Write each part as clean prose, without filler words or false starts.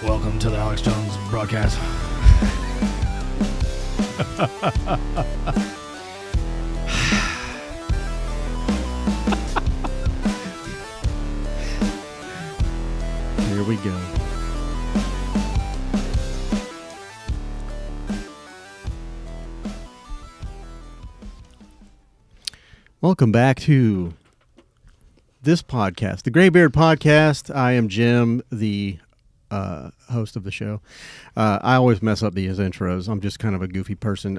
Welcome to the Alex Jones broadcast. Here we go. Welcome back to this podcast, the Graybeard Podcast. I am Jim, the host of the show. I always mess up these intros. I'm just kind of a goofy person.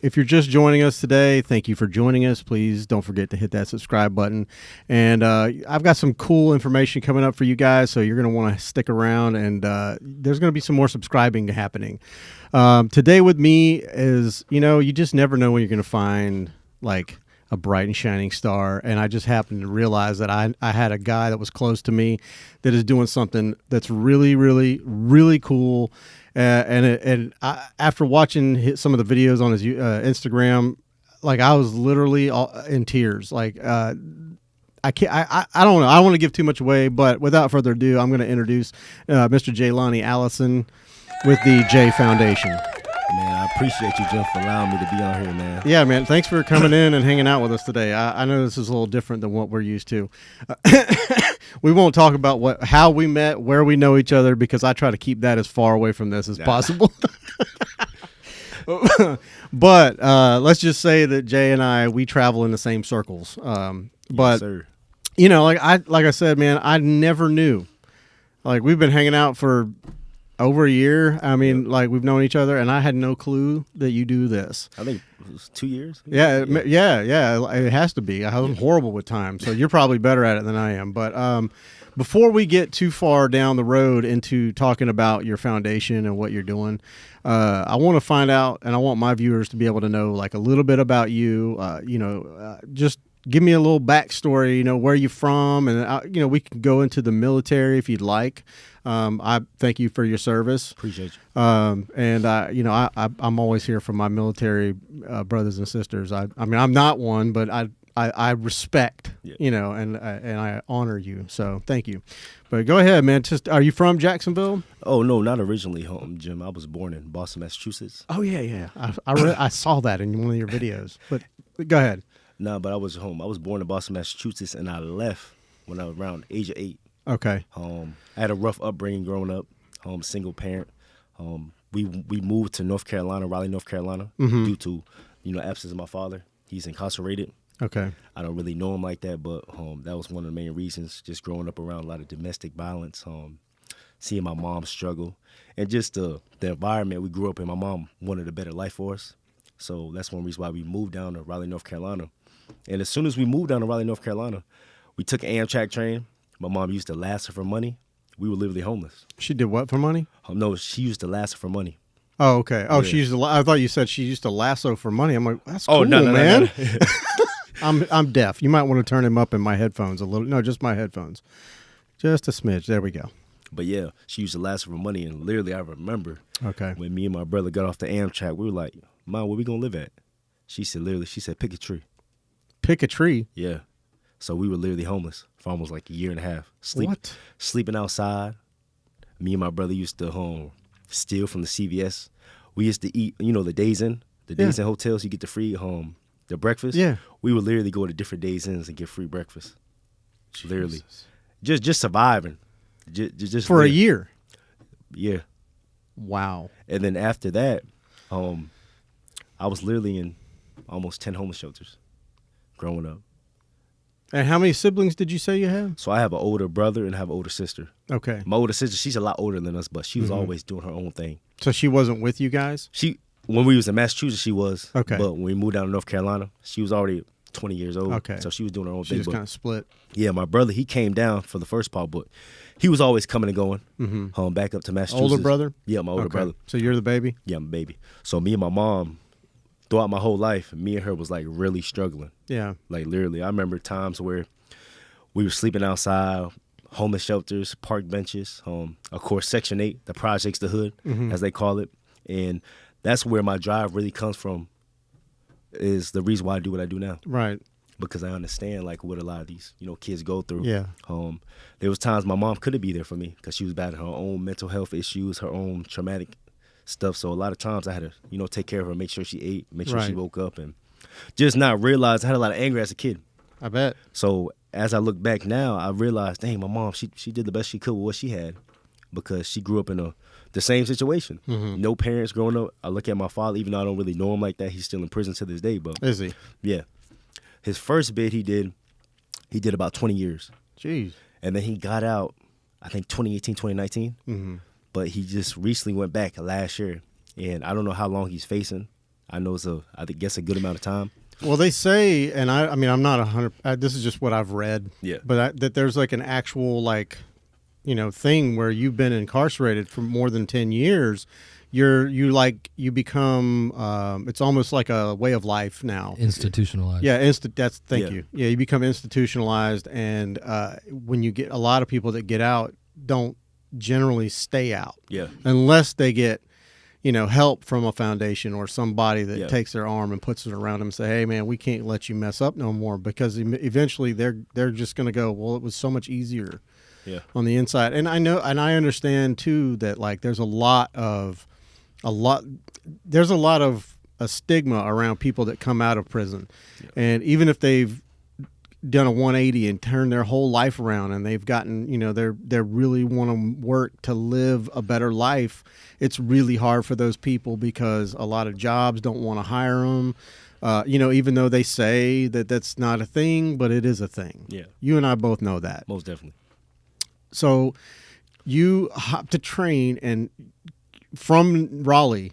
If you're just joining us today, thank you for joining us. Please don't forget to hit that subscribe button. And I've got some cool information coming up for you guys, so you're going to want to stick around, and there's going to be some more subscribing happening. Today with me is, you just never know when you're going to find, like, a bright and shining star, and I just happened to realize that I had a guy that was close to me that is doing something that's really, really, really cool. After watching some of the videos on his Instagram, like, I was literally in tears. Like, I can't. I don't know. I don't want to give too much away, but without further ado, I'm going to introduce Mr. Jelani Allison with the J Foundation. Man, I appreciate you, Jim, for allowing me to be on here, man. Yeah, man. Thanks for coming in and hanging out with us today. I know this is a little different than what we're used to. We won't talk about how we met, where we know each other, because I try to keep that as far away from this as possible. But let's just say that Jay and we travel in the same circles. But yes, sir. Like I said, man, I never knew. Like, we've been hanging out for over a year. I mean, like, we've known each other, and I had no clue that you do this. I think it was 2 years. Yeah. It has to be. I'm horrible with time, so you're probably better at it than I am. But before we get too far down the road into talking about your foundation and what you're doing, I want to find out, and I want my viewers to be able to know, like, a little bit about you. Just give me a little backstory. Where you're from, and we can go into the military if you'd like. I thank you for your service. Appreciate you. I'm always here for my military brothers and sisters. I mean, I'm not one, but I respect, and I honor you. So thank you. But go ahead, man. Are you from Jacksonville? Oh, no, not originally home, Jim. I was born in Boston, Massachusetts. Oh, yeah. I saw that in one of your videos. But go ahead. No, but I was home. I was born in Boston, Massachusetts, and I left when I was around the age of 8. Okay. I had a rough upbringing growing up. Single parent. We moved to North Carolina, Raleigh, North Carolina, due to absence of my father. He's incarcerated. Okay. I don't really know him like that, but that was one of the main reasons. Just growing up around a lot of domestic violence, seeing my mom struggle, and just the environment we grew up in. My mom wanted a better life for us, so that's one reason why we moved down to Raleigh, North Carolina. And as soon as we moved down to Raleigh, North Carolina, we took an Amtrak train. My mom used to lasso for money. We were literally homeless. She did what for money? No, she used to lasso for money. Oh, okay. Oh, Yeah. I thought you said she used to lasso for money. I'm like, that's cool, no, man. No. I'm deaf. You might want to turn him up in my headphones a little. No, just my headphones. Just a smidge. There we go. But yeah, she used to lasso for money, and literally I remember when me and my brother got off the Amtrak, we were like, Mom, where we gonna live at? She said, pick a tree. Pick a tree? Yeah. So we were literally homeless for almost like a year and a half. Sleeping outside. Me and my brother used to steal from the CVS. We used to eat, the Days Inn. The Days Inn hotels, you get the free the breakfast. Yeah. We would literally go to different Days Inns and get free breakfast. Jesus. Literally. Just surviving. Just for a year? Yeah. Wow. And then after that, I was literally in almost 10 homeless shelters growing up. And how many siblings did you say you have? So I have an older brother and I have an older sister. Okay. My older sister, she's a lot older than us, but she was always doing her own thing. So she wasn't with you guys? When we was in Massachusetts, she was. Okay. But when we moved down to North Carolina, she was already 20 years old. Okay. So she was doing her own She thing. just kind of split. Yeah, my brother, he came down for the first part, but he was always coming and going back up to Massachusetts. Older brother? Yeah, my older brother. So you're the baby? Yeah, I'm a baby. So me and my mom, throughout my whole life, me and her was like really struggling. Yeah. Like literally, I remember times where we were sleeping outside, homeless shelters, park benches, of course, Section 8, the projects, the hood, as they call it. And that's where my drive really comes from, is the reason why I do what I do now. Right. because I understand like what a lot of these kids go through. Yeah. There was times my mom couldn't be there for me because she was battling her own mental health issues, her own traumatic stuff. So a lot of times I had to take care of her, make sure she ate, make sure she Right. woke up, and just not realize I had a lot of anger as a kid. I bet. So as I look back now, I realized, dang, my mom, she did the best she could with what she had because she grew up in the same situation. Mm-hmm. No parents growing up. I look at my father, even though I don't really know him like that, he's still in prison to this day. But Is he? yeah, his first bid he did about 20 years. Jeez. And then he got out, I think 2018, 2019. Mm-hmm. But he just recently went back last year. And I don't know how long he's facing. I know I guess a good amount of time. Well, they say, and I mean, I'm not 100. This is just what I've read. Yeah. But that there's like an actual thing where you've been incarcerated for more than 10 years. You become. It's almost like a way of life now. Institutionalized. Yeah. Thank Yeah. you. Yeah, you become institutionalized, and when you get a lot of people that get out don't generally stay out. Yeah. Unless they get help from a foundation or somebody that Yeah. takes their arm and puts it around them and say, hey, man, we can't let you mess up no more, because eventually they're just going to go, well, it was so much easier Yeah. on the inside. And I know, and I understand too, that like there's a lot of a stigma around people that come out of prison. Yeah. And even if they've done a 180 and turned their whole life around, and they've gotten, they really want to work to live a better life, it's really hard for those people because a lot of jobs don't want to hire them. Even though they say that that's not a thing, but it is a thing. Yeah. You and I both know that. Most definitely. So you hopped a train and from Raleigh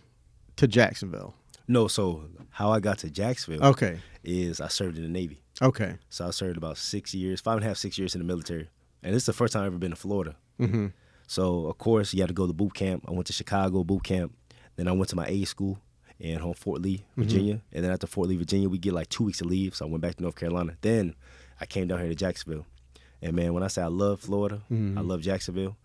to Jacksonville. No, so how I got to Jacksonville Okay. is I served in the Navy. Okay. So I served about 6 years, 5.5, 6 years in the military. And this is the first time I've ever been to Florida. Mm-hmm. So, of course, you had to go to boot camp. I went to Chicago boot camp. Then I went to my A school in Fort Lee, Virginia. And then after Fort Lee, Virginia, we get like 2 weeks of leave. So I went back to North Carolina. Then I came down here to Jacksonville. And, man, when I say I love Florida, I love Jacksonville.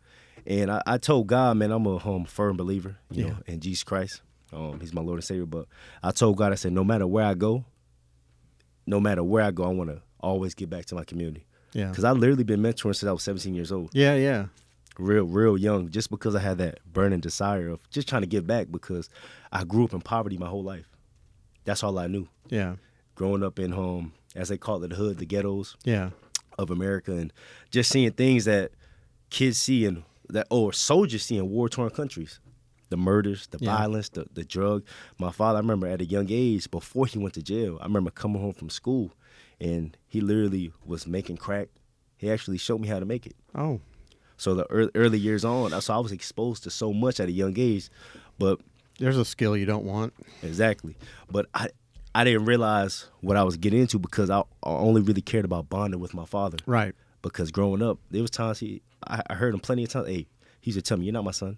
And I told God, man, I'm a firm believer, in Jesus Christ. He's my Lord and Savior. But I told God, I said, no matter where I go, I want to always get back to my community. Yeah. Because I've literally been mentoring since I was 17 years old. Yeah, yeah. Real young, just because I had that burning desire of just trying to give back, because I grew up in poverty my whole life. That's all I knew. Yeah. Growing up in, as they call it, the hood, the ghettos Yeah. of America, and just seeing things that kids see or soldiers see in war-torn countries. The murders, the violence, the drug. My father, I remember at a young age, before he went to jail, I remember coming home from school, and he literally was making crack. He actually showed me how to make it. Oh. So the early years on, so I was exposed to so much at a young age. But There's a skill you don't want. exactly. But I didn't realize what I was getting into because I only really cared about bonding with my father. Right. Because growing up, there was times I heard him plenty of times, hey, he used to tell me, you're not my son.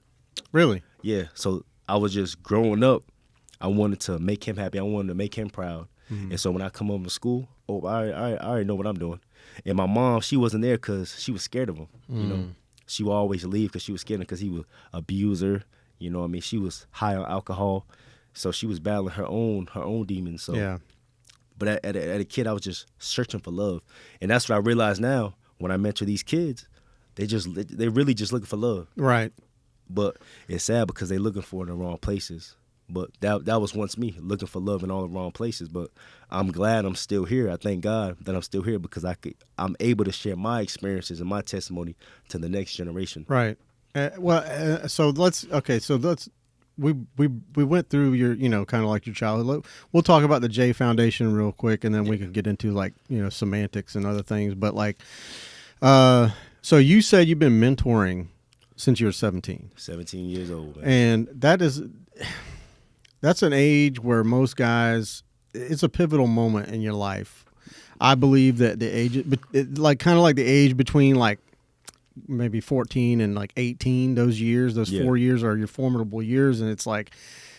Really? Yeah, so I was just growing up. I wanted to make him happy. I wanted to make him proud. And so when I come home from school, I already know what I'm doing. And my mom, she wasn't there because she was scared of him. She would always leave because she was scared because he would abuse her. She was high on alcohol, so she was battling her own demons. So, Yeah. But at a kid, I was just searching for love, and that's what I realize now when I mentor these kids. They really just looking for love. Right. But it's sad because they're looking for it in the wrong places. But that was once me, looking for love in all the wrong places. But I'm glad I'm still here. I thank God that I'm still here because I'm able to share my experiences and my testimony to the next generation. Right. We went through your, kind of like your childhood. We'll talk about the J Foundation real quick, and then we can get into semantics and other things. But so you said you've been mentoring since you were 17. 17 years old, man. And that's an age where most guys, it's a pivotal moment in your life. I believe that the age, kind of like the age between maybe 14 and 18, those 4 years are your formidable years. And it's like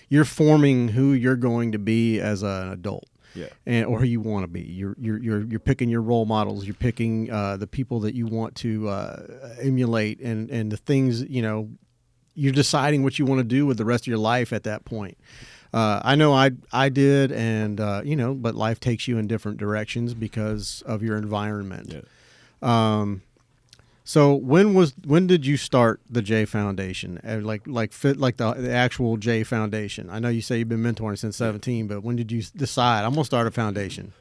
you're forming who you're going to be as an adult. Yeah. Or who you want to be. You're picking your role models. You're picking the people that you want to emulate, and the things, you're deciding what you want to do with the rest of your life at that point. I know I did, and but life takes you in different directions because of your environment. Yeah. So when did you start the J Foundation? The actual J Foundation? I know you say you've been mentoring since 17, but when did you decide I'm gonna start a foundation?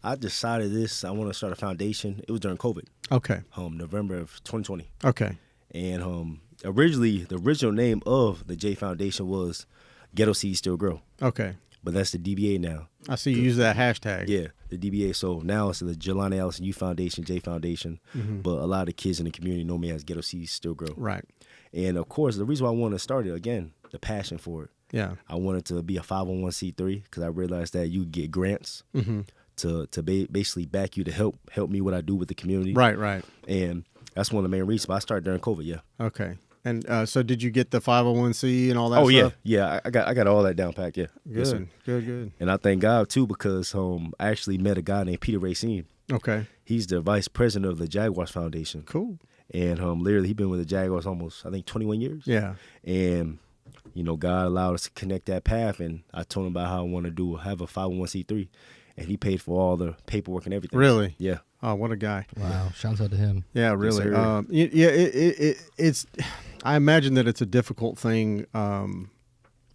I decided I want to start a foundation. It was during COVID. Okay. November of 2020. Okay. And originally, the original name of the J Foundation was Ghetto Seeds Still Grow. Okay. But that's the DBA now. I see you use that hashtag. Yeah, the DBA. So now it's the Jelani Allison Youth Foundation, J Foundation. Mm-hmm. But a lot of the kids in the community know me as Ghetto Seeds Still Grow. Right. And of course, the reason why I wanted to start it, again, the passion for it. Yeah. I wanted to be a 501c3 because I realized that you get grants to basically back you to help me what I do with the community. Right. Right. And that's one of the main reasons. But I started during COVID. Yeah. Okay. And so did you get the 501c and all that Oh, stuff? yeah. I got all that down packed, yeah. Good, Yes, sir. good. And I thank God, too, because I actually met a guy named Peter Racine. Okay. He's the vice president of the Jaguars Foundation. Cool. And literally, he's been with the Jaguars almost, I think, 21 years. Yeah. And, God allowed us to connect that path. And I told him about how I want to have a 501c3. And he paid for all the paperwork and everything. Really? Yeah. Oh, what a guy. Wow. Shouts out to him. Yeah, really. Yes, It's. I imagine that it's a difficult thing,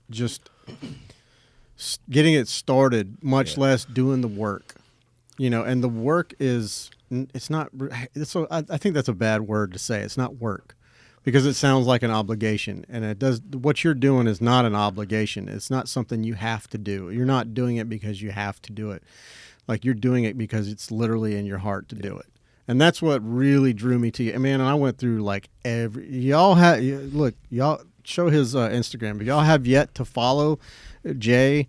just getting it started, much less doing the work. And the work is. It's not. So I think that's a bad word to say. It's not work, because it sounds like an obligation, and it does. What you're doing is not an obligation. It's not something you have to do. You're not doing it because you have to do it. Like, you're doing it because it's literally in your heart to do it. And that's what really drew me to you. Man, and I went through y'all show his Instagram. If y'all have yet to follow Jay,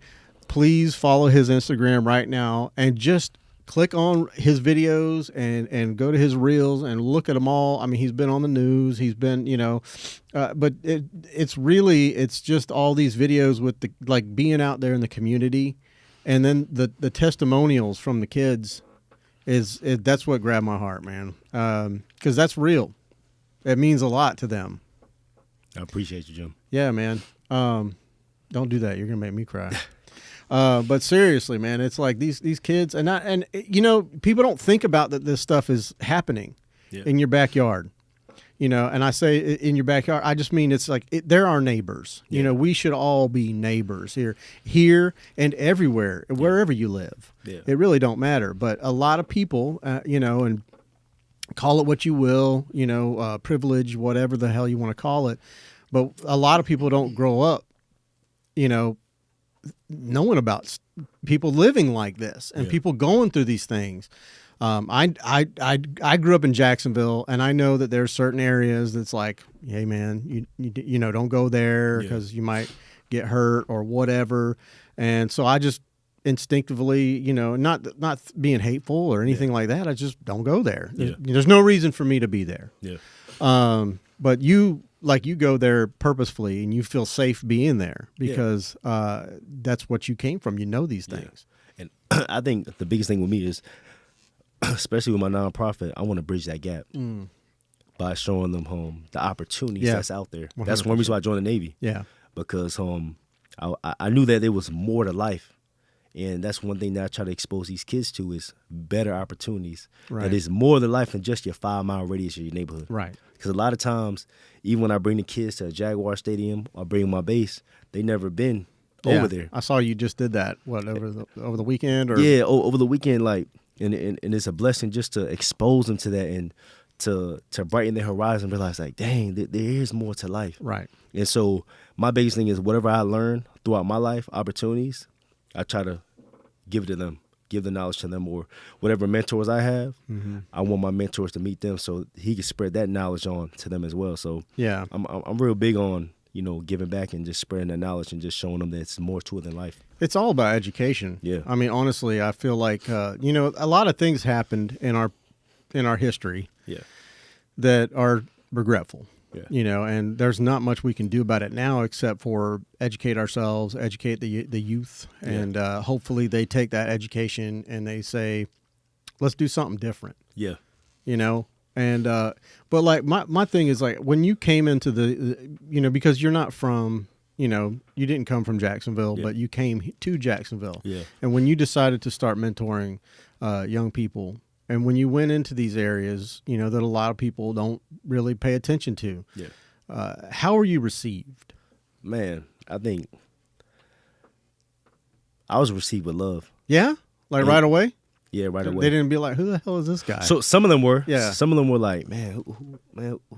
please follow his Instagram right now and just click on his videos and go to his reels and look at them all. I mean, he's been on the news. He's been, but it's just all these videos with being out there in the community. And then the testimonials from the kids that's what grabbed my heart, man. Because that's real. It means a lot to them. I appreciate you, Jim. Yeah, man. Don't do that. You're gonna make me cry. But seriously, man, it's like these kids, and people don't think about that this stuff is happening in your backyard. And I say in your backyard, I just mean it's like they're our neighbors. Yeah. We should all be neighbors here and everywhere, wherever you live. Yeah. It really don't matter. But a lot of people, and call it what you will, privilege, whatever the hell you want to call it. But a lot of people don't grow up, knowing about people living like this and people going through these things. I grew up in Jacksonville, and I know that there's certain areas that's like, hey man, you don't go there because you might get hurt or whatever. And so I just instinctively, not being hateful or anything like that, I just don't go there. Yeah. There's no reason for me to be there. Yeah. But you go there purposefully, and you feel safe being there because that's what you came from. These things. Yeah. And I think the biggest thing with me is, especially with my nonprofit, I want to bridge that gap by showing them the opportunities that's out there. 100%. That's one reason why I joined the Navy. Yeah, because I knew that there was more to life, and that's one thing that I try to expose these kids to is better opportunities. Right. That is more than life than just your 5-mile radius of your neighborhood. Right. Because a lot of times, even when I bring the kids to a Jaguar Stadium or bring my base, they never been over there. I saw you just did that. What, over the weekend? Or? Yeah, over the weekend, And it's a blessing just to expose them to that and to brighten their horizon, realize dang, there is more to life. Right. And so my biggest thing is whatever I learn throughout my life, opportunities, I try to give it to them, give the knowledge to them, or whatever mentors I have, I want my mentors to meet them so he can spread that knowledge on to them as well. So yeah, I'm real big on giving back and just spreading that knowledge and just showing them that it's more to it than life. It's all about education. Yeah. I mean, honestly, I feel like, a lot of things happened in our history that are regretful, and there's not much we can do about it now except for educate ourselves, educate the youth, and hopefully they take that education and they say, let's do something different. Yeah. And but my thing is when you came into the because you're not from you didn't come from Jacksonville, Yeah. but you came to Jacksonville. Yeah. And when you decided to start mentoring young people, and when you went into these areas, that a lot of people don't really pay attention to, how were you received? Man, I think I was received with love. Yeah? Like right away? Yeah, right away. They didn't be like, who the hell is this guy? So some of them were. Yeah. Some of them were like, man,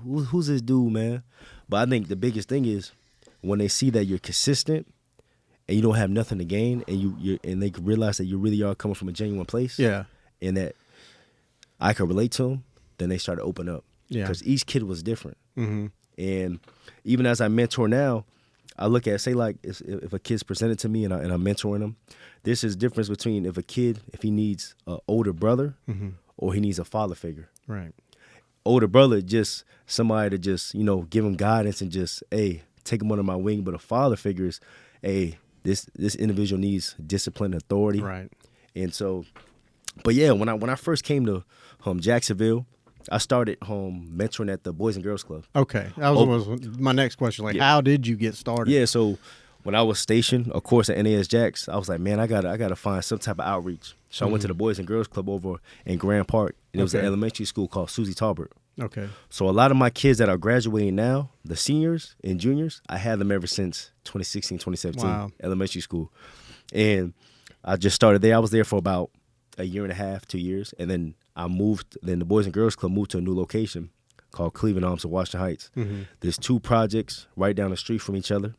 who's this dude, man? But I think the biggest thing is when they see that you're consistent and you don't have nothing to gain, and they can realize that you really are coming from a genuine place. Yeah. And that I can relate to them, then they start to open up. Yeah. Because each kid was different. Mm-hmm. And even as I mentor now, I look at, say, like, if a kid's presented to me and I'm mentoring them, this is difference between if he needs an older brother or he needs a father figure. Right. Older brother, just somebody to just, give him guidance and just, hey, take him under my wing. But a father figure is, hey, this individual needs discipline, authority. Right. And so, but yeah, when I first came to Jacksonville, I started mentoring at the Boys and Girls Club. Okay. That was my next question. Like, how did you get started? Yeah, so when I was stationed, of course, at NAS Jacks, I was like, man, I gotta find some type of outreach. So I went to the Boys and Girls Club over in Grand Park, and it was an elementary school called Susie Talbert. Okay. So a lot of my kids that are graduating now, the seniors and juniors, I had them ever since 2016, 2017, Wow. elementary school. And I just started there. I was there for about a year and a half, 2 years, and then I moved. Then the Boys and Girls Club moved to a new location called Cleveland Arms in Washington Heights. There's 2 projects right down the street from each other,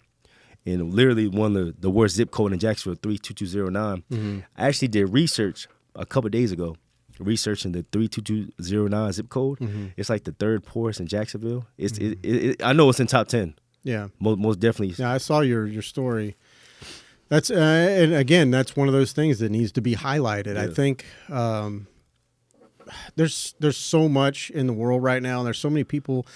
and literally one of the worst zip code in Jacksonville, 32209. I actually did research a couple of days ago, researching the 32209 zip code. It's like the 3rd poorest in Jacksonville. I know it's in top 10. Yeah. Most definitely. Yeah, I saw your story. That's and again, that's one of those things that needs to be highlighted. Yeah. I think there's so much in the world right now, and there's so many people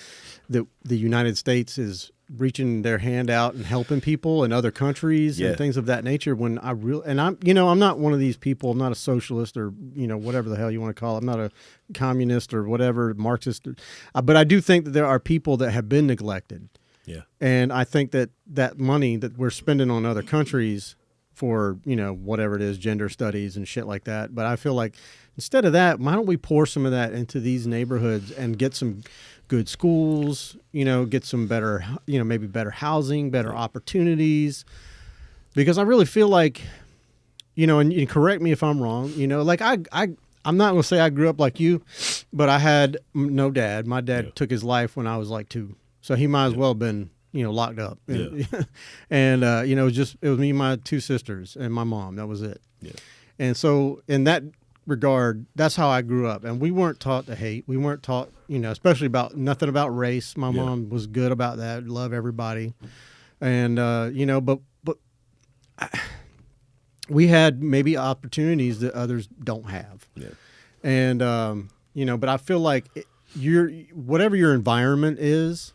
that the United States is reaching their hand out and helping people in other countries and things of that nature. When I'm not one of these people. I'm not a socialist or whatever the hell you want to call it. I'm not a communist or whatever, Marxist. But I do think that there are people that have been neglected. Yeah. And I think that money that we're spending on other countries for, whatever it is, gender studies and shit like that. But I feel like instead of that, why don't we pour some of that into these neighborhoods and get some good schools, get some better, maybe better housing, better opportunities. Because I really feel like, and correct me if I'm wrong, like I'm not going to say I grew up like you, but I had no dad. My dad took his life when I was like 2. So he might as well have been, locked up. Yeah. And, it was me, my 2 sisters, and my mom. That was it. Yeah. And so in that regard, that's how I grew up. And we weren't taught to hate. We weren't taught, especially nothing about race. My mom was good about that. Love everybody. And, but we had maybe opportunities that others don't have. Yeah. And, but I feel like whatever your environment is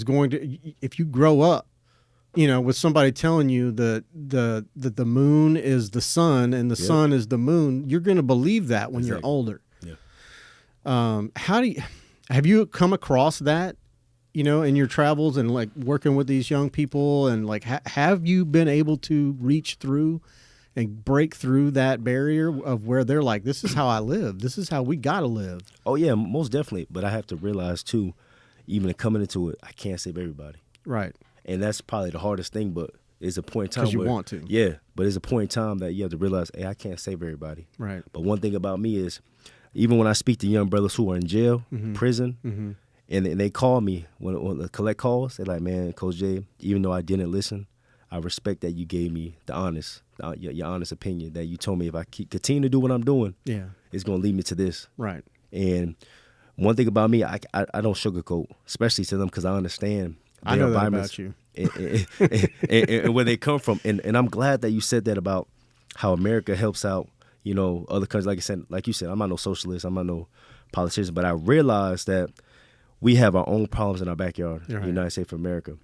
going to, if you grow up, with somebody telling you that the moon is the sun and the sun is the moon, you're going to believe that when you're older. Yeah. Have you come across that, in your travels and like working with these young people, and like, have you been able to reach through and break through that barrier of where they're like, this is how I live. This is how we got to live. Oh yeah, most definitely. But I have to realize too, even coming into it, I can't save everybody. Right. And that's probably the hardest thing, but it's a point in time because you where, want to. Yeah, but it's a point in time that you have to realize, hey, I can't save everybody. Right. But one thing about me is, even when I speak to young brothers who are in jail, prison, and they call me when the collect calls, they're like, man, Coach J, even though I didn't listen, I respect that you gave me your honest opinion, that you told me if I continue to do what I'm doing, it's going to lead me to this. Right. And one thing about me, I don't sugarcoat, especially to them, because I understand I know that about you. and where they come from. And I'm glad that you said that about how America helps out, other countries. Like you said, I'm not no socialist, I'm not no politician, but I realize that we have our own problems in our backyard, the United States of America.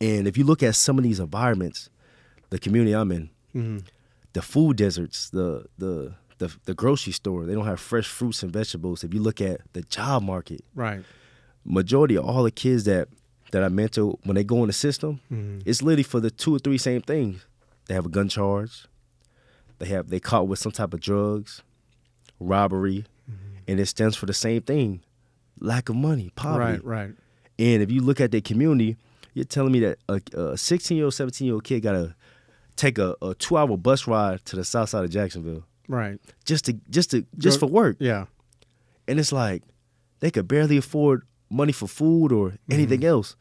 And if you look at some of these environments, the community I'm in, the food deserts, the grocery store, they don't have fresh fruits and vegetables. If you look at the job market, right, majority of all the kids that that I mentor, when they go in the system, it's literally for the 2 or 3 same things. They have a gun charge. They caught with some type of drugs, robbery, and it stands for the same thing: lack of money, poverty. Right. And if you look at their community, you're telling me that a 16-year-old, 17-year-old kid got to take a 2-hour bus ride to the south side of Jacksonville, Right. just for work. Yeah. And it's like they could barely afford money for food or anything else.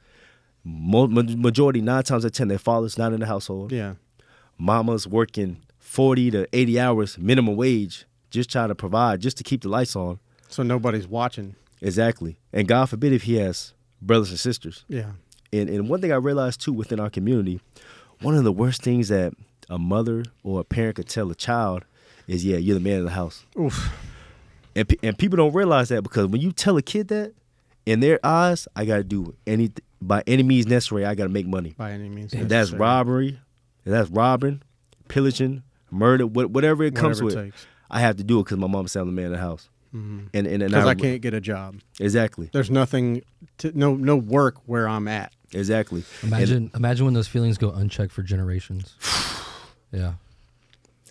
Majority, 9 times out of 10, their father's not in the household. Yeah. Mama's working 40 to 80 hours minimum wage, just trying to provide, just to keep the lights on. So nobody's watching. Exactly. And God forbid if he has brothers and sisters. Yeah. And one thing I realized, too, within our community, one of the worst things that a mother or a parent could tell a child is, yeah, you're the man of the house. Oof. And people don't realize that, because when you tell a kid that, in their eyes, I got to do by any means necessary, I got to make money. By any means And that's necessary. robbery, and that's robbing, pillaging, murder, whatever it comes Whatever it with. takes. I have to do it because my mom said I'm the man of the house. And Because I can't get a job. Exactly. There's nothing, no work where I'm at. Exactly. Imagine when those feelings go unchecked for generations. Yeah.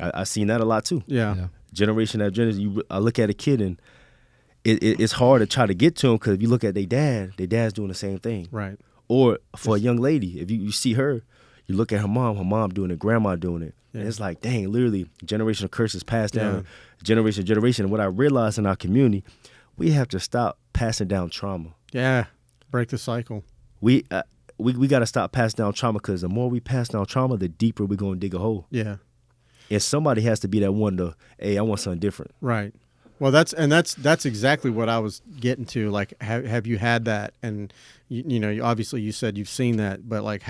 I seen that a lot too. Yeah. Generation after generation. I look at a kid and it's hard to try to get to him, because if you look at their dad's doing the same thing. Right. Or for a young lady, if you see her, you look at her mom doing it, grandma doing it. Yeah. And it's like, dang, literally, generational curses passed down, Yeah. generation to generation. And what I realized in our community, we have to stop passing down trauma. Yeah. Break the cycle. We got to stop passing down trauma, because the more we pass down trauma, the deeper we're going to dig a hole. Yeah. And somebody has to be that one to, hey, I want something different. Right. Well, that's exactly what I was getting to. Like, have you had that? And you know, obviously you said you've seen that, but like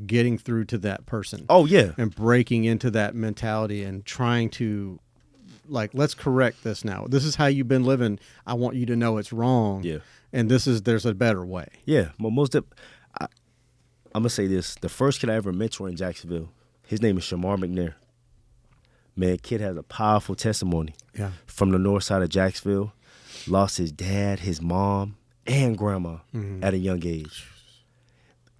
getting through to that person. Oh, yeah. And breaking into that mentality and trying to, like, let's correct this now. This is how you've been living. I want you to know it's wrong. Yeah. And there's a better way. Yeah. I'm going to say this. The first kid I ever mentored in Jacksonville, his name is Shamar McNair. Man, kid has a powerful testimony. Yeah. From the north side of Jacksonville, lost his dad, his mom, and grandma at a young age.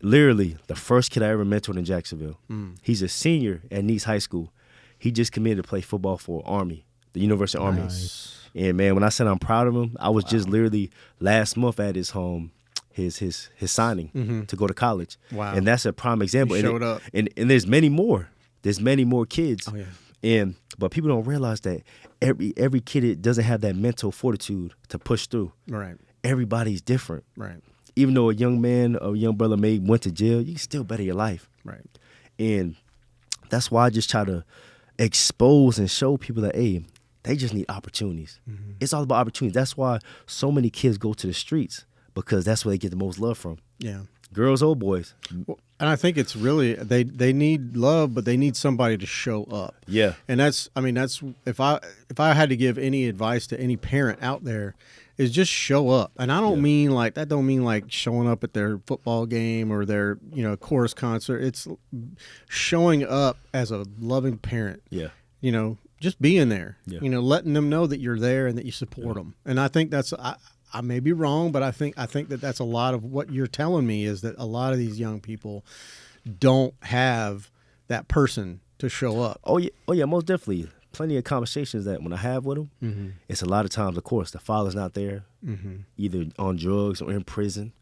Literally, the first kid I ever mentored in Jacksonville. He's a senior at Nice High School. He just committed to play football for Army, the University Army. Nice. And man, when I said I'm proud of him, I was just literally last month at his home, his signing to go to college. Wow. And that's a prime example. He showed up. And there's many more. There's many more kids. Oh, yeah. But people don't realize that every kid doesn't have that mental fortitude to push through. Right. Everybody's different. Right. Even though a young man or a young brother went to jail, you can still better your life. Right. And that's why I just try to expose and show people that, hey, they just need opportunities. It's all about opportunities. That's why so many kids go to the streets, because that's where they get the most love from. Yeah. Girls or boys. Well, and I think it's really they need love, but they need somebody to show up. Yeah. And that's if I had to give any advice to any parent out there, is just show up. And I don't mean like that. Don't mean like showing up at their football game or their chorus concert. It's showing up as a loving parent. Yeah. Just being there. Yeah. Letting them know that you're there and that you support them. And I think that's I may be wrong, but I think that that's a lot of what you're telling me, is that a lot of these young people don't have that person to show up. Oh yeah, most definitely. Plenty of conversations that when I have with them, it's a lot of times, of course, the father's not there, either on drugs or in prison.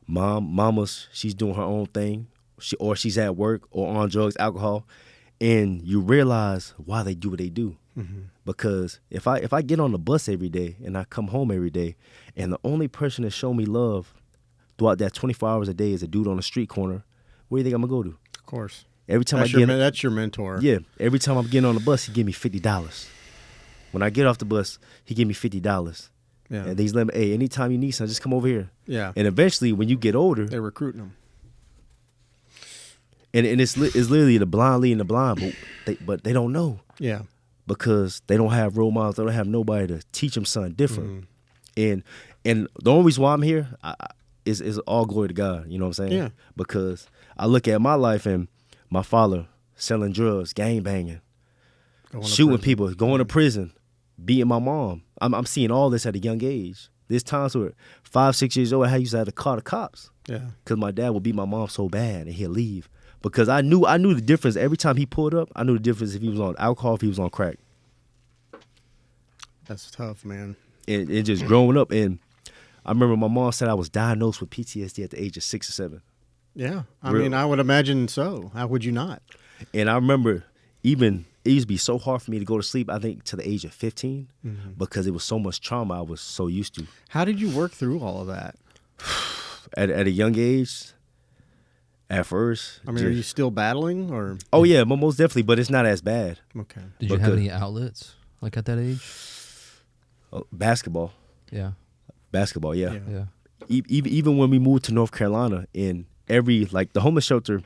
Mama's, she's doing her own thing, she's at work or on drugs, alcohol, and you realize why they do what they do. Because if I get on the bus every day and I come home every day, and the only person that show me love throughout that 24 hours a day is a dude on the street corner, where do you think I'm gonna go to? Of course. Every time That's your mentor. Yeah, every time I'm getting on the bus, he give me $50. When I get off the bus, he give me $50. Yeah. And he's letting me, hey, anytime you need something, just come over here. Yeah. And eventually, when you get older, They're recruiting them. and it's literally the blind leading the blind, but they don't know. Yeah. Because they don't have role models, they don't have nobody to teach them something different. And the only reason why I'm here is all glory to God. You know what I'm saying? Yeah. Because I look at my life and my father selling drugs, gang banging, shooting people, going to prison, beating my mom. I'm seeing all this at a young age. There's times where 5, 6 years old, I used to have to call the cops. Yeah. Because my dad would beat my mom so bad and he'd leave. Because I knew the difference. Every time he pulled up, I knew the difference if he was on alcohol, if he was on crack. That's tough, man. And just growing up. And I remember my mom said I was diagnosed with PTSD at the age of 6 or 7. Yeah. I mean, I would imagine so. How would you not? And I remember even it used to be so hard for me to go to sleep, I think, to the age of 15 because it was so much trauma I was so used to. How did you work through all of that? At a young age, at first. I mean, are you still battling or? Oh, yeah, most definitely, but it's not as bad. Okay. Did you have any outlets like at that age? Basketball. Yeah. Basketball, yeah. Yeah. Even when we moved to North Carolina, in every, like, the homeless shelter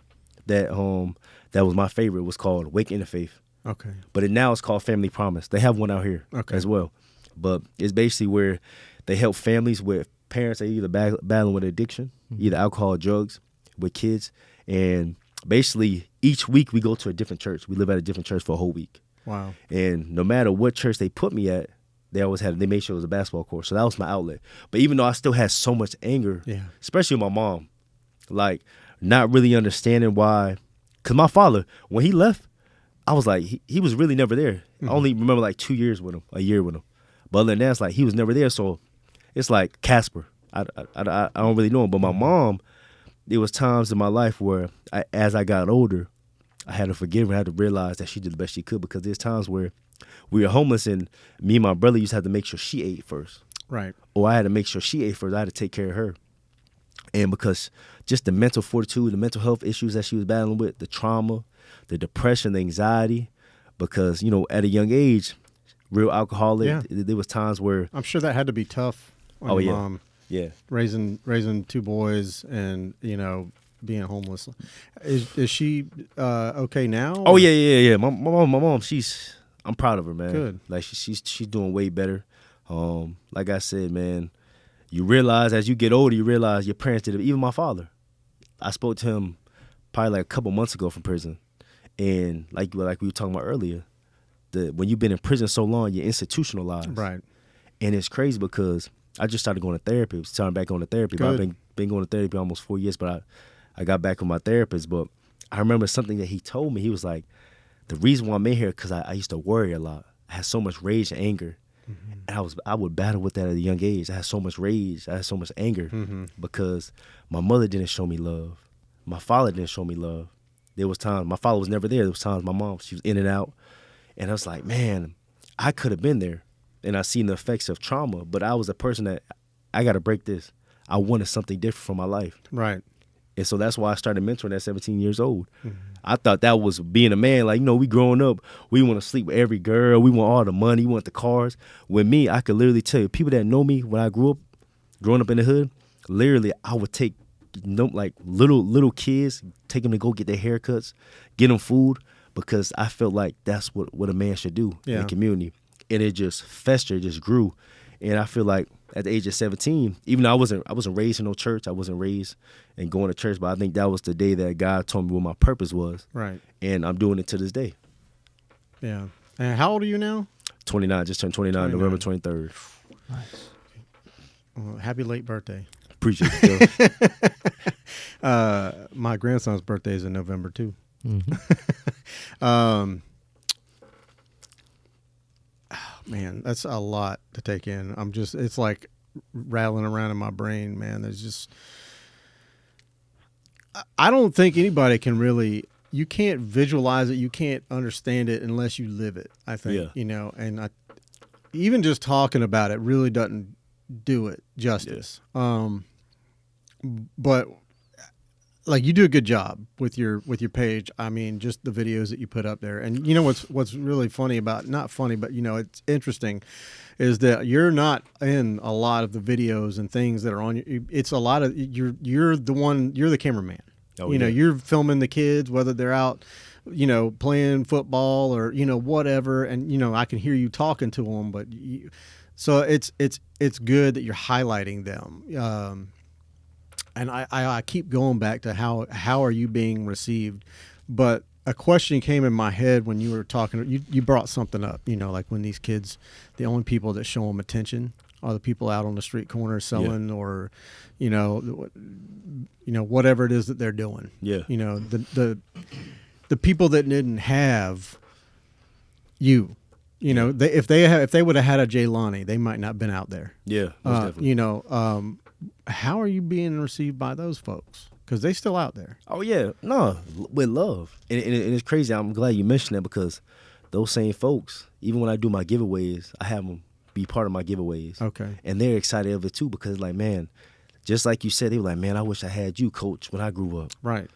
that was my favorite was called Wake Interfaith. Okay. But now it's called Family Promise. They have one out here as well. But it's basically where they help families with parents that are either battling with addiction, either alcohol or drugs, with kids. And basically each week we go to a different church. We live at a different church for a whole week. Wow. And no matter what church they put me at, they made sure it was a basketball court. So that was my outlet. But even though I still had so much anger, especially with my mom, like not really understanding why, because my father, when he left, I was like, he was really never there. I only remember like 2 years with him, a year with him. But other than that, it's like he was never there. So it's like Casper. I don't really know him. But my mom, there was times in my life where as I got older, I had to forgive her. I had to realize that she did the best she could, because there's times where we were homeless and me and my brother used to have to make sure she ate first. Right. Or I had to make sure she ate first. I had to take care of her. And because just the mental fortitude, the mental health issues that she was battling with, the trauma, the depression, the anxiety, because, at a young age, real alcoholic, there was times where... I'm sure that had to be tough on your mom. Yeah. Raising 2 boys and, being homeless. Is she okay now? Oh, yeah. My mom, I'm proud of her, man. Good. Like, she's doing way better. Like I said, man, you realize as you get older, you realize your parents did it. Even my father. I spoke to him probably like a couple months ago from prison. And like we were talking about earlier, when you've been in prison so long, you're institutionalized. Right. And it's crazy because I just started going to therapy. Starting back going to therapy. But I've been going to therapy almost 4 years, but I got back with my therapist. But I remember something that he told me. He was like, the reason why I'm in here because I used to worry a lot. I had so much rage and anger. And I would battle with that at a young age. I had so much rage. I had so much anger because my mother didn't show me love. My father didn't show me love. There was times my father was never there. There was times my mom, she was in and out. And I was like, man, I could have been there. And I seen the effects of trauma, but I was a person that I got to break this. I wanted something different from my life. Right. And so that's why I started mentoring at 17 years old. I thought that was being a man. Like, we growing up, we want to sleep with every girl. We want all the money. We want the cars. With me, I could literally tell you, people that know me when I growing up in the hood, literally I would take like little kids, take them to go get their haircuts, get them food, because I felt like that's what a man should do in the community. And it just festered, just grew. And I feel like at the age of 17, even though I wasn't raised in no church, I wasn't raised and going to church, but I think that was the day that God told me what my purpose was. Right. And I'm doing it to this day. Yeah. And how old are you now? 29, just turned 29, November 23rd. Nice. Well, happy late birthday. Appreciate it. My grandson's birthday is in November too. Man, that's a lot to take in. It's like rattling around in my brain, man. There's just, I don't think anybody can really, you can't visualize it. You can't understand it unless you live it, I think, and even just talking about it really doesn't do it justice. But like, you do a good job with your page. I mean, just the videos that you put up there. And what's really funny about, not funny, but it's interesting, is that you're not in a lot of the videos and things that are on you. It's a lot of you're the cameraman. You're filming the kids, whether they're out, playing football or whatever, and I can hear you talking to them. But so it's good that you're highlighting them. And I keep going back to how are you being received, but a question came in my head when you were talking. You brought something up, like when these kids, the only people that show them attention are the people out on the street corner selling, or, you know, whatever it is that they're doing. Yeah. You know, the people that didn't have you. You know, if they would have had a Jelani, they might not have been out there. Yeah, most definitely. You know, how are you being received by those folks? Because they still out there. Oh yeah, no, with love, and it's crazy. I'm glad you mentioned that, because those same folks, even when I do my giveaways, I have them be part of my giveaways. Okay. And they're excited of it too, because like, man, just like you said, they were like, man, I wish I had you, Coach, when I grew up. Right.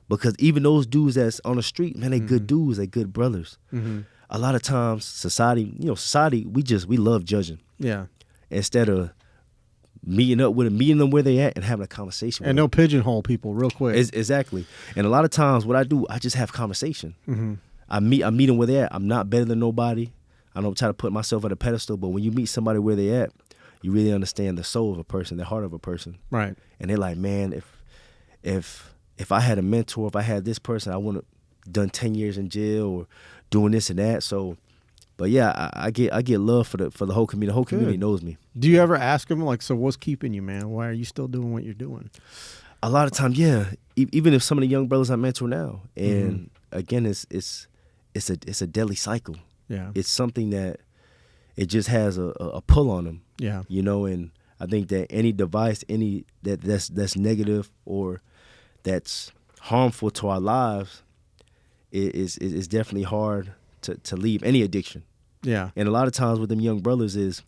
Because even those dudes that's on the street, man, they good dudes, they good brothers. Mm-hmm. A lot of times, society, we love judging Yeah. instead of meeting them where they at and having a conversation with And them. they'll pigeonhole people real quick. Exactly. And a lot of times what I do, I just have conversation. Mm-hmm. I meet them where they at. I'm not better than nobody. I don't try to put myself at a pedestal, but when you meet somebody where they at, you really understand the soul of a person, the heart of a person. Right. And they're like, man, if I had a mentor, if I had this person, I wouldn't have done 10 years in jail or doing this and that. So, but yeah, I get love for the whole community. The whole community knows me. Do you ever ask them, like, so what's keeping you, man? Why are you still doing what you're doing? A lot of times, yeah. Even if some of the young brothers I mentor now, and again, it's a deadly cycle. Yeah. It's something that it just has a pull on them. Yeah. You know, and I think that any device, that's negative or that's harmful to our lives, is definitely hard to leave. Any addiction. Yeah. And a lot of times with them young brothers is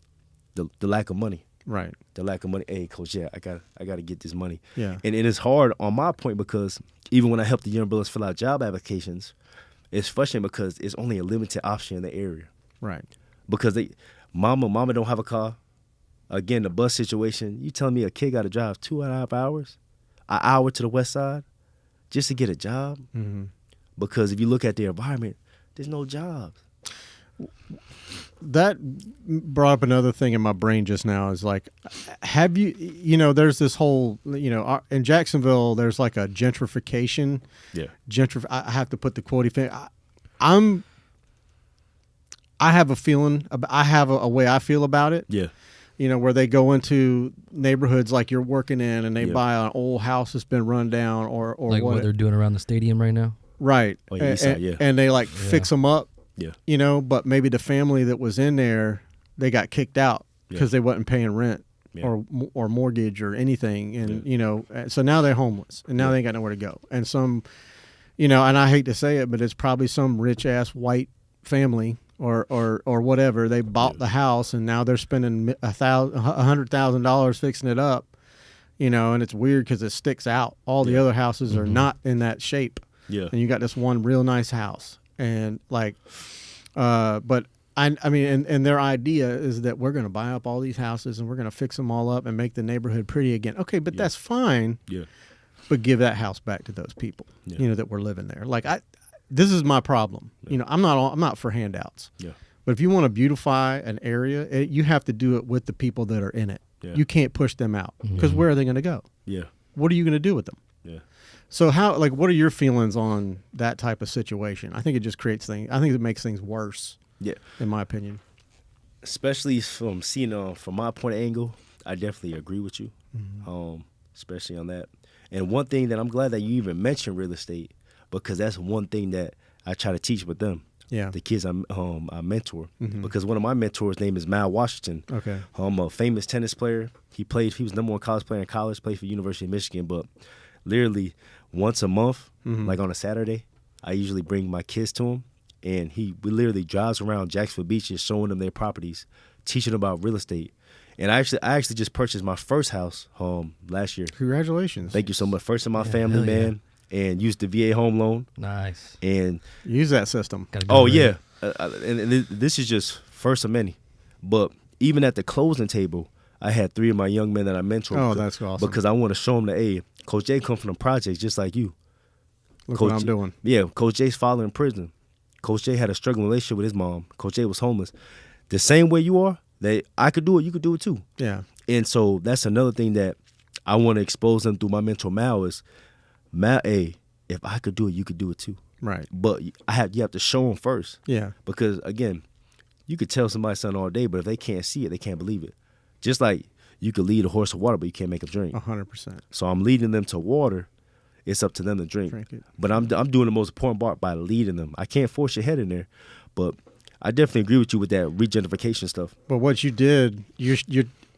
the lack of money. Right. The lack of money. Hey, Coach, I got to get this money. Yeah. And it's hard on my point, because even when I help the young brothers fill out job applications, it's frustrating because it's only a limited option in the area. Right. Because mama don't have a car. Again, the bus situation. You telling me a kid got to drive 2.5 hours, an hour to the west side, just to get a job? Mm-hmm. Because if you look at the environment, there's no jobs. That brought up another thing in my brain just now, is like, have you know, there's this whole, you know, in Jacksonville, there's like a gentrification. Yeah. I have to put the quote. I have a feeling, I have a way I feel about it. Yeah. You know, where they go into neighborhoods like you're working in, and they buy an old house that's been run down, or like what they're doing around the stadium right now. Right. Oh, yeah, and they like fix them up. Yeah. You know, but maybe the family that was in there, they got kicked out because they wasn't paying rent or mortgage or anything. And, you know, so now they're homeless, and now they ain't got nowhere to go. And some, you know, and I hate to say it, but it's probably some rich ass white family or whatever. They bought the house, and now they're spending $100,000 fixing it up, you know, and it's weird because it sticks out. All the other houses are not in that shape. Yeah. And you got this one real nice house. And like, but I mean, and their idea is that we're going to buy up all these houses and we're going to fix them all up and make the neighborhood pretty again. Okay, but that's fine. Yeah. But give that house back to those people, you know, that were living there. Like this is my problem. You know, I'm not for handouts. Yeah. But if you want to beautify an area, you have to do it with the people that are in it. Yeah. You can't push them out, because where are they going to go? Yeah. What are you going to do with them? Yeah. So what are your feelings on that type of situation? I think it just creates things. I think it makes things worse. Yeah. In my opinion. Especially from seeing from my point of angle, I definitely agree with you. Especially on that. And one thing that I'm glad that you even mentioned real estate, because that's one thing that I try to teach with them. Yeah. The kids I mentor. Because one of my mentors' name is Mal Washington. Okay. A famous tennis player. He was number one college player in college, played for University of Michigan, but literally once a month, like on a Saturday, I usually bring my kids to him, and we literally drives around Jacksonville Beach just showing them their properties, teaching them about real estate. And I actually just purchased my first house last year. Congratulations. Thank you so much. First in my family, man, and used the VA home loan. Nice. And use that system. Yeah. And this is just first of many. But even at the closing table, I had 3 of my young men that I mentored. Oh, that's awesome. Because I want to show them that, hey, Coach J come from the projects just like you. Look what I'm doing. Yeah, Coach J's father in prison. Coach J had a struggling relationship with his mom. Coach J was homeless. The same way you are, that I could do it, you could do it too. Yeah. And so that's another thing that I want to expose them through my mentor Mal is, Mal, hey, if I could do it, you could do it too. Right. But you have to show them first. Yeah. Because, again, you could tell somebody something all day, but if they can't see it, they can't believe it. Just like you could lead a horse to water, but you can't make them drink. 100%. So I'm leading them to water. It's up to them to drink. It. But I'm doing the most important part by leading them. I can't force your head in there, but I definitely agree with you with that regentrification stuff. But what you did, you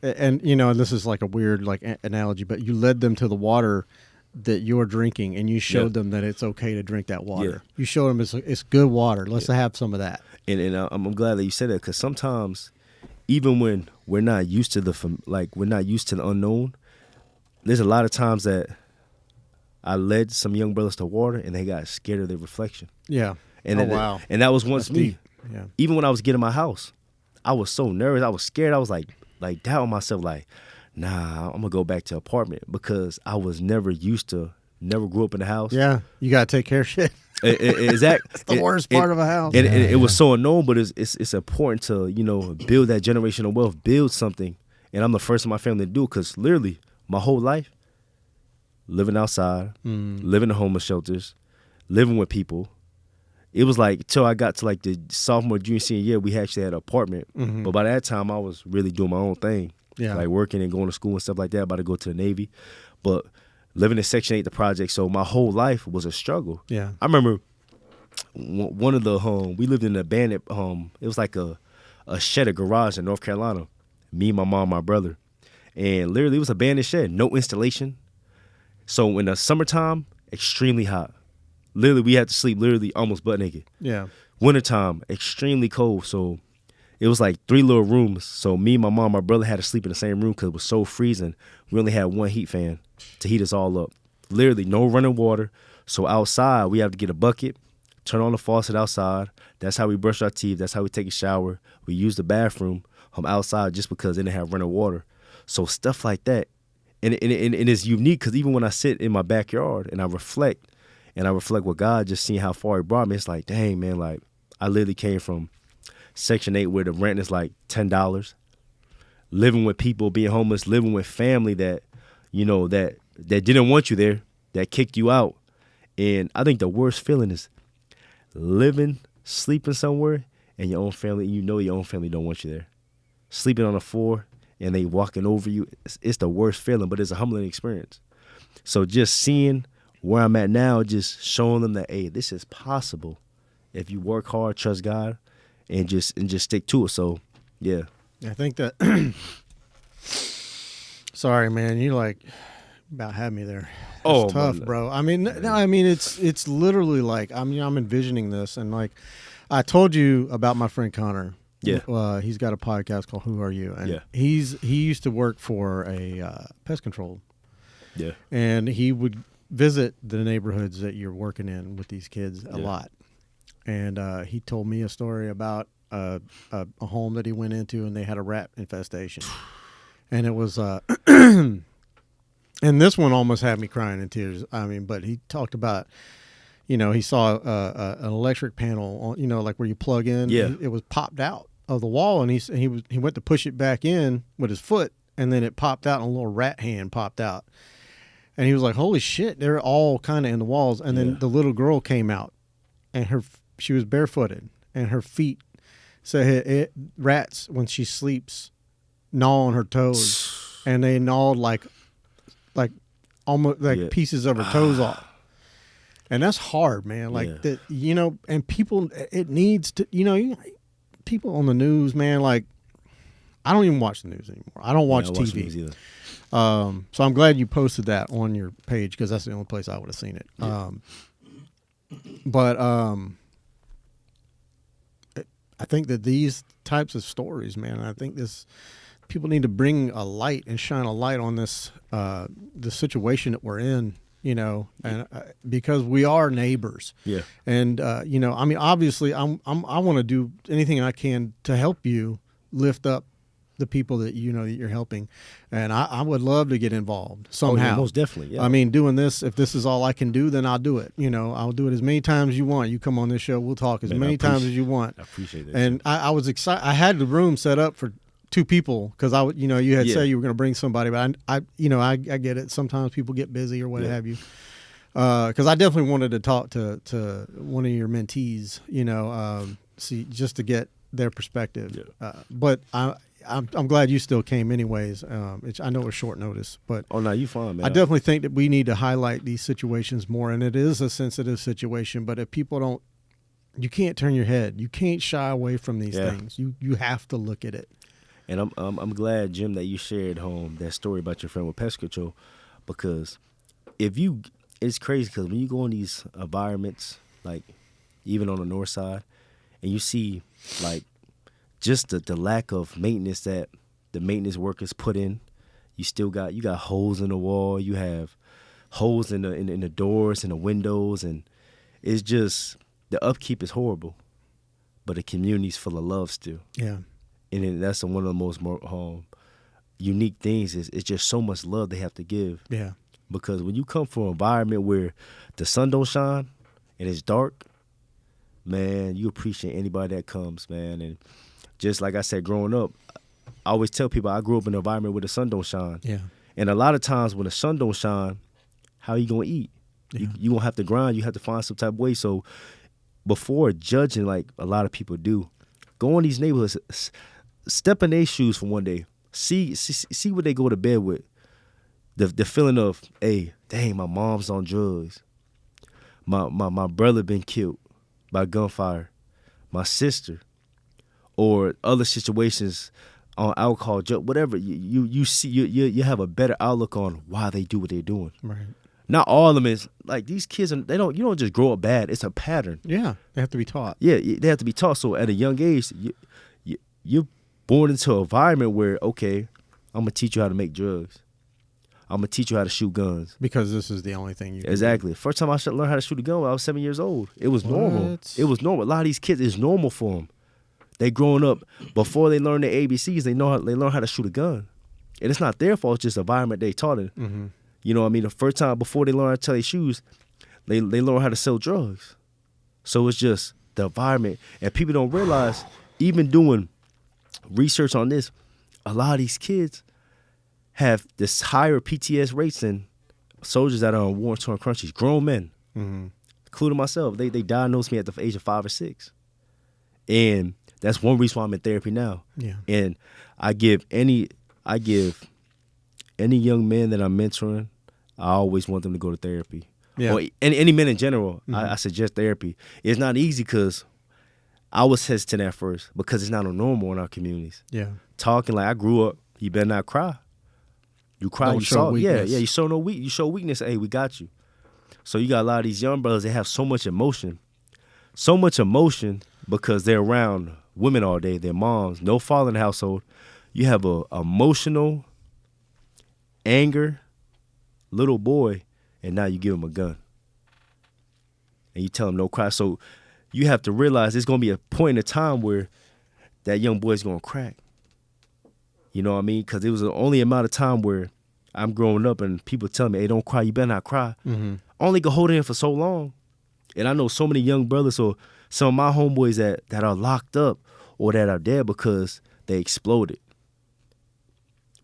and you know, this is like a weird like analogy, but you led them to the water that you're drinking, and you showed them that it's okay to drink that water. Yeah. You showed them it's good water. Let's have some of that. And I'm glad that you said that, because sometimes, even when we're not used to we're not used to the unknown, there's a lot of times that I led some young brothers to water and they got scared of their reflection. Yeah. And wow. And that was once That's me. deep. Yeah. Even when I was getting my house, I was so nervous. I was scared. I was like doubting myself, like, nah, I'm gonna go back to apartment, because I was never grew up in the house. Yeah. You gotta take care of shit. Exactly. It's the worst part of a house. And it was so unknown, but it's important to, you know, build that generational wealth, build something. And I'm the first in my family to do it, because literally my whole life, living outside, living in homeless shelters, living with people. It was like till I got to like the sophomore, junior, senior year, we actually had an apartment. Mm-hmm. But by that time, I was really doing my own thing. Yeah. Like working and going to school and stuff like that, about to go to the Navy. But living in Section 8, the project, so my whole life was a struggle. Yeah. I remember one of the we lived in an abandoned it was like a shed, a garage in North Carolina. Me, my mom, my brother. And literally it was an abandoned shed, no installation. So in the summertime, extremely hot. Literally we had to sleep literally almost butt naked. Yeah. Wintertime, extremely cold. So it was like 3 little rooms. So me, my mom, my brother had to sleep in the same room because it was so freezing. We only had one heat fan to heat us all up. Literally no running water. So outside, we have to get a bucket, turn on the faucet outside. That's how we brush our teeth. That's how we take a shower. We use the bathroom outside just because they didn't have running water. So stuff like that. And it's unique because even when I sit in my backyard and I reflect what God, just seeing how far he brought me, it's like, dang, man, like I literally came from Section 8 where the rent is like $10, living with people, being homeless, living with family that, you know, that didn't want you there, that kicked you out. And I think the worst feeling is sleeping somewhere and your own family, you know your own family don't want you there. Sleeping on the floor and they walking over you, it's the worst feeling, but it's a humbling experience. So just seeing where I'm at now, just showing them that, hey, this is possible if you work hard, trust God, and just stick to it. So, yeah. I think that. Sorry, man, you like about had me there. It's tough, bro. I mean, no, I mean it's literally like I'm envisioning this, and like I told you about my friend Connor. Yeah. He's got a podcast called Who Are You? And yeah. he used to work for a pest control. Yeah. And he would visit the neighborhoods that you're working in with these kids a lot. And he told me a story about a home that he went into, and they had a rat infestation. And it was and this one almost had me crying in tears. I mean, but he talked about, you know, he saw an electric panel, you know, like where you plug in. Yeah. It was popped out of the wall, and he went to push it back in with his foot, and then it popped out, and a little rat hand popped out. And he was like, holy shit, they're all kind of in the walls. And then the little girl came out, and she was barefooted, and her feet, so rats, when she sleeps, gnaw on her toes, and they gnawed like almost like pieces of her toes off. And that's hard, man. Like that, you know, and people, it needs to, you know, people on the news, man, like, I don't even watch the news anymore. I don't watch TV. Watch the news either. So I'm glad you posted that on your page, because that's the only place I would have seen it. Yeah. But I think that these types of stories, man, I think people need to bring a light and shine a light on this, the situation that we're in, you know, and because we are neighbors. Yeah. And, you know, I mean, obviously I want to do anything I can to help you lift up the people that you know that you're helping, and I would love to get involved somehow. Oh, yeah, most definitely. Yeah. I mean, doing this, if this is all I can do, then I'll do it. You know, I'll do it as many times as you want. You come on this show, we'll talk as many times as you want. I appreciate that. And I was excited. I had the room set up for 2 people because you know, you had said you were going to bring somebody, but I you know, I get it. Sometimes people get busy or what have you. Because I definitely wanted to talk to one of your mentees, you know, see, just to get their perspective. Yeah. But I'm glad you still came anyways. I know it was short notice, but Oh no, you fine, man. I definitely think that we need to highlight these situations more, and it is a sensitive situation. But if people don't, you can't turn your head. You can't shy away from these things. You have to look at it. And I'm glad, Jim, that you shared home that story about your friend with pest control, because it's crazy because when you go in these environments, like even on the north side, and you see like just the lack of maintenance that the maintenance workers put in. You got holes in the wall. You have holes in the doors and the windows, and it's just the upkeep is horrible. But the community's full of love still. Yeah, and that's one of the most unique things is it's just so much love they have to give. Yeah, because when you come from an environment where the sun don't shine and it's dark, man, you appreciate anybody that comes, man. And just like I said, growing up, I always tell people I grew up in an environment where the sun don't shine. yeah, And a lot of times when the sun don't shine, how you gonna eat? Yeah. You gonna have to grind. You have to find some type of way. So before judging, like a lot of people do, go in these neighborhoods, step in their shoes for one day. See what they go to bed with. The feeling of, hey, dang, my mom's on drugs. My brother been killed by gunfire. My sister. Or other situations on alcohol, whatever. You see, you have a better outlook on why they do what they're doing. right. Not all of them is like these kids. You don't just grow up bad. It's a pattern. Yeah, they have to be taught. Yeah, they have to be taught. So at a young age, you're born into an environment where, okay, I'm gonna teach you how to make drugs. I'm gonna teach you how to shoot guns. Because this is the only thing you can Exactly. First time I learned how to shoot a gun when I was 7 years old. It was normal. What? It was normal. A lot of these kids, it's normal for them. They growing up, before they learn their ABCs, they learn how to shoot a gun. And it's not their fault, it's just the environment they taught it. Mm-hmm. You know what I mean? The first time before they learn how to tie their shoes, they learn how to sell drugs. So it's just the environment. And people don't realize, even doing research on this, a lot of these kids have this higher PTS rates than soldiers that are on war-torn countries, grown men, including myself. They diagnosed me at the age of 5 or 6. And that's one reason why I'm in therapy now. Yeah. And I give any young man that I'm mentoring, I always want them to go to therapy. Yeah. Or any men in general, I suggest therapy. It's not easy because I was hesitant at first because it's not a normal in our communities. Yeah. Talking like I grew up, you better not cry. You cry, Don't you show saw, weakness. you show no weak, you show weakness. Hey, we got you. So you got a lot of these young brothers. They have so much emotion because they're around women all day. Their moms, no father in the household. You have a emotional, anger, little boy, and now you give him a gun, and you tell him no cry. So you have to realize there's gonna be a point in time where that young boy's gonna crack. You know what I mean? Because it was the only amount of time where I'm growing up and people tell me, hey, don't cry, you better not cry. Mm-hmm. I only could hold it in for so long. And I know so many young brothers or some of my homeboys that are locked up or that are dead because they exploded.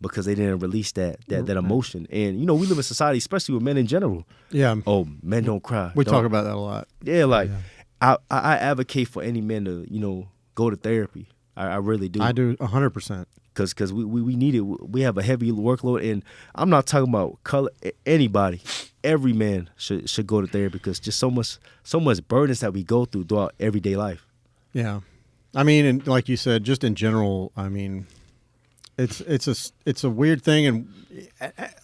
Because they didn't release that emotion. And, you know, we live in society, especially with men in general. Yeah. Oh, men don't cry. We Don't- talk about that a lot. Yeah, like, I advocate for any men to, you know, go to therapy. I really do. I do 100%. Because we need it. We have a heavy workload, and I'm not talking about color. Anybody, every man should go to therapy because just so much burdens that we go through throughout everyday life. Yeah. I mean, and like you said, just in general, I mean, it's a weird thing. And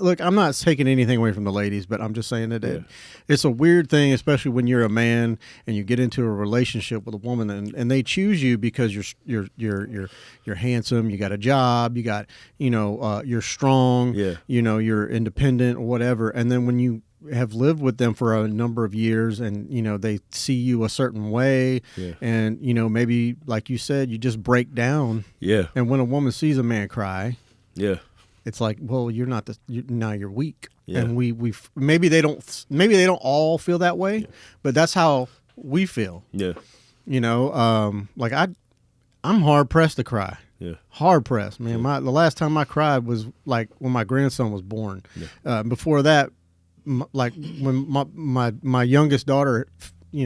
look, I'm not taking anything away from the ladies, but I'm just saying that it's a weird thing, especially when you're a man and you get into a relationship with a woman and they choose you because you're handsome, you got a job, you got, you're strong, you're independent or whatever. And then when you have lived with them for a number of years and, they see you a certain way and, maybe like you said, you just break down. Yeah. And when a woman sees a man cry, it's like, well, you're not now you're weak. Yeah. And we maybe they don't all feel that way, but that's how we feel. Yeah. Like I'm hard pressed to cry. Yeah. Hard pressed, man. The last time I cried was like when my grandson was born. Yeah. Before that, like when my youngest daughter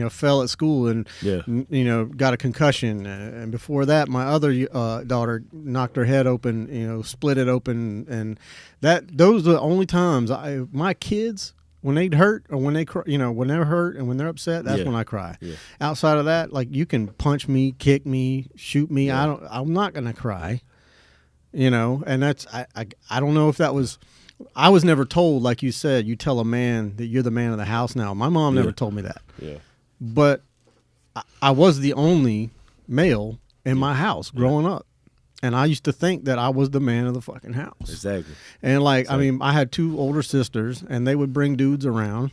fell at school and Yeah. got a concussion, and before that my other daughter knocked her head open, split it open, and those are the only times my kids, when they hurt or when they cry, when they're hurt and when they're upset, that's when I cry. Yeah. Outside of that, like, you can punch me, kick me, shoot me, Yeah. I'm not gonna cry, and that's I don't know if that was. I was never told, like you said, you tell a man that you're the man of the house now. My mom never told me that. Yeah. But I was the only male in my house growing up. And I used to think that I was the man of the fucking house. Exactly. And I mean, I had 2 older sisters, and they would bring dudes around.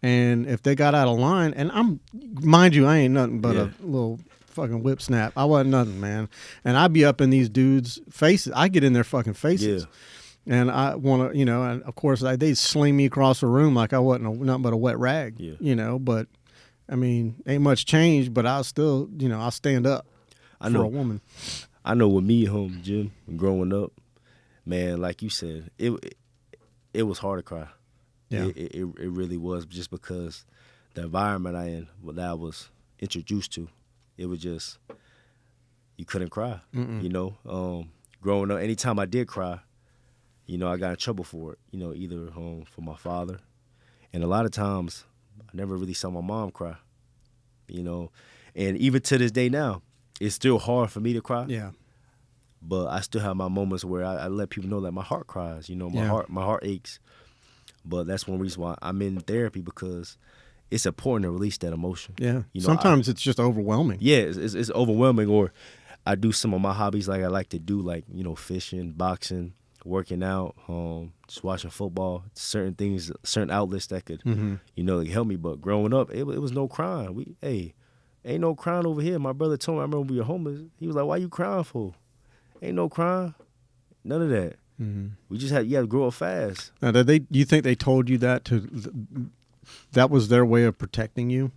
And if they got out of line, and mind you, I ain't nothing but a little fucking whip snap. I wasn't nothing, man. And I'd be up in these dudes' faces. I get in their fucking faces. Yeah. And I want to, and of course they'd sling me across the room like I wasn't nothing but a wet rag, but I mean, ain't much changed, but I'll still, I'll stand up for a woman. I know with me, Jim, growing up, man, like you said, it was hard to cry. Yeah. It really was, just because the environment that I was introduced to, it was just, you couldn't cry, growing up. Anytime I did cry, I got in trouble for it, either from my father. And a lot of times, I never really saw my mom cry, and even to this day now, it's still hard for me to cry. Yeah. But I still have my moments where I let people know that my heart cries, my heart aches. But that's one reason why I'm in therapy, because it's important to release that emotion. Yeah. Sometimes it's just overwhelming. Yeah, it's overwhelming. Or I do some of my hobbies like I like to do, like, fishing, boxing, working out, just watching football, certain things, certain outlets that could, like, help me. But growing up, it was no crying. Ain't no crying over here. My brother told me, I remember we were homeless. He was like, "Why you crying for?" Ain't no crying. None of that. Mm-hmm. We just you had to grow up fast. Now, you think they told you that that was their way of protecting you?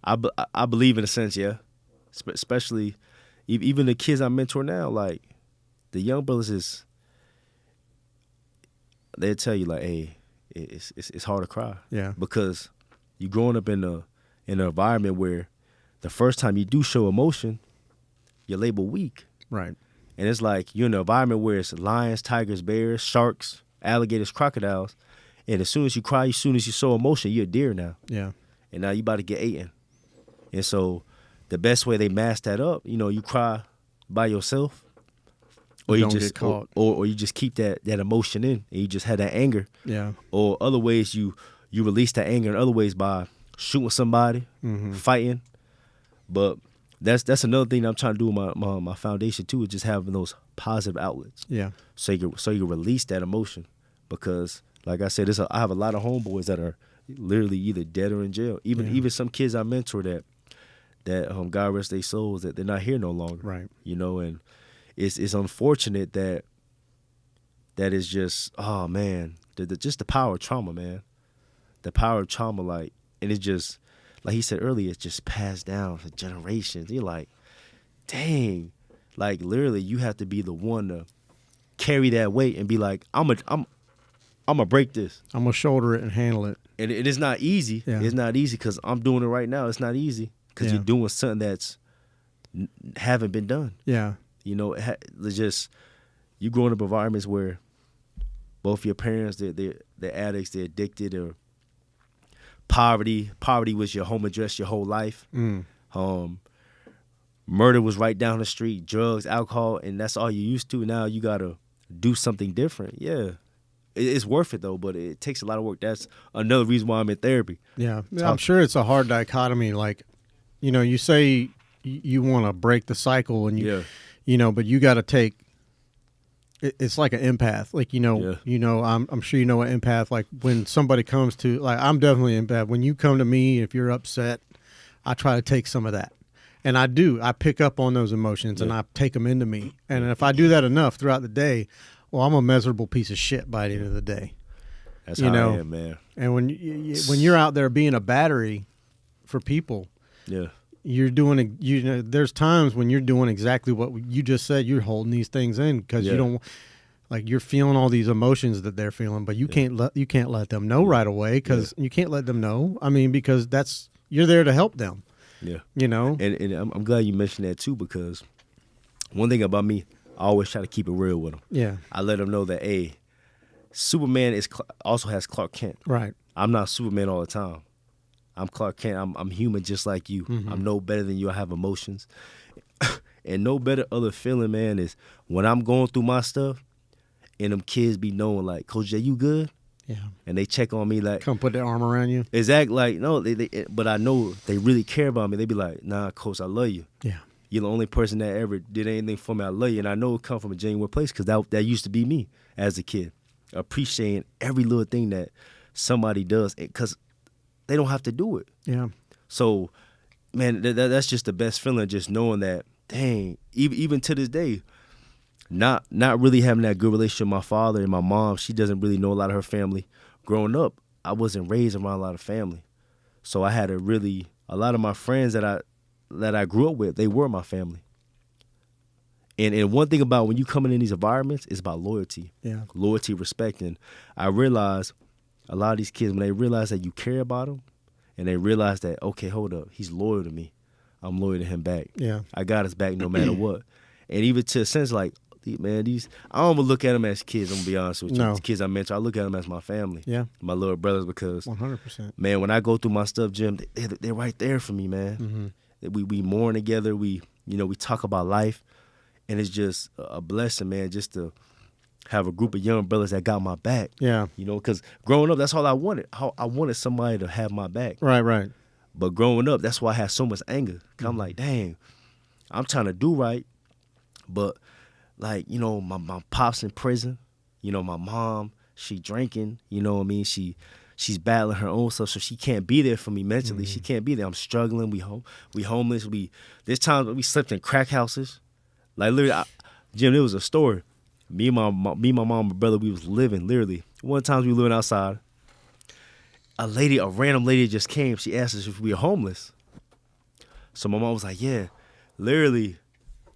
I believe in a sense, yeah. Especially, even the kids I mentor now, like, the young brothers they'll tell you, like, hey, it's hard to cry. Yeah. Because you growing up in an environment where the first time you do show emotion, you're labeled weak. Right. And it's like you're in an environment where it's lions, tigers, bears, sharks, alligators, crocodiles. And as soon as you cry, as soon as you show emotion, you're a deer now. Yeah. And now you about to get eaten. And so the best way they mask that up, you cry by yourself. Or you just get caught. Or you just keep that emotion in, and you just have that anger. Yeah. Or other ways you release that anger in other ways by shooting somebody, fighting. But that's another thing that I'm trying to do with my foundation too, is just having those positive outlets. Yeah. So you can release that emotion, because like I said, I have a lot of homeboys that are literally either dead or in jail. Even some kids I mentor that God rest their souls, that they're not here no longer. Right. And it's unfortunate that is just, oh man, just the power of trauma, man. The power of trauma, like, and it's just, like he said earlier, it's just passed down for generations. You're like, dang, like, literally you have to be the one to carry that weight and be like, I'm gonna break this. I'm gonna shoulder it and handle it. And it is not easy. Yeah. It's not easy, because I'm doing it right now. It's not easy, because you're doing something that's haven't been done. Yeah. It's just, you growing up in environments where both your parents, they're addicts, they're addicted, or poverty was your home address your whole life. Murder was right down the street, drugs, alcohol, and that's all you used to. Now you gotta do something different. Yeah, it's worth it though, but it takes a lot of work. That's another reason why I'm in therapy. Yeah, I'm sure it's a hard dichotomy. Like, you say you want to break the cycle, and but you got to take. It's like an empath. Like, I'm sure you know an empath. Like, when somebody comes to, like, I'm definitely an empath. When you come to me, if you're upset, I try to take some of that. And I do. I pick up on those emotions and I take them into me. And if I do that enough throughout the day, well, I'm a miserable piece of shit by the end of the day. That's how I am, man. And when you're out there being a battery for people, you're doing, there's times when you're doing exactly what you just said. You're holding these things in because you don't, like, you're feeling all these emotions that they're feeling, but you can't let them know right away, because you can't let them know. I mean, because that's you're there to help them. Yeah. You know? And I'm glad you mentioned that too, because one thing about me, I always try to keep it real with them. Yeah. I let them know that, hey, Superman also has Clark Kent. Right. I'm not Superman all the time. I'm Clark Kent. I'm human just like you. Mm-hmm. I'm no better than you. I have emotions. And no better other feeling, man, is when I'm going through my stuff and them kids be knowing, like, Coach J, you good? Yeah. And they check on me like, Come put their arm around you. exactly, like, no, but I know they really care about me. They be like, nah, Coach, I love you. Yeah. You're the only person that ever did anything for me. I love you. And I know it come from a genuine place, because that used to be me as a kid. Appreciating every little thing that somebody does, because they don't have to do it. Yeah. So, man, that's just the best feeling, just knowing that, dang, even to this day, not really having that good relationship with my father and my mom. She doesn't really know a lot of her family. Growing up, I wasn't raised around a lot of family. So I had a lot of my friends that I grew up with, they were my family. And one thing about when you coming in these environments is about loyalty. Yeah. Loyalty, respect. And I realize a lot of these kids, when they realize that you care about them, and they realize that, okay, hold up, he's loyal to me, I'm loyal to him back. Yeah. I got his back no matter what. And even to a sense, like, man, I don't even look at them as kids, I'm going to be honest with you. No. The kids I mentor, I look at them as my family. Yeah. My little brothers, because, 100%. man, when I go through my stuff, Jim, they're right there for me, man. Mm-hmm. We mourn together. We talk about life. And it's just a blessing, man, just to have a group of young brothers that got my back. Yeah. Because growing up, that's all I wanted. I wanted somebody to have my back. Right. But growing up, that's why I had so much anger. Because I'm like, dang, I'm trying to do right. But, like, my pop's in prison. My mom, she drinking. You know what I mean? She's battling her own stuff, so she can't be there for me mentally. She can't be there. I'm struggling. We homeless. There's times we slept in crack houses. Like, literally, Jim, there was a story. Me and my mom and my brother, we was living, literally. One time we were living outside. A random lady just came. She asked us if we were homeless. So my mom was like, yeah. Literally,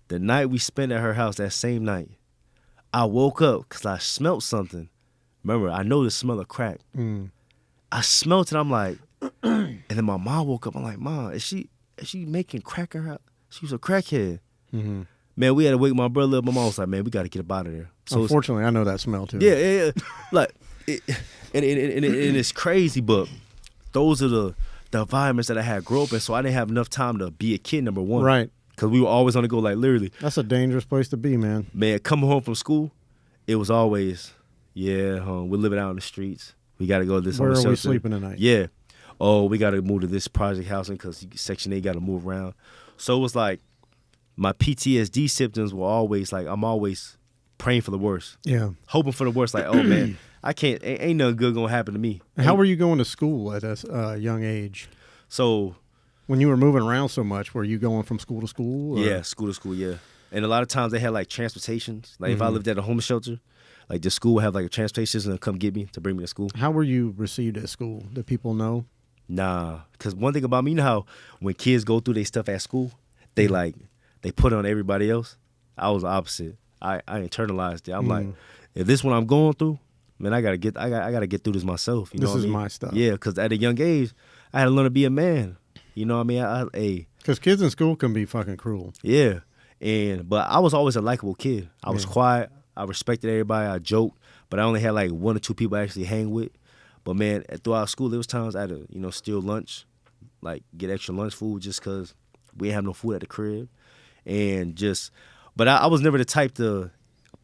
the night we spent at her house, that same night, I woke up because I smelled something. Remember, I know the smell of crack. I smelled it. I'm like, and then my mom woke up. I'm like, Mom, is she making crack in her house? She was a crackhead. Mm-hmm. Man, we had to wake my brother up. My mom was like, man, we got to get up out of there. So unfortunately, I know that smell too. Yeah. Like, and it's crazy, but those are the environments that I had grown up in, so I didn't have enough time to be a kid, number one. Right. Because we were always on the go, like, literally. That's a dangerous place to be, man. Man, coming home from school, it was always, we're living out in the streets. We got to go to this. Where on the are we shelter. sleeping tonight? Yeah. Oh, we got to move to this project housing because Section 8 got to move around. So it was like, my PTSD symptoms were always like, I'm always praying for the worst. Yeah. Hoping for the worst. Like, oh, man, ain't nothing good going to happen to me. How were you going to school at a young age? So. When you were moving around so much, were you going from school to school? Or? Yeah, school to school, yeah. And a lot of times they had like transportations. Like if I lived at a homeless shelter, like the school would have like a transportation system to come get me, to bring me to school. How were you received at school? Did people know? Nah, because one thing about me, you know how when kids go through their stuff at school, they put it on everybody else? I was the opposite. I internalized it. I'm like, if this what I'm going through, man, I gotta get through this myself. You know what I mean? This is my stuff. Yeah, because at a young age, I had to learn to be a man. You know what I mean? Because kids in school can be fucking cruel. Yeah. But I was always a likable kid. I was quiet. I respected everybody. I joked. But I only had like one or two people I actually hang with. But, man, throughout school, there was times I had to, steal lunch, like get extra lunch food just because we didn't have no food at the crib. And but I was never the type to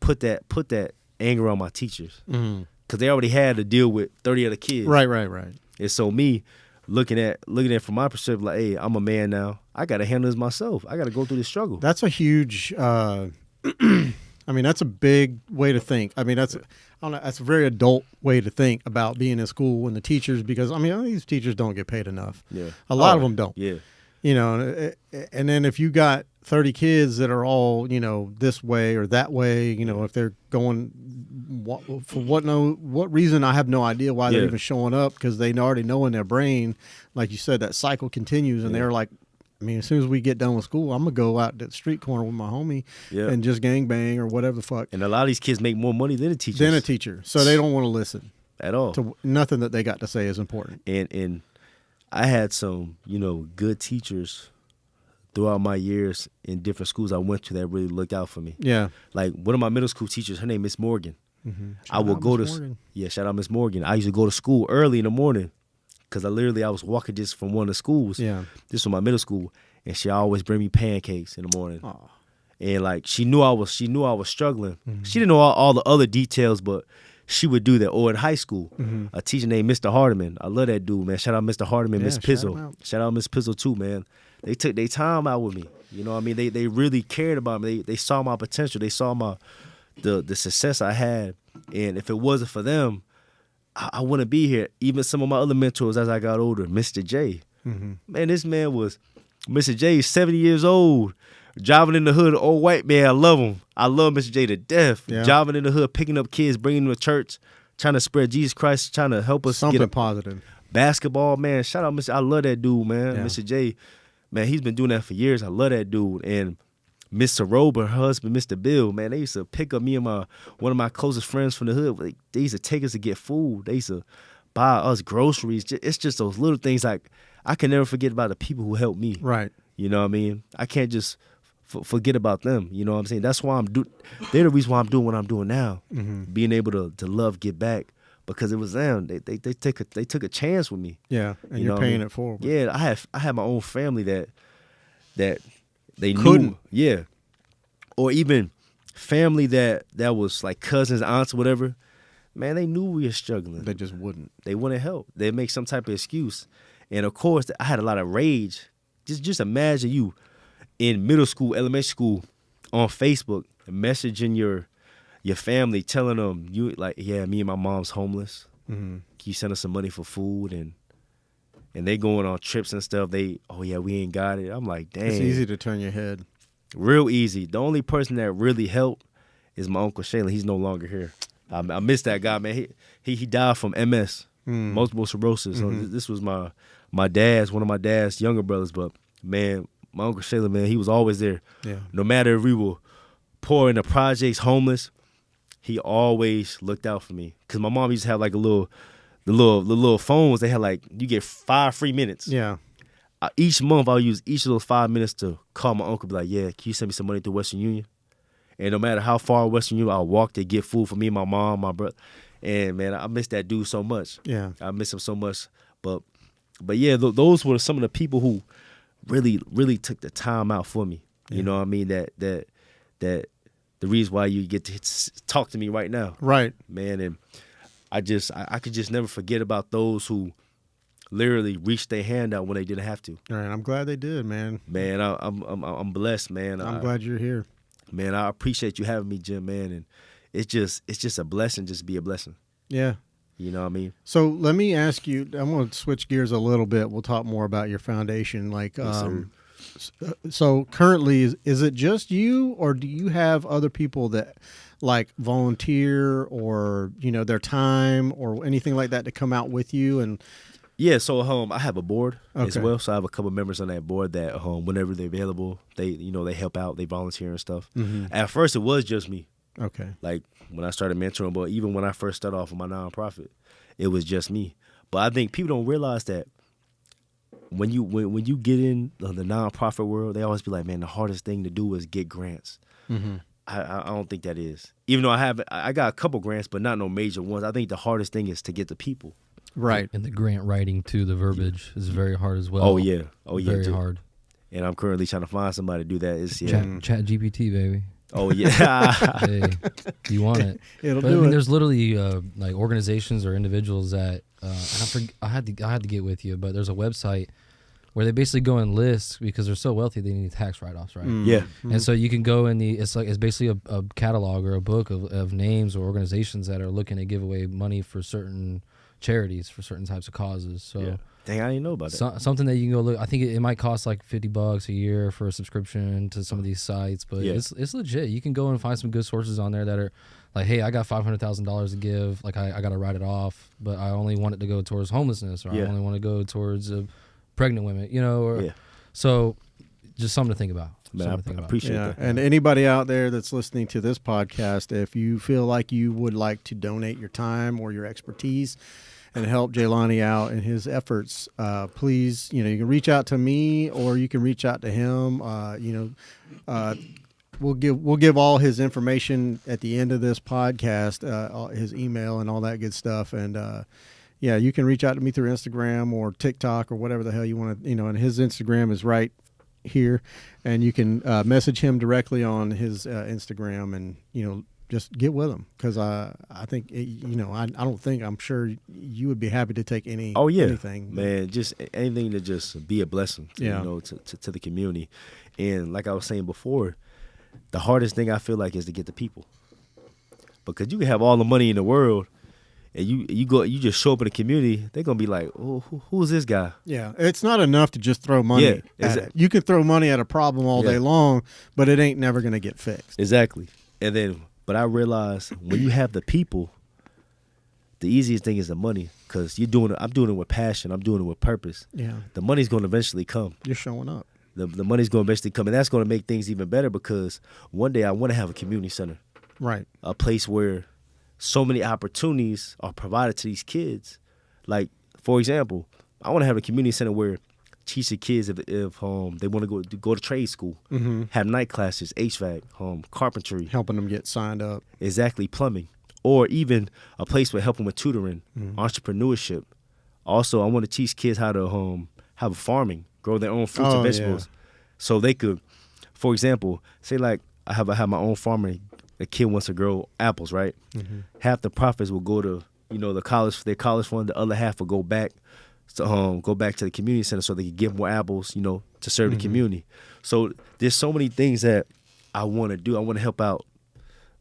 put that anger on my teachers. Because they already had to deal with 30 other kids. Right. And so me, looking at from my perspective, like, hey, I'm a man now. I got to handle this myself. I got to go through this struggle. That's a huge, I mean, that's a big way to think. I mean, that's a very adult way to think about being in school and the teachers, because, I mean, these teachers don't get paid enough. Yeah. A lot of them don't. Yeah. And then if you got 30 kids that are all, this way or that way, if they're going for what reason, I have no idea why they're even showing up, because they already know in their brain, like you said, that cycle continues, and they're like, I mean, as soon as we get done with school, I'm going to go out to the street corner with my homie and just gangbang or whatever the fuck. And a lot of these kids make more money than a teacher. So they don't want to listen. At all. To nothing that they got to say is important. And I had some, good teachers throughout my years in different schools I went to that really looked out for me. Yeah. Like one of my middle school teachers, her name Miss Morgan. Mm-hmm. I would go to shout out Miss Morgan. I used to go to school early in the morning because I was walking just from one of the schools. Yeah. This was my middle school, and she always bring me pancakes in the morning. Aw. And like she knew I was struggling. Mm-hmm. She didn't know all the other details, but she would do that. Or in high school, a teacher named Mr. Hardiman. I love that dude, man. Shout out Mr. Hardiman, Miss Pizzle. Shout out Miss Pizzle too, man. They took their time out with me. You know what I mean? They really cared about me. They saw my potential. They saw the success I had. And if it wasn't for them, I wouldn't be here. Even some of my other mentors as I got older, Mr. J. Mm-hmm. Man, this man was, Mr. J is 70 years old. Driving in the hood, old white man, I love him. I love Mr. J to death. Yeah. Driving in the hood, picking up kids, bringing them to church, trying to spread Jesus Christ, trying to help us something get positive. Basketball, man. Shout out, Mr. I love that dude, man. Yeah. Mr. J, man, he's been doing that for years. I love that dude. And Miss Saroba, her husband, Mr. Bill, man, they used to pick up me and one of my closest friends from the hood. They used to take us to get food. They used to buy us groceries. It's just those little things. Like, I can never forget about the people who helped me. Right. You know what I mean? I can't just forget about them. You know what I'm saying? That's why they're the reason why I'm doing what I'm doing now. Mm-hmm. Being able to love, get back, because it was them. They took a chance with me. Yeah, and you're paying it forward. Yeah, I had my own family that they couldn't. Knew. Yeah, or even family that was like cousins, aunts, whatever. Man, they knew we were struggling. They just wouldn't. They wouldn't help. They'd make some type of excuse. And of course, I had a lot of rage. Just imagine you in middle school, elementary school, on Facebook, messaging your family, telling them you like, yeah, me and my mom's homeless. Mm-hmm. Can you send us some money for food? And they going on trips and stuff. Oh yeah, we ain't got it. I'm like, dang. It's easy to turn your head. Real easy. The only person that really helped is my Uncle Shayla. He's no longer here. I miss that guy, man. He died from MS, multiple sclerosis. Mm-hmm. So this was one of my dad's younger brothers. But man, my Uncle Shayla, man, he was always there. Yeah. No matter if we were poor in the projects, homeless, he always looked out for me. Cause my mom used to have like the little phones. They had like, you get 5 free minutes. Yeah. Each month I'll use each of those 5 minutes to call my uncle, be like, yeah, can you send me some money through Western Union? And no matter how far Western Union, I'll walk to get food for me, my mom, my brother. And man, I miss that dude so much. Yeah. I miss him so much. But yeah, those were some of the people who really, really took the time out for me. Yeah. You know what I mean? That the reason why you get to talk to me right now. Right. Man, and I could just never forget about those who literally reached their hand out when they didn't have to. All right, I'm glad they did, man. Man, I'm blessed, man. I'm glad you're here. Man, I appreciate you having me, Jim, man, and it's just a blessing just to be a blessing. Yeah. You know what I mean? So let me ask you, I'm going to switch gears a little bit. We'll talk more about your foundation. Like, yes, so currently, is it just you, or do you have other people that like volunteer or, their time or anything like that to come out with you? And yeah, so I have a board as well. So I have a couple members on that board that whenever they're available, they help out, they volunteer and stuff. Mm-hmm. At first, it was just me. Okay. Like when I started mentoring, but even when I first started off with my nonprofit, it was just me. But I think people don't realize that when you get in the nonprofit world, they always be like, man, the hardest thing to do is get grants. Mm-hmm. I don't think that is. Even though I got a couple grants, but not no major ones. I think the hardest thing is to get the people. Right. And the grant writing too, the verbiage is very hard as well. Oh yeah. Very hard. And I'm currently trying to find somebody to do that. It's Chat GPT, baby. Oh yeah. Hey, you want it? It'll do it. There's literally like organizations or individuals that I had to get with you, but there's a website where they basically go and list because they're so wealthy they need tax write-offs, right? Mm. Yeah. And so you can go in it's basically a catalog or a book of names or organizations that are looking to give away money for certain charities for certain types of causes. So yeah. Dang, I didn't know about that. Something that you can go look. I think it might cost like $50 a year for a subscription to some of these sites, but it's legit. You can go and find some good sources on there that are like, hey, I got $500,000 to give. Like I got to write it off, but I only want it to go towards homelessness, or I only want to go towards pregnant women, so just something to think about. Man, I appreciate that. And anybody out there that's listening to this podcast, if you feel like you would like to donate your time or your expertise, and help Jelani out in his efforts, please, you can reach out to me or you can reach out to him. We'll give all his information at the end of this podcast, his email and all that good stuff. And you can reach out to me through Instagram or TikTok or whatever the hell you want to, and his Instagram is right here, and you can message him directly on his Instagram, and just get with him, because I think I'm sure you would be happy to take anything, man, just anything to just be a blessing to the community. And like I was saying before, the hardest thing I feel like is to get the people, because you can have all the money in the world, and you just show up in the community, they're gonna be like, oh, who's this guy? Yeah, it's not enough to just throw money at it. You can throw money at a problem all day long, but it ain't never gonna get fixed. Exactly. And then, but I realized when you have the people, the easiest thing is the money, because I'm doing it with passion, I'm doing it with purpose. Yeah, the money's gonna eventually come. You're showing up. The money's gonna eventually come, and that's gonna make things even better, because one day I want to have a community center, right? A place where so many opportunities are provided to these kids. Like, for example, I want to have a community center where teach the kids if they want to go to trade school, have night classes, HVAC, carpentry, helping them get signed up. Exactly, plumbing, or even a place where helping with tutoring, entrepreneurship. Also, I want to teach kids how to have farming, grow their own fruits and vegetables, so they could, for example, say like I have my own farming. A kid wants to grow apples, right? Half the profits will go to their college fund. The other half will go back to the community center, so they can get more apples, to serve the community. So there's so many things that I want to do. I want to help out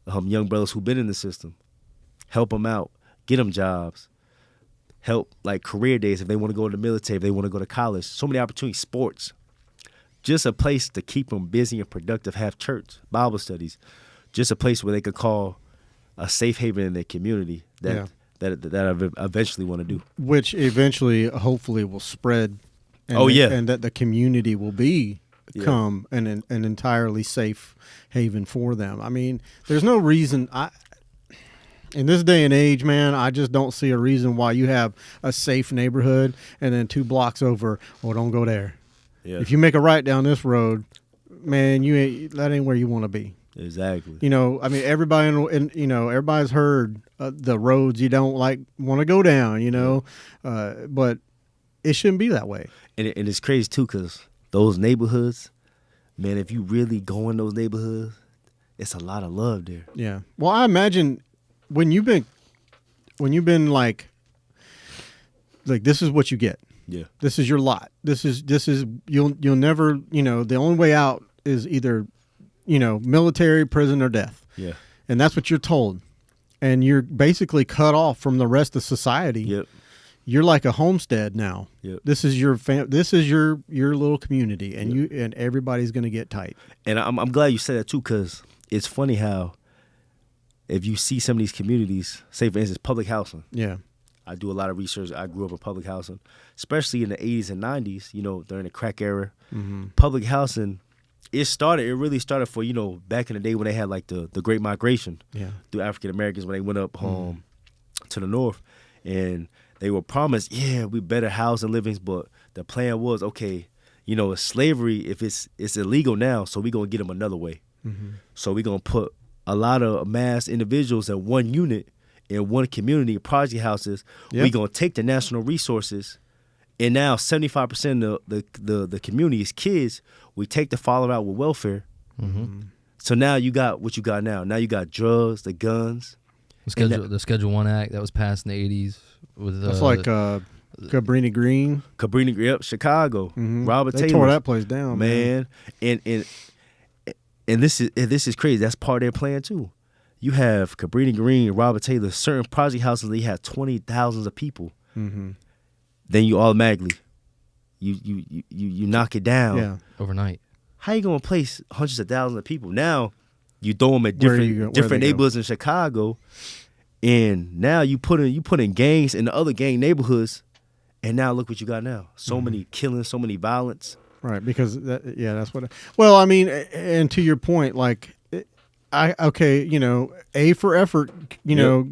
young brothers who've been in the system, help them out, get them jobs, help like career days if they want to go to the military, if they want to go to college. So many opportunities, sports, just a place to keep them busy and productive. Have church, Bible studies. Just a place where they could call a safe haven in their community that I eventually want to do. Which eventually, hopefully, will spread. And that the community will become an entirely safe haven for them. I mean, there's no reason. In this day and age, man, I just don't see a reason why you have a safe neighborhood and then 2 blocks over, don't go there. Yeah. If you make a right down this road, man, that ain't where you want to be. Exactly. I mean, everybody, everybody's heard the roads you don't want to go down, but it shouldn't be that way. And it's crazy too, because those neighborhoods, man, if you really go in those neighborhoods, it's a lot of love there. Yeah. Well, I imagine when you've been like this is what you get. Yeah. This is your lot. This is you'll never, the only way out is either military, prison, or death. Yeah. And that's what you're told. And you're basically cut off from the rest of society. Yep. You're like a homestead now. Yep. This is your this is your little community, and and everybody's going to get tight. And I'm glad you said that too, because it's funny how if you see some of these communities, say for instance public housing. Yeah. I do a lot of research. I grew up in public housing, especially in the 80s and 90s, during the crack era. Public housing, it really started for, back in the day when they had like the Great Migration through African Americans, when they went up home to the north, and they were promised, we better housing livings, but the plan was, okay, slavery, if it's illegal now, so we're going to get them another way. So we're going to put a lot of mass individuals in one unit, in one community, project houses. We're going to take the national resources, and now 75% of the community is kids. We take the father out with welfare. So now you got what you got now. Now you got drugs, the guns. The Schedule 1 Act that was passed in the 80s. That's like Cabrini Green. Yep, Chicago. Robert Taylor. They tore that place down, man. And this is crazy. That's part of their plan too. You have Cabrini Green, Robert Taylor, certain project houses that you have 20,000s of people. Then you automatically you knock it down overnight. How you gonna place hundreds of thousands of people? Now you throw them at different neighborhoods in Chicago, and now you put in gangs in the other gang neighborhoods, and now look what you got now. So many killings, so many violence. Right, because that's what. Well, I mean, and to your point, like okay, A for effort,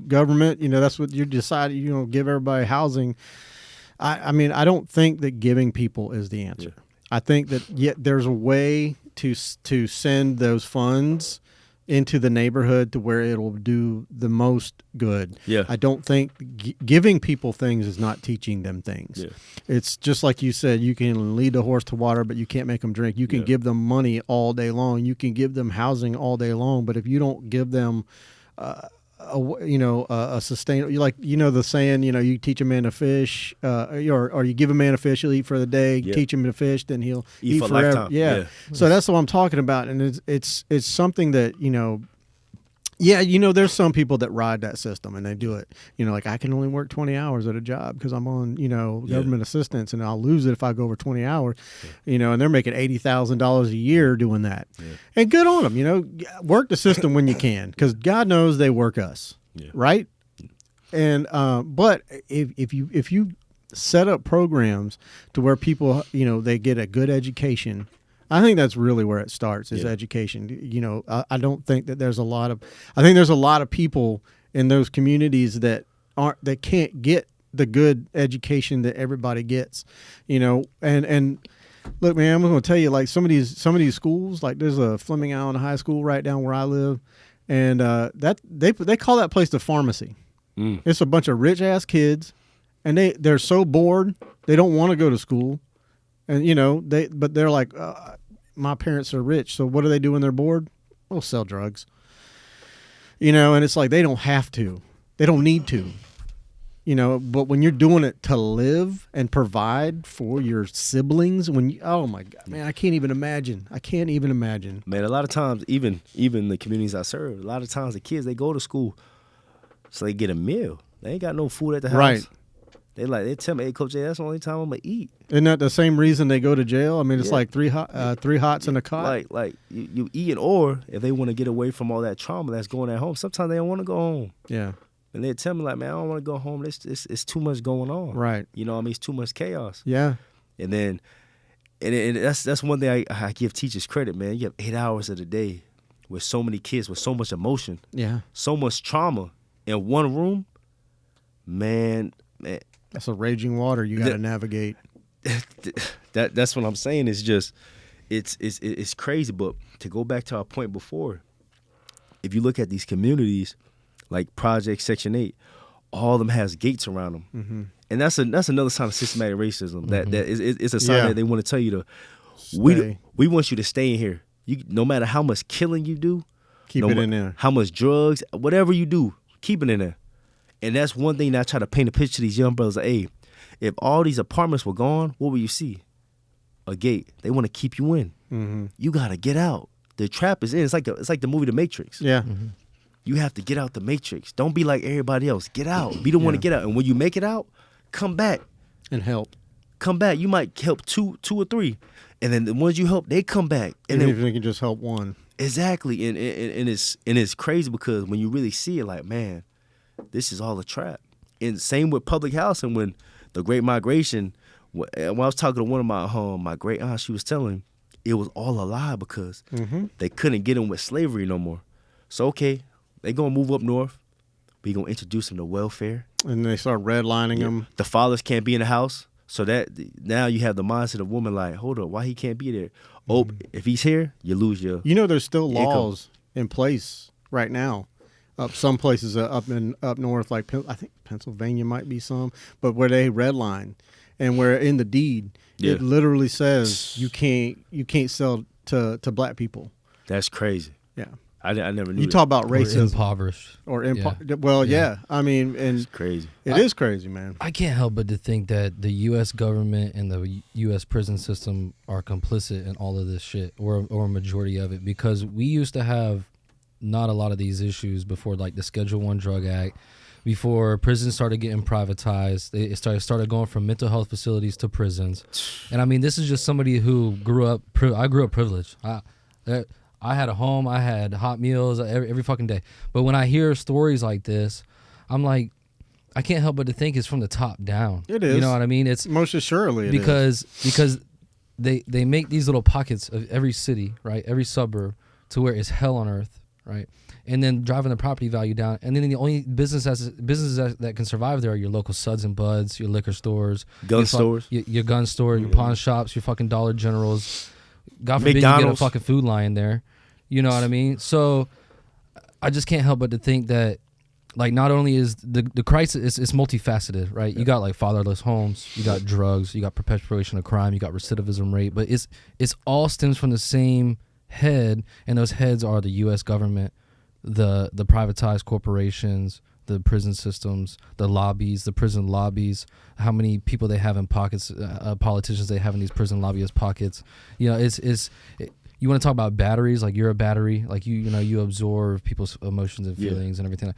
government, that's what you decide, give everybody housing. I mean, I don't think that giving people is the answer. Yeah. I think that there's a way to send those funds into the neighborhood to where it'll do the most good. Yeah. I don't think giving people things is not teaching them things. Yeah. It's just like you said, you can lead a horse to water, but you can't make them drink. You can give them money all day long. You can give them housing all day long, but if you don't give them a sustainable, like, the saying, you teach a man to fish, or you give a man a fish, he'll eat for the day. Yeah. Teach him to fish, then he'll eat for forever. Lifetime. Yeah. So that's what I'm talking about, and it's something that there's some people that ride that system and they do it. Like, I can only work 20 hours at a job because I'm on government assistance, and I'll lose it if I go over 20 hours. And they're making $80,000 a year doing that. Yeah. And good on them. Work the system when you can, because God knows they work us. Yeah. Right. And but if you set up programs to where people they get a good education, I think that's really where it starts, is education. I don't think that there's I think there's a lot of people in those communities that can't get the good education that everybody gets, and look, man, I'm going to tell you, like, some of these schools, like, there's a Fleming Island High School right down where I live, and that they call that place the pharmacy. It's a bunch of rich ass kids, and they're so bored they don't want to go to school, and but they're like, my parents are rich, so what do they do when they're bored? They'll sell drugs. And it's like, they don't have to, they don't need to. But when you're doing it to live and provide for your siblings, oh my God, man, I can't even imagine. Man, a lot of times, even the communities I serve, a lot of times the kids, they go to school so they get a meal. They ain't got no food at the house. Right. They tell me, hey, Coach J, that's the only time I'm gonna eat. Isn't that the same reason they go to jail? I mean, it's like three hots in a cot. Like you eating, or if they want to get away from all that trauma that's going at home, sometimes they don't want to go home. Yeah. And they tell me, like, man, I don't want to go home. It's too much going on. Right. It's too much chaos. Yeah. And then, and that's one thing I give teachers credit, man. You have 8 hours of the day with so many kids, with so much emotion. Yeah. So much trauma in one room. Man. That's a raging water you got to navigate. That's what I'm saying. It's just, it's crazy. But to go back to our point before, if you look at these communities, like Project Section 8, all of them has gates around them. Mm-hmm. And that's another sign of systematic racism. Mm-hmm. It's a sign that they want to tell you we want you to stay in here. No matter how much killing you do, keep it in there. How much drugs, whatever you do, keep it in there. And that's one thing that I try to paint a picture to these young brothers. Like, hey, if all these apartments were gone, what would you see? A gate. They want to keep you in. Mm-hmm. You got to get out. The trap is in. It's like the movie The Matrix. Yeah. Mm-hmm. You have to get out the Matrix. Don't be like everybody else. Get out. Be the one to get out. And when you make it out, come back. And help. Come back. You might help two or three. And then the ones you help, they come back. And even if you can just help one. Exactly. And it's crazy, because when you really see it, like, man, this is all a trap. And same with public housing. When the Great Migration, when I was talking to one of my great aunts, she was telling it was all a lie, because they couldn't get them with slavery no more. So, okay, they going to move up north. We going to introduce them to welfare. And they start redlining them. The fathers can't be in the house. So that now you have the mindset of woman, like, hold up, why he can't be there? Oh, if he's here, you lose your there's still laws in place right now. Some places up north, like I think Pennsylvania might be some, but where they redline, and where in the deed it literally says you can't sell to black people. That's crazy. Yeah, I never knew. You talk about racism, impoverished, Well, yeah. I mean, and it's crazy. It is crazy, man. I can't help but to think that the U.S. government and the U.S. prison system are complicit in all of this shit, or a majority of it, because we used to have not a lot of these issues before, like the Schedule I Drug Act, before prisons started getting privatized. It started going from mental health facilities to prisons. And I mean, this is just somebody who grew up privileged. I had a home, I had hot meals every fucking day. But when I hear stories like this, I'm like, I can't help but to think it's from the top down. It is. You know what I mean? It's most assuredly because they make these little pockets of every city, right? Every suburb, to where it's hell on earth. right? And then driving the property value down. And then the only businesses that can survive there are your local Suds and Buds, your liquor stores, gun stores, your gun store, your pawn shops, your fucking Dollar Generals. God forbid McDonald's. you get a fucking Food Lion there. You know what I mean? So I just can't help but to think that, like, not only is the crisis, it's multifaceted, right? You got like fatherless homes, you got drugs, you got perpetuation of crime, you got recidivism rate, but it's all stems from the same head, and those heads are the U.S. government, the privatized corporations, the prison systems, the lobbies, the prison lobbies, how many people they have in pockets, politicians they have in these prison lobbyist pockets. You know, you want to talk about batteries, like you're a battery, like you absorb people's emotions and feelings and everything.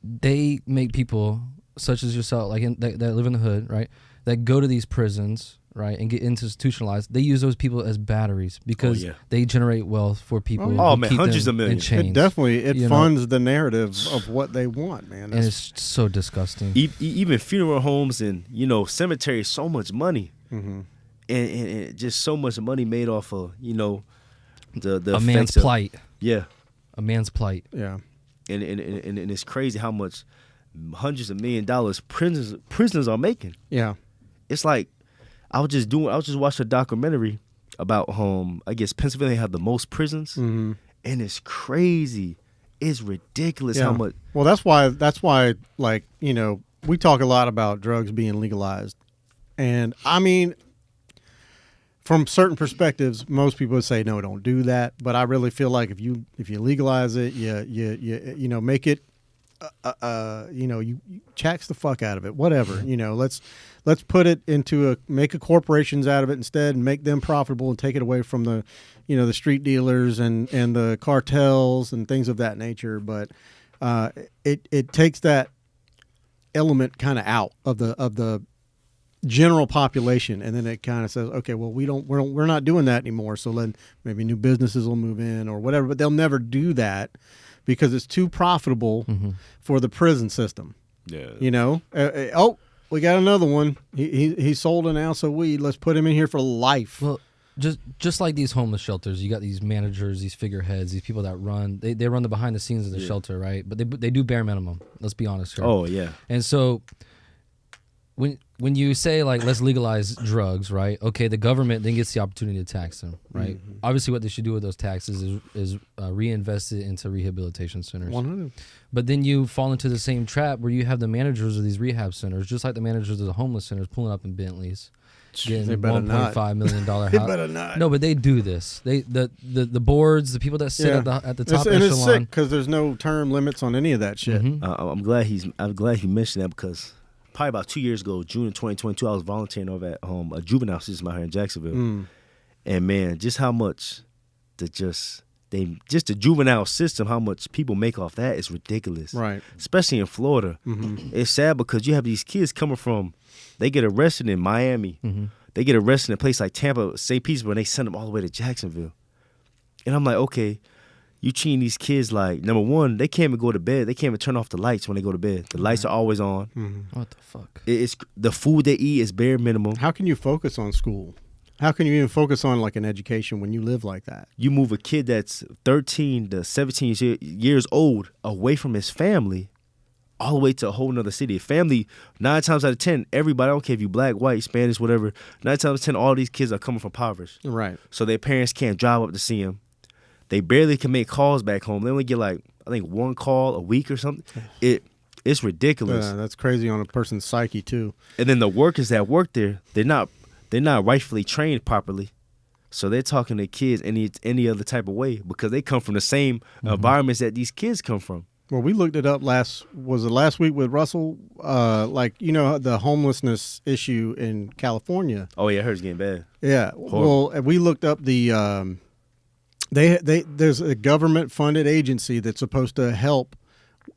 They make people such as yourself, like that live in the hood, right, that go to these prisons, right, and get institutionalized. They use those people as batteries because they generate wealth for people. Oh man, hundreds of millions. In chains. It definitely funds the narrative of what they want, man. And it's so disgusting. Even funeral homes and cemeteries, so much money, and just so much money made off of the a man's plight. Yeah, a man's plight. Yeah. And it's crazy how much hundreds of $1 million prisoners are making. Yeah, it's like I was just watching a documentary about I guess Pennsylvania have the most prisons, and it's crazy. It's ridiculous how much. Well, that's why like we talk a lot about drugs being legalized, and I mean, from certain perspectives, most people would say no, don't do that. But I really feel like if you legalize it, you make it, you tax the fuck out of it. Whatever, let's put it into make corporations out of it instead, and make them profitable, and take it away from the, the street dealers and the cartels and things of that nature. But it takes that element kind of out of the general population, and then it kind of says, okay, well, we're not doing that anymore, so then maybe new businesses will move in or whatever, but they'll never do that because it's too profitable for the prison system. We got another one, he sold an ounce of weed, let's put him in here for life. Well, just like these homeless shelters, you got these managers, these figureheads, these people that run they run the behind the scenes of the shelter, right? But they do bare minimum, let's be honest here. Oh yeah. And so when you say, like, let's legalize drugs, right? Okay, the government then gets the opportunity to tax them, right? Obviously, what they should do with those taxes is reinvest it into rehabilitation centers. 100. But then you fall into the same trap where you have the managers of these rehab centers, just like the managers of the homeless centers, pulling up in Bentleys, getting $1.5 million house. They better not. No, but they do this. The boards, the people that sit at the top echelon. And it's sick because there's no term limits on any of that shit. I'm glad he mentioned that, because probably about 2 years ago, June of 2022, I was volunteering over at a juvenile system out here in Jacksonville. And man, just how much the juvenile system, how much people make off that is ridiculous. Right. Especially in Florida. It's sad because you have these kids coming from, they get arrested in Miami. They get arrested in a place like Tampa, St. Petersburg, and they send them all the way to Jacksonville. And I'm like, okay, you treating these kids like, number one, they can't even go to bed. They can't even turn off the lights when they go to bed. The lights are always on. What the fuck? It's the food they eat is bare minimum. How can you focus on school? How can you even focus on like an education when you live like that? You move a kid that's 13 to 17 years old away from his family, all the way to a whole nother city. Family, 9 times out of 10, everybody, I don't care if you black, white, Spanish, whatever, 9 times out of 10, all these kids are coming from poverty. Right. So their parents can't drive up to see them. They barely can make calls back home. They only get like, I think, 1 call a week or something. It's ridiculous. Yeah, that's crazy on a person's psyche too. And then the workers that work there, they're not rightfully trained properly. So they're talking to kids any other type of way because they come from the same environments that these kids come from. Well, we looked it up last week with Russell, the homelessness issue in California. Oh yeah, I heard it's getting bad. Yeah. Horrible. Well, we looked up the there's a government funded agency that's supposed to help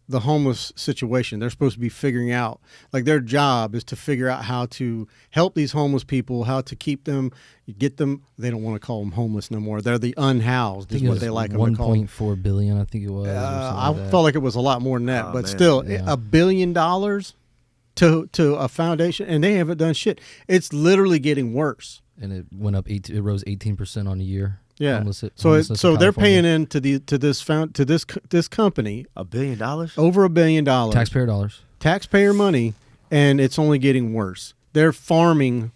the homeless situation. They're supposed to be figuring out, like, their job is to figure out how to help these homeless people, how to keep them, get them. They don't want to call them homeless no more. They're the unhoused is what they like them to call them. $1.4 billion, I think it was. I felt like it was a lot more than that, but still, $1 billion to a foundation, and they haven't done shit. It's literally getting worse. And it went up. It rose 18% on the year. Yeah. homelessness So in they're California. paying into this company $1 billion? over $1 billion Taxpayer dollars. taxpayer money, and it's only getting worse. They're farming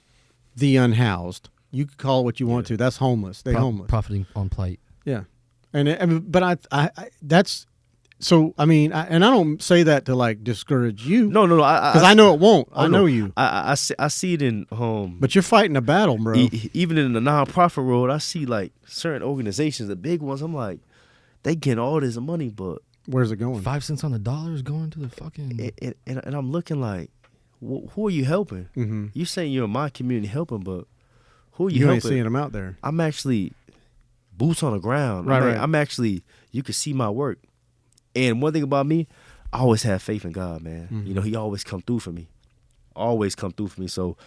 the unhoused. You could call it what you want to. That's homeless. They homeless. Profiting on plight. Yeah, but I that's so. I mean, I don't say that to like discourage you. No. Because I know it won't. I know you. I see it in But you're fighting a battle, bro. Even in the nonprofit world, I see like certain organizations, the big ones. I'm like, they getting all this money, but where's it going? 5 cents on the dollar is going to the fucking. And I'm looking like, who are you helping? Mm-hmm. You saying you're in my community helping, but who are you You helping? ain't seeing them out there. I'm actually boots on the ground. Right. I'm actually, you can see my work. And one thing about me, I always have faith in God, man. Mm-hmm. You know, he always come through for me. Always come through for me. So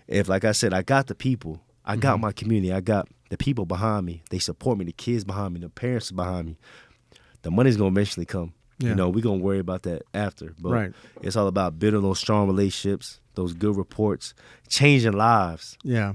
if, like I said, I got the people, I got my community, I got the people behind me. They support me, the kids behind me, the parents behind me. The money's going to eventually come. Yeah. You know, we're going to worry about that after. But it's all about building those strong relationships, those good reports, changing lives. Yeah.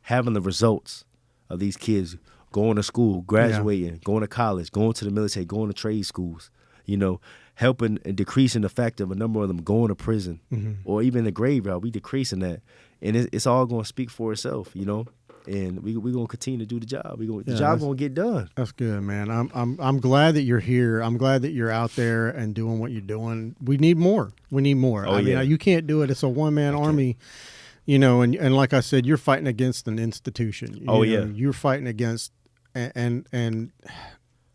Having the results of these kids going to school, graduating, going to college, going to the military, going to trade schools, you know, helping and decreasing the fact of a number of them going to prison or even the graveyard. We decreasing that. And it's all going to speak for itself, you know, and we're going to continue to do the job. The job going to get done. That's good, man. I'm glad that you're here. I'm glad that you're out there and doing what you're doing. We need more. We need more. Oh, I mean, you can't do it. It's a one-man army. You know, and like I said, you're fighting against an institution. You're fighting against and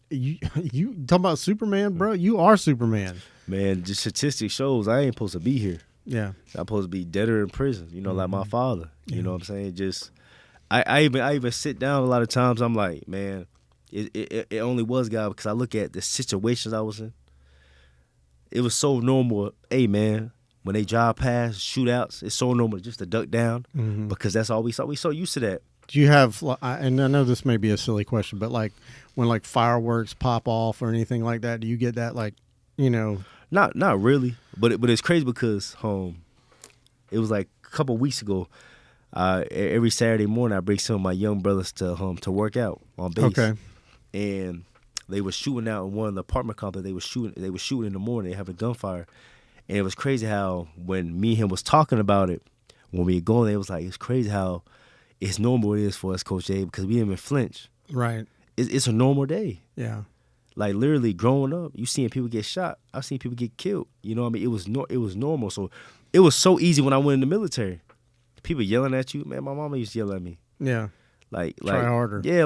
you talking about Superman, bro? You are Superman. Man, just statistics shows I ain't supposed to be here. Yeah, I'm supposed to be dead or in prison. You know, like my father. You know what I'm saying? Just I even sit down a lot of times. I'm like, man, it only was God because I look at the situations I was in. It was so normal. Hey, man. When they drive past shootouts, it's so normal just to duck down because that's all we saw. We so used to that. Do you have? And I know this may be a silly question, but like when like fireworks pop off or anything like that, do you get that like, you know? Not really, but it's crazy because it was like a couple weeks ago. Every Saturday morning, I bring some of my young brothers to work out on base. Okay. And they were shooting out in one of the apartment complexes. They were shooting in the morning. They having gunfire. And it was crazy how when me and him was talking about it, when we were going there, it was like, it's crazy how it's normal it is for us, Coach Jay, because we didn't even flinch. Right. It's a normal day. Yeah. Like literally growing up, you seeing people get shot. I've seen people get killed. You know what I mean? It was normal. So it was so easy when I went in the military. People yelling at you. Man, my mama used to yell at me. Yeah. Like try harder. Yeah,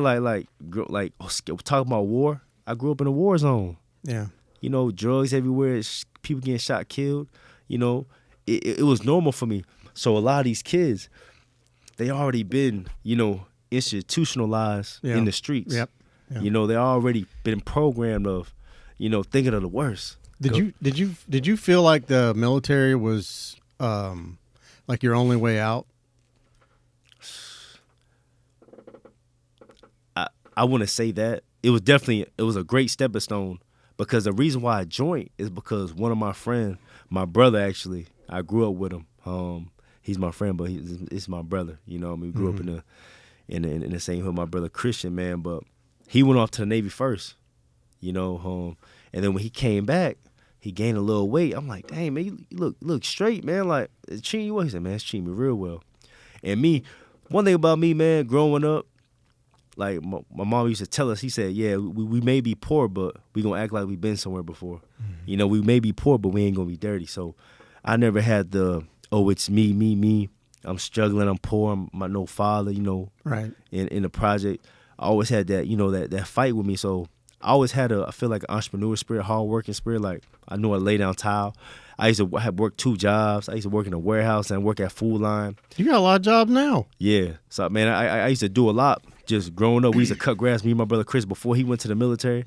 talking about war. I grew up in a war zone. Yeah. You know, drugs everywhere, people getting shot, killed. You know, it was normal for me. So a lot of these kids, they already been, you know, institutionalized in the streets. Yep. You know, they already been programmed of, you know, thinking of the worst. Did you feel like the military was like your only way out? I wouldn't say that. It was a great stepping stone. Because the reason why I joined is because one of my friends, my brother actually, I grew up with him. He's my friend, but it's my brother. You know, I mean, we grew up in the same hood. My brother Christian, man, but he went off to the Navy first. You know, and then when he came back, he gained a little weight. I'm like, dang man, you look straight, man. Like it's treating you well. He said, man, it's treating me real well. And me, one thing about me, man, growing up. Like my mom used to tell us, he said, yeah, we may be poor, but we going to act like we've been somewhere before. You know, we may be poor, but we ain't going to be dirty. So I never had it's me. I'm struggling, I'm poor, I'm no father, you know. Right. In the project. I always had that, you know, that fight with me. So I always had I feel like an entrepreneur spirit, hard-working spirit. Like I knew I lay down tile. I used to have worked 2 jobs. I used to work in a warehouse and work at Food Line. You got a lot of jobs now. Yeah. So, man, I used to do a lot. Just growing up, we used to cut grass. Me and my brother Chris, before he went to the military,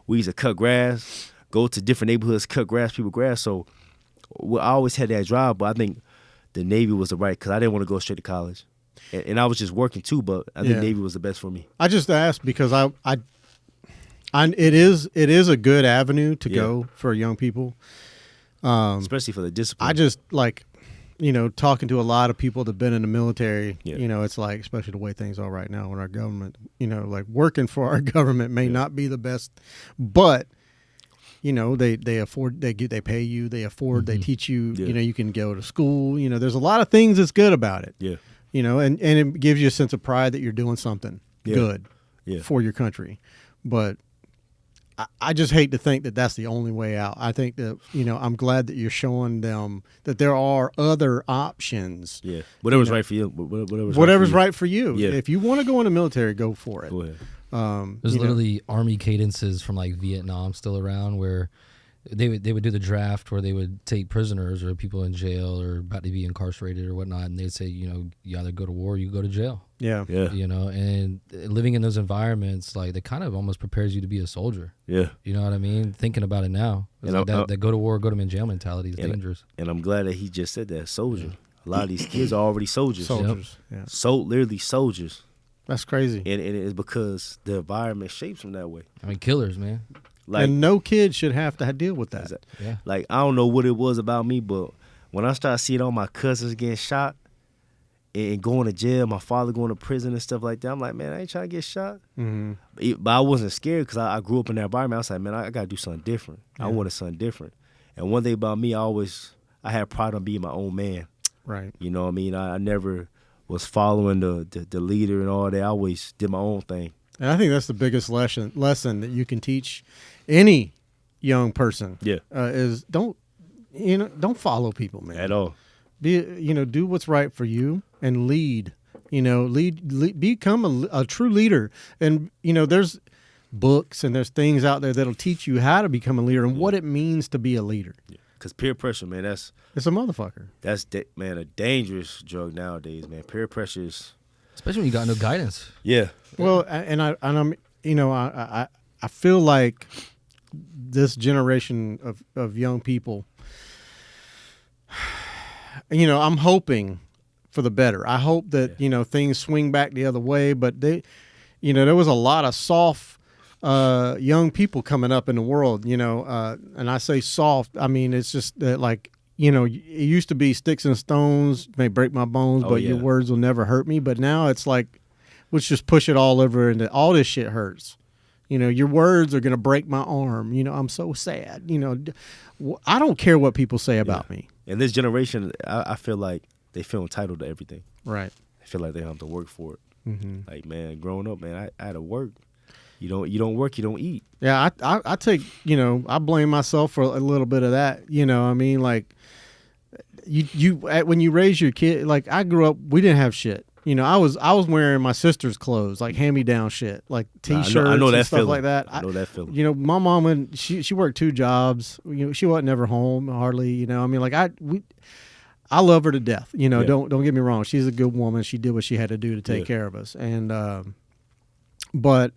we used to cut grass, go to different neighborhoods, cut people grass. So I always had that drive, but I think the Navy was the right because I didn't want to go straight to college. And I was just working too, but I think Navy was the best for me. I just asked because it is a good avenue to go for young people. Especially for the discipline. I just like talking to a lot of people that've been in the military, Yeah. it's like, especially the way things are right now in our government, like working for our government may not be the best, but they afford, they pay you, they afford, they teach you, you can go to school, there's a lot of things that's good about it. Yeah. And it gives you a sense of pride that you're doing something good for your country. But I just hate to think that that's the only way out. I think that, I'm glad that you're showing them that there are other options. Yeah. Whatever's right for you. Whatever's right for you. Yeah. If you want to go in the military, go for it. Go ahead. There's literally army cadences from like Vietnam still around where they would do the draft where they would take prisoners or people in jail or about to be incarcerated or whatnot, and they'd say, you either go to war or you go to jail. Yeah. Yeah. And living in those environments, like, that kind of almost prepares you to be a soldier. Yeah. You know what I mean? Thinking about it now. It's like that go to war, go to jail mentality is dangerous. And I'm glad that he just said that, soldier. A lot of these kids are already soldiers. Soldiers. Yep. Yeah. Literally soldiers. That's crazy. And it's because the environment shapes them that way. I mean, killers, man. Like, and no kid should have to deal with that. Yeah. Like, I don't know what it was about me, but when I started seeing all my cousins getting shot and going to jail, my father going to prison and stuff like that, I'm like, man, I ain't trying to get shot. Mm-hmm. But I wasn't scared because I grew up in that environment. I was like, man, I got to do something different. I wanted something different. And one thing about me, I had pride on being my own man. Right. You know what I mean? I never was following the leader and all that. I always did my own thing. And I think that's the biggest lesson that you can teach any young person. Yeah. Is don't follow people, man. At all. Do what's right for you and lead. Become a true leader. And there's books and there's things out there that'll teach you how to become a leader and what it means to be a leader. Yeah. Because peer pressure, man, it's a motherfucker. That's a dangerous drug nowadays, man. Peer pressure is, especially when you got no guidance. Yeah. Well, I feel like this generation of young people, I'm hoping for the better. I hope that, things swing back the other way, but there was a lot of soft young people coming up in the world, and I say soft, I mean, it's just that, like, it used to be sticks and stones may break my bones, but your words will never hurt me. But now it's like, let's just push it all over into all this shit hurts. Your words are going to break my arm. I'm so sad. I don't care what people say about me. In this generation, I feel like they feel entitled to everything. Right. They feel like they have to work for it. Mm-hmm. Like, man, growing up, man, I had to work. You don't work, you don't eat. Yeah, I take, I blame myself for a little bit of that. I mean, like, you when you raise your kid, like, I grew up, we didn't have shit. I was wearing my sister's clothes, like hand-me-down shit, like T-shirts I know that and stuff feeling. like that. I know that feeling. My mom, she worked 2 jobs. She wasn't ever home hardly. I mean, like, I love her to death. Don't get me wrong. She's a good woman. She did what she had to do to take care of us. And but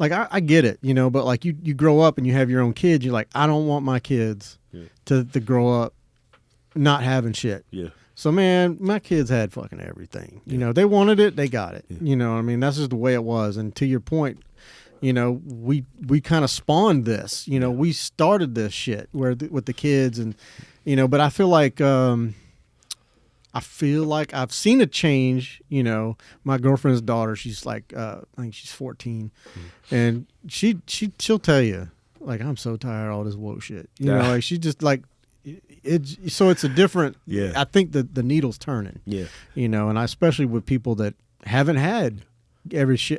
like, I get it. But like, you grow up and you have your own kids. You're like, I don't want my kids to grow up not having shit. Yeah. So, man, my kids had fucking everything. They wanted it, they got it. Yeah. I mean, that's just the way it was. And to your point, we kind of spawned this. We started this shit with the kids, and but I feel like I've seen a change. My girlfriend's daughter, she's like, I think she's 14, and she'll tell you, like, I'm so tired of all this woke shit. Like, she just like. It's a different. Yeah. I think the needle's turning. Yeah. And especially with people that haven't had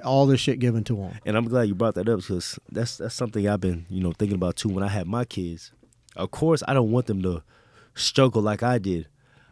all this shit given to them. And I'm glad you brought that up, because that's something I've been thinking about too. When I have my kids, of course I don't want them to struggle like I did,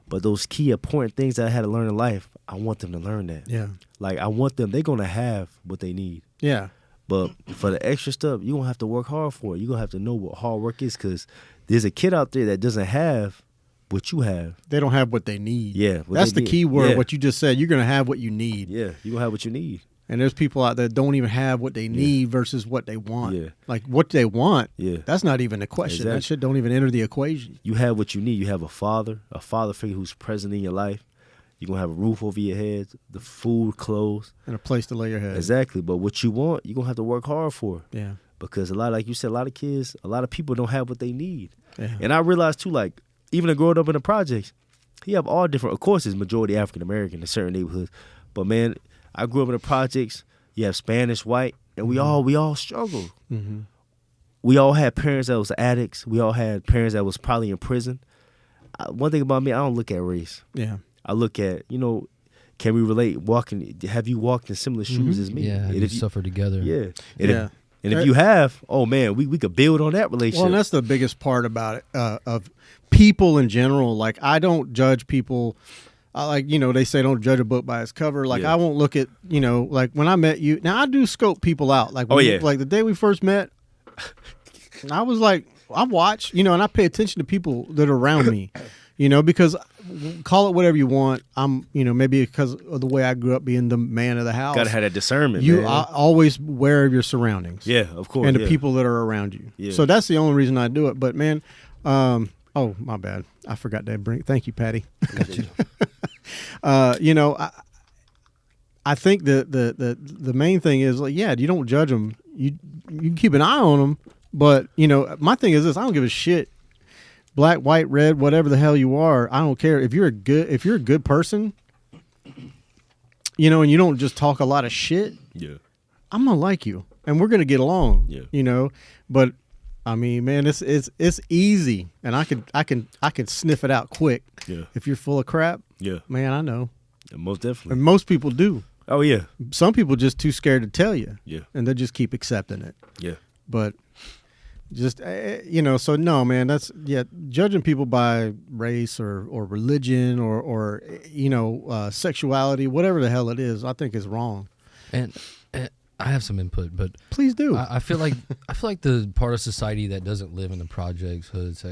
but those key important things that I had to learn in life, I want them to learn that. Yeah. Like, I want them. They're gonna have what they need. Yeah. But for the extra stuff, you're going to have to work hard for it. You're going to have to know what hard work is, because there's a kid out there that doesn't have what you have. They don't have what they need. Yeah. That's the key word, yeah. What you just said. You're going to have what you need. Yeah, you're going to have what you need. And there's people out there that don't even have what they need versus what they want. Yeah. Like, what they want, yeah, that's not even a question. Exactly. That shit don't even enter the equation. You have what you need. You have a father figure who's present in your life. You're going to have a roof over your head, the food, clothes. And a place to lay your head. Exactly. But what you want, you're going to have to work hard for. Yeah. Because like you said, a lot of kids, a lot of people don't have what they need. Yeah. And I realized, too, like, even growing up in the projects, You have all different. Of course, it's majority African American in certain neighborhoods, but man, I grew up in the projects. You have Spanish, white, and we all struggle. Mm-hmm. We all had parents that was addicts. We all had parents that was probably in prison. One thing about me, I don't look at race. Yeah. I look at, can we relate? Have you walked in similar shoes as me? Yeah, and if you suffer together. Yeah. Yeah. And if you have, oh man, we could build on that relationship. Well, and that's the biggest part about it, of people in general. Like, I don't judge people. They say don't judge a book by its cover. Like, I won't look at, like when I met you. Now, I do scope people out. Like, like the day we first met, I was like, I watch, and I pay attention to people that are around me, because call it whatever you want. I'm, maybe because of the way I grew up being the man of the house. Gotta have that discernment, You man. are always aware of your surroundings. Yeah, of course. And the people that are around you. Yeah. So that's the only reason I do it. But, man, oh, my bad. I forgot to bring. Thank you, Patty. Got you. I think the main thing is, like, yeah, you don't judge them. You can keep an eye on them. But, my thing is this. I don't give a shit. Black, white, red, whatever the hell you are, I don't care. If you're a good person, and you don't just talk a lot of shit, I'm gonna like you, and we're gonna get along. But I mean, man, it's easy, and I can sniff it out quick. Yeah. If you're full of crap, man, I know. Yeah, most definitely. And most people do. Oh yeah. Some people just too scared to tell you. Yeah. And they just keep accepting it. Yeah. But just so no, man, that's judging people by race or religion or sexuality, whatever the hell it is, I think is wrong. And I have some input, but please do. I feel like the part of society that doesn't live in the projects, hoods,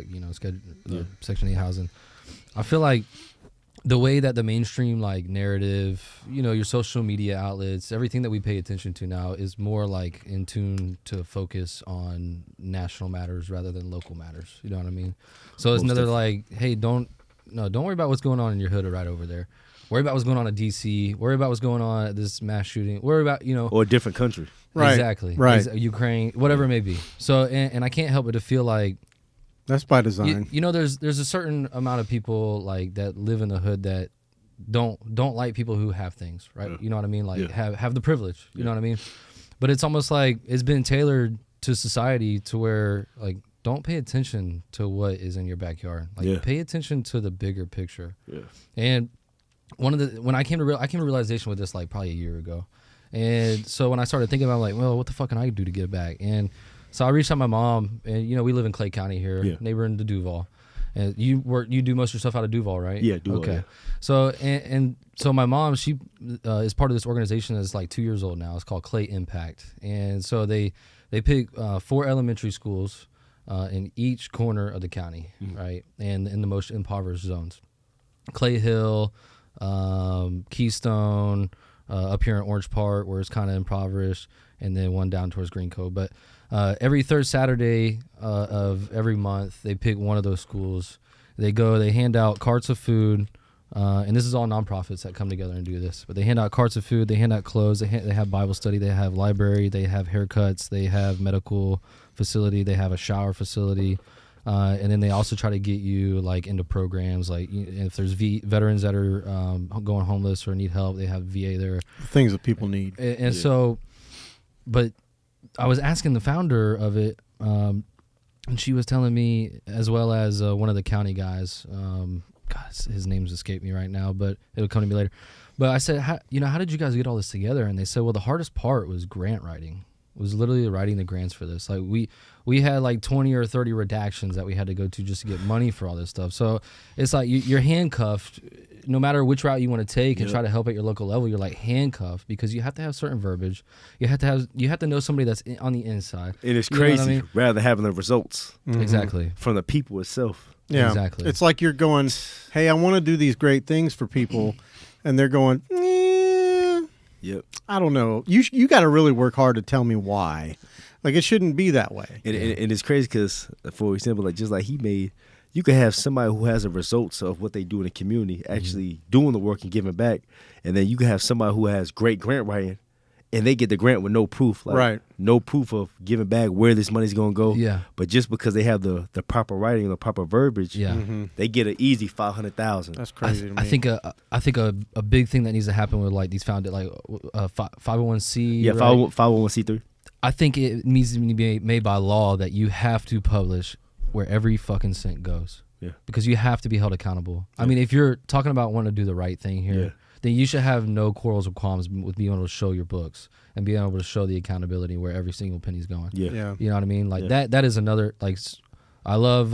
Section 8 housing, I feel like the way that the mainstream narrative, your social media outlets, everything that we pay attention to now is more like in tune to focus on national matters rather than local matters. You know what I mean? So it's another hey, don't worry about what's going on in your hood or right over there. Worry about what's going on in DC. Worry about what's going on at this mass shooting. Worry about, or a different country. Right. Exactly. Right. Ukraine, whatever it may be. So, and I can't help but to feel like, that's by design. There's a certain amount of people that live in the hood that don't like people who have things, right? Yeah. You know what I mean? Have the privilege. You know what I mean? But it's almost like it's been tailored to society to where don't pay attention to what is in your backyard. Pay attention to the bigger picture. Yeah. And when I came to realization with this probably a year ago, and so when I started thinking about well, what the fuck can I do to give back? And so I reached out to my mom, and we live in Clay County here, neighboring to Duval. And you do most of your stuff out of Duval, right? Yeah, Duval. Okay. Yeah. So and so my mom, she is part of this organization that's 2 years old now. It's called Clay Impact, and so they pick 4 elementary schools in each corner of the county, right, and in the most impoverished zones, Clay Hill, Keystone, up here in Orange Park where it's kind of impoverished, and then one down towards Green Cove, but. Every third Saturday of every month, they pick one of those schools. They hand out carts of food, and this is all nonprofits that come together and do this. But they hand out carts of food, they hand out clothes, they have Bible study, they have library, they have haircuts, they have medical facility, they have a shower facility, and then they also try to get you into programs. If there's veterans that are going homeless or need help, they have VA there. Things that people need. And so, but I was asking the founder of it, and she was telling me, as well as one of the county guys, his name's escaped me right now, but it'll come to me later. But I said, how did you guys get all this together? And they said, well, the hardest part was grant writing. It was literally writing the grants for this. We had 20 or 30 redactions that we had to go to just to get money for all this stuff. So it's you're handcuffed. No matter which route you want to take and try to help at your local level, you're handcuffed because you have to have certain verbiage. You have to know somebody that's on the inside. It is crazy rather than having the results exactly from the people itself. Yeah, exactly. It's like you're going, hey, I want to do these great things for people, and they're going, yep. I don't know. You got to really work hard to tell me why. It shouldn't be that way. And it's crazy because, for example, just like he made. You could have somebody who has the results of what they do in the community actually doing the work and giving back. And then you can have somebody who has great grant writing and they get the grant with no proof, like right? No proof of giving back where this money's gonna go. Yeah. But just because they have the proper writing, the proper verbiage, Yeah. they get an easy $500,000. That's crazy to me. I think a big thing that needs to happen with like these founded like 501c. Yeah, right? 501c3. I think it needs to be made by law that you have to publish where every fucking cent goes. Yeah. Because you have to be held accountable. I mean, if you're talking about wanting to do the right thing here, then you should have no quarrels or qualms with being able to show your books and being able to show the accountability where every single penny's going. Yeah. You know what I mean? Like that is another, like, I love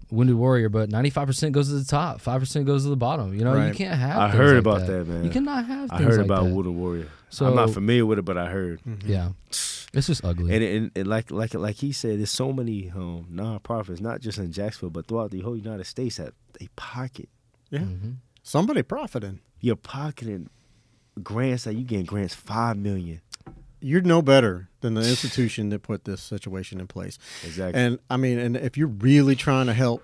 Wounded Warrior, but 95% goes to the top, 5% goes to the bottom. You know, you can't have I things heard like about that, man. You cannot have things I heard like about that. Wounded Warrior. So, I'm not familiar with it, but I heard. Yeah. It's just ugly. And like he said, there's so many nonprofits, not just in Jacksonville, but throughout the whole United States that they pocket. Yeah. Somebody profiting. You're pocketing grants that you getting grants $5 million. You're no better than the institution that put this situation in place. Exactly. And I mean, and if you're really trying to help,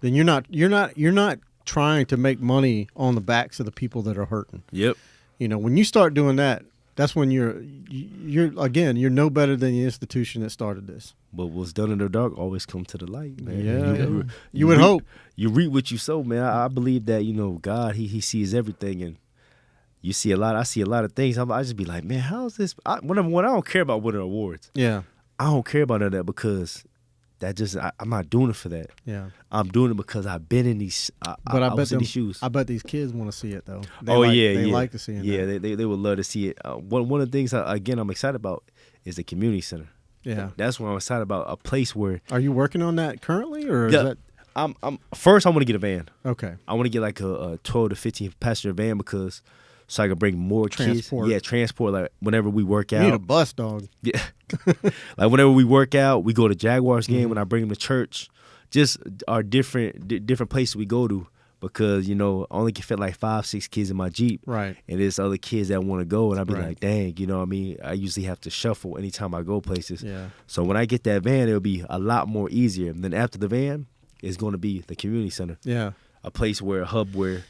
then you're not trying to make money on the backs of the people that are hurting. Yep. You know, when you start doing that, that's when you're no better than the institution that started this. But what's done in the dark always come to the light, man. Yeah. You would hope. You reap what you sow, man. I believe that, God, he sees everything, and I see a lot of things. I just be like, man, how's this? Number one, I don't care about winning awards. Yeah. I don't care about none of that because I'm not doing it for that. Yeah. I'm doing it because I've been in these. I was in these shoes. I bet these kids want to see it though. They like to see it. Yeah, they would love to see it. One of the things I'm excited about is the community center. Yeah, that's what I'm excited about. A place where. Are you working on that currently, or is that? I'm first. I want to get a van. Okay. I want to get like a 12 to 15 passenger van because. So I can bring more transport. Kids. Yeah, transport. Like whenever we work out. You need a bus, dog. Yeah. Like whenever we work out, we go to Jaguars game. When I bring them to church, just our different places we go to because I only can fit like 5-6 kids in my Jeep. Right. And there's other kids that want to go, and I'll be like, dang, you know what I mean? I usually have to shuffle anytime I go places. Yeah. So when I get that van, it'll be a lot more easier. And then after the van, it's going to be the community center. Yeah. A place where a hub where.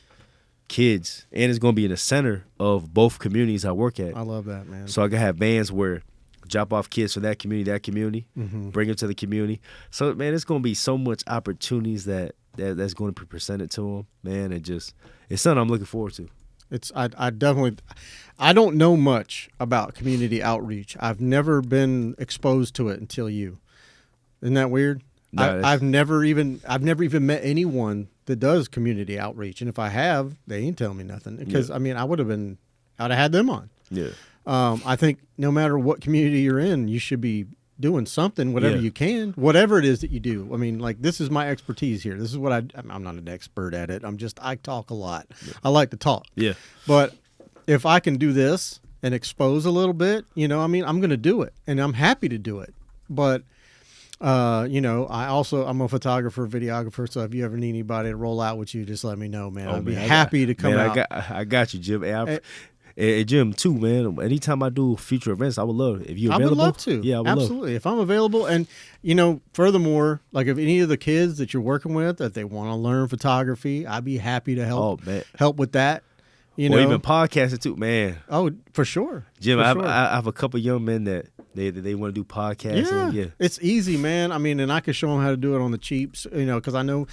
Kids, and it's going to be in the center of both communities I work at. I love that, man. So I can have vans where drop off kids from that community, bring them to the community. So, man, it's going to be so much opportunities that's going to be presented to them, man. It's something I'm looking forward to. I don't know much about community outreach. I've never been exposed to it until you. Isn't that weird? No, I've never even met anyone that does community outreach, and if I have, they ain't telling me nothing. Because I mean, I'd have had them on. Yeah. I think no matter what community you're in, you should be doing something, whatever you can, whatever it is that you do. I mean, like this is my expertise here. This is what I'm not an expert at it. I talk a lot. Yeah. I like to talk. Yeah. But if I can do this and expose a little bit, I'm going to do it, and I'm happy to do it. But I'm a photographer, videographer. So if you ever need anybody to roll out with you, just let me know, man. I'd be happy to come out. I got you, Jim. And Jim too, man. Anytime I do future events, I would love it. If you're available, I would love to. Yeah, I would absolutely. If I'm available, and furthermore, like if any of the kids that you're working with, that they want to learn photography, I'd be happy to help. Oh, man. Help with that. Or even podcasting too, man. Oh, for sure, Jim. I have a couple young men that. They want to do podcasts. Yeah, it's easy, man. I mean, and I can show them how to do it on the cheaps, because I know,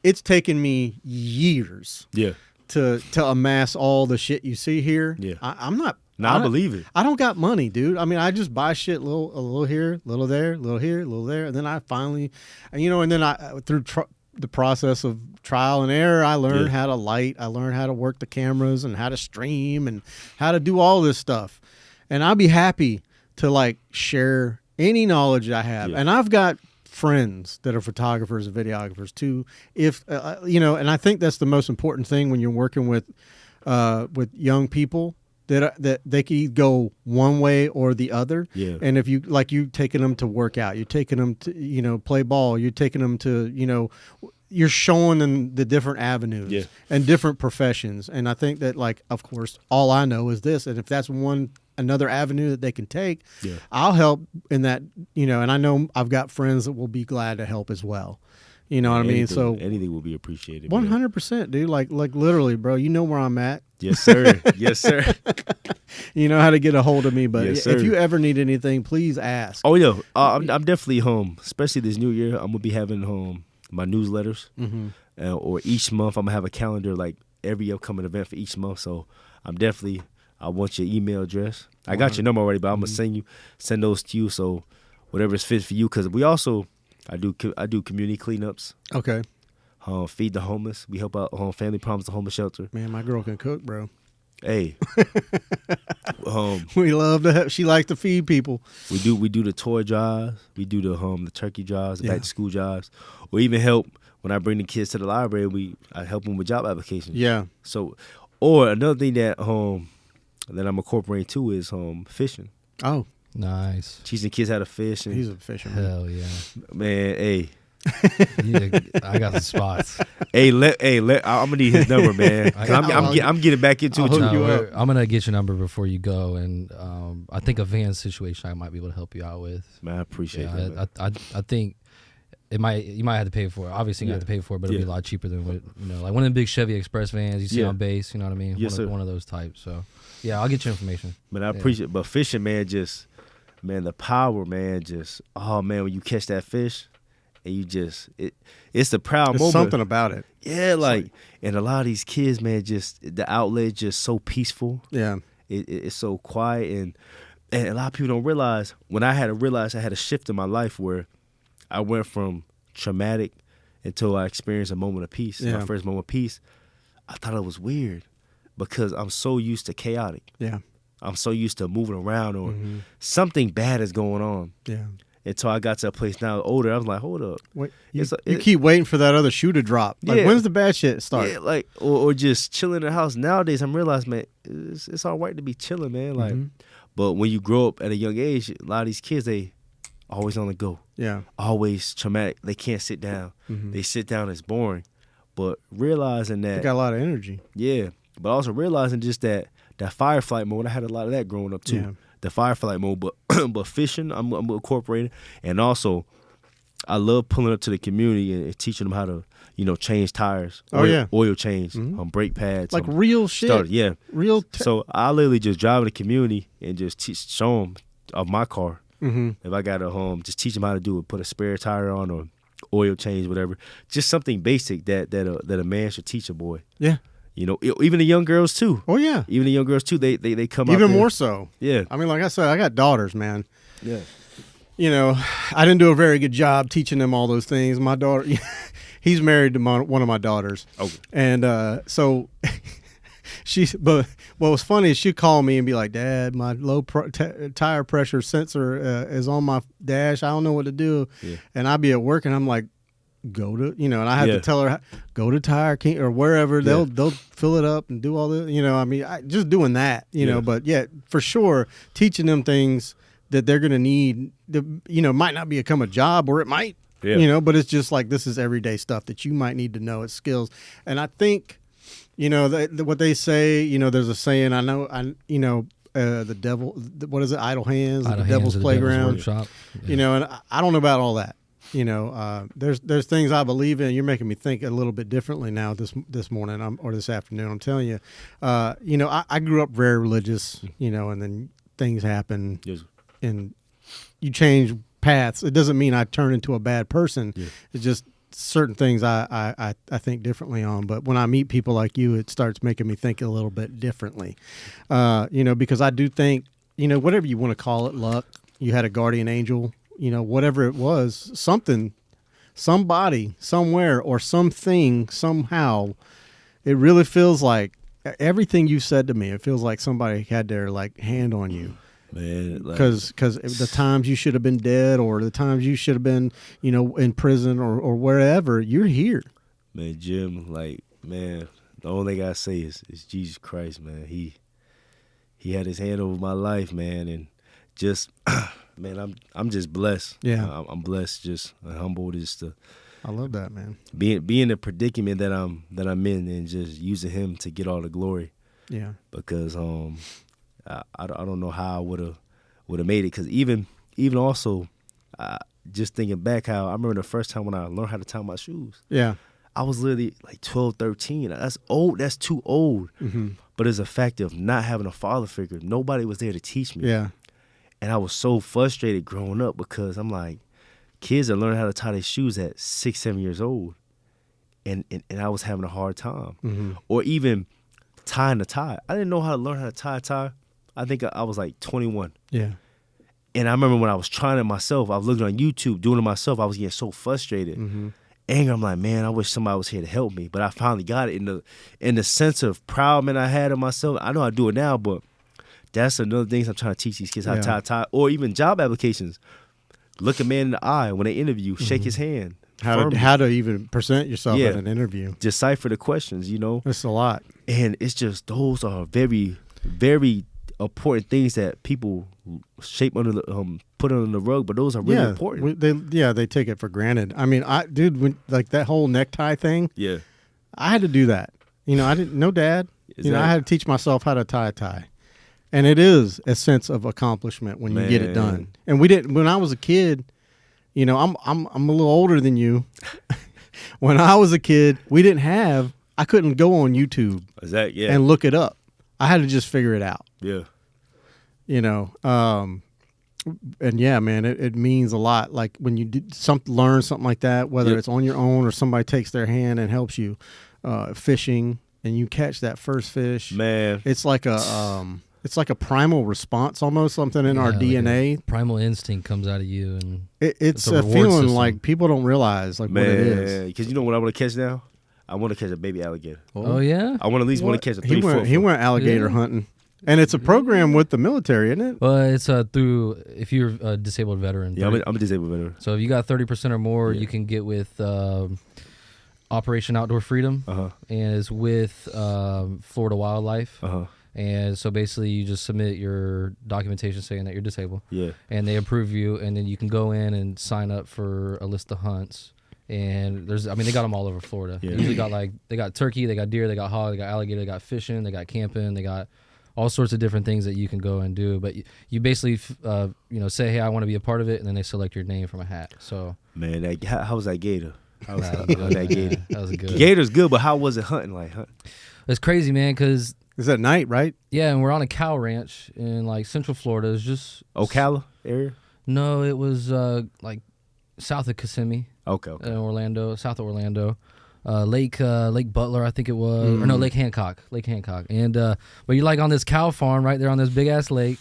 it's taken me years, to amass all the shit you see here. Yeah, I'm not. I believe it. I don't got money, dude. I mean, I just buy shit, a little here, little there, little here, little there, and then I finally, and then I through the process of trial and error, I learned how to light. I learned how to work the cameras and how to stream and how to do all this stuff, and I'll be happy to share any knowledge I have. And I've got friends that are photographers and videographers too. If, and I think that's the most important thing when you're working with young people, that they can go one way or the other. Yeah. And if you taking them to work out, you're taking them to, play ball, you're taking them to, you're showing them the different avenues and different professions. And I think that of course, all I know is this. And if that's another avenue that they can take, I'll help in that, and I know I've got friends that will be glad to help as well. You know what I mean? So anything will be appreciated. 100%, dude. Like literally, bro. You know where I'm at. Yes, sir. Yes, sir. You know how to get a hold of me. But Yes, if you ever need anything, please ask. Oh yeah, I'm definitely home. Especially this new year, I'm gonna be having my newsletters, or each month I'm gonna have a calendar like every upcoming event for each month. So I want your email address. I got your number already, but I'm gonna send those to you. So whatever's fit for you, because I do community cleanups. Okay. Feed the homeless. We help out family problems, the homeless shelter. Man, my girl can cook, bro. Hey, we love to have. She likes to feed people. We do the toy drives. We do the turkey drives, the back to school drives, or even help when I bring the kids to the library. I help them with job applications. Yeah. So, or another thing that I'm incorporating too is fishing. Oh, nice. Teaching kids how to fish. He's a fisherman. Hell yeah, man. Hey. Yeah, I got the spots. I'm gonna need his number, man. I'm getting back into it. I'm gonna get your number before you go, and I think a van situation I might be able to help you out with. Man, I appreciate that. I think you might have to pay for it. Obviously, you have to pay for it, but it'll be a lot cheaper than what like one of the big Chevy Express vans you see on base. You know what I mean? Yes, one of those types. So yeah, I'll get you information. Man, I appreciate it. But fishing, man, the power, man, when you catch that fish. And you it's the proud moment. There's something about it. Yeah, and a lot of these kids, man, the outlet just so peaceful. Yeah. It's so quiet. And a lot of people don't realize, when I had a shift in my life where I went from traumatic until I experienced a moment of peace. Yeah. My first moment of peace, I thought it was weird because I'm so used to chaotic. Yeah. I'm so used to moving around or something bad is going on. Yeah. Until I got to a place now older, I was like, hold up. Wait, you keep waiting for that other shoe to drop. Like, when's the bad shit start? Yeah, or just chilling in the house. Nowadays, I'm realizing, man, it's all right to be chilling, man. But when you grow up at a young age, a lot of these kids, they always on the go. Yeah. Always traumatic. They can't sit down. They sit down, it's boring. But realizing that. They got a lot of energy. Yeah. But also realizing just that firefight mode, I had a lot of that growing up, too. Yeah. The fireflight mode, but fishing, I'm incorporating, and also I love pulling up to the community and teaching them how to, change tires, oil change, brake pads, like real shit, real. So I literally just drive in the community and just show them of my car. If I got a just teach them how to do it, put a spare tire on or oil change, whatever. Just something basic that a man should teach a boy. Yeah. Even the young girls too. Oh yeah, even the young girls too. They come even out more so. Yeah, I mean, like I said, I got daughters, man. Yeah, I didn't do a very good job teaching them all those things. My daughter, he's married to one of my daughters. Okay, and so but what was funny is she'd call me and be like, "Dad, my low tire pressure sensor is on my dash. I don't know what to do." Yeah. And I'd be at work and I'm like, go to, and I had to tell her, go to Tire King or wherever, they'll fill it up and do all the, just doing that, but for sure, teaching them things that they're going to need, might not become a job, or it might, but it's just like, this is everyday stuff that you might need to know. It's skills. And I think, what they say, there's a saying, the devil, what is it? Idle hands, the devil's playground, and I don't know about all that. There's things I believe in. You're making me think a little bit differently now this morning or this afternoon. I'm telling you, I grew up very religious, and then things happen, and you change paths. It doesn't mean I turn into a bad person. Yeah. It's just certain things I think differently on. But when I meet people like you, it starts making me think a little bit differently, because I do think, whatever you want to call it, luck. You had a guardian angel. Whatever it was, somebody, somewhere, or something, somehow, it really feels like everything you said to me, it feels like somebody had their hand on you. Man, because the times you should have been dead, or the times you should have been, in prison or wherever, you're here. Man, Jim, the only thing I say is Jesus Christ, man. He had his hand over my life, man, and just man, I'm just blessed. Yeah, I'm blessed, just humbled, just to. I love that, man. Being the predicament that I'm in, and just using him to get all the glory. Yeah, because I don't know how I would have made it, because even also, just thinking back how I remember the first time when I learned how to tie my shoes. Yeah. I was literally like 12, 13. That's old. That's too old. Mm-hmm. But it's a fact of not having a father figure. Nobody was there to teach me. Yeah. And I was so frustrated growing up because I'm like, kids are learning how to tie their shoes at 6, 7 years old. And I was having a hard time. Mm-hmm. Or even tying a tie. I didn't know how to learn how to tie a tie. I think I was like 21. Yeah. And I remember when I was trying it myself, I was looking on YouTube, doing it myself, I was getting so frustrated. Mm-hmm. Anger, I'm like, man, I wish somebody was here to help me. But I finally got it in the sense of proud man I had of myself. I know I do it now, but that's another thing I'm trying to teach these kids how to tie a tie. Or even job applications. Look a man in the eye when they interview, shake his hand. How to even present yourself at an interview. Decipher the questions, you know. It's a lot. And it's just, those are very, very important things that people shape under the put under the rug, but those are really important. They take it for granted. I mean, like that whole necktie thing. Yeah, I had to do that. You know, I didn't. No dad. I had to teach myself how to tie a tie, and it is a sense of accomplishment when you get it done. And we didn't. When I was a kid, you know, I'm a little older than you. When I was a kid, we didn't have. I couldn't go on YouTube and look it up. I had to just figure it out. Yeah. You know, and yeah, man, it means a lot. Like when you learn something like that, whether it's on your own or somebody takes their hand and helps you fishing, and you catch that first fish. Man, it's like a primal response, almost something in our DNA. Like primal instinct comes out of you, and it's a feeling system. Like people don't realize what it is. Because you know what I want to catch now? I want to catch a baby alligator. Oh yeah, I want at least want to catch a 3-foot. He went alligator hunting. And it's a program with the military, isn't it? Well, it's through, if you're a disabled veteran. Yeah, I'm a disabled veteran. So if you got 30% or more, you can get with Operation Outdoor Freedom. And it's with Florida Wildlife. And so basically you just submit your documentation saying that you're disabled. Yeah. And they approve you, and then you can go in and sign up for a list of hunts. And they got them all over Florida. Yeah. They usually they got turkey, they got deer, they got hog, they got alligator, they got fishing, they got camping, they got all sorts of different things that you can go and do. But you basically, say, hey, I want to be a part of it, and then they select your name from a hat. So, man, how was that gator? That was good. Gator's good, but how was it hunting? It's crazy, man, because it's at night, right? Yeah, and we're on a cow ranch in like Central Florida. It's just Ocala area. No, it was like south of Kissimmee. Okay. In Orlando, south of Orlando. Lake Butler, I think it was, or no, Lake Hancock, and but you're like on this cow farm right there on this big ass lake,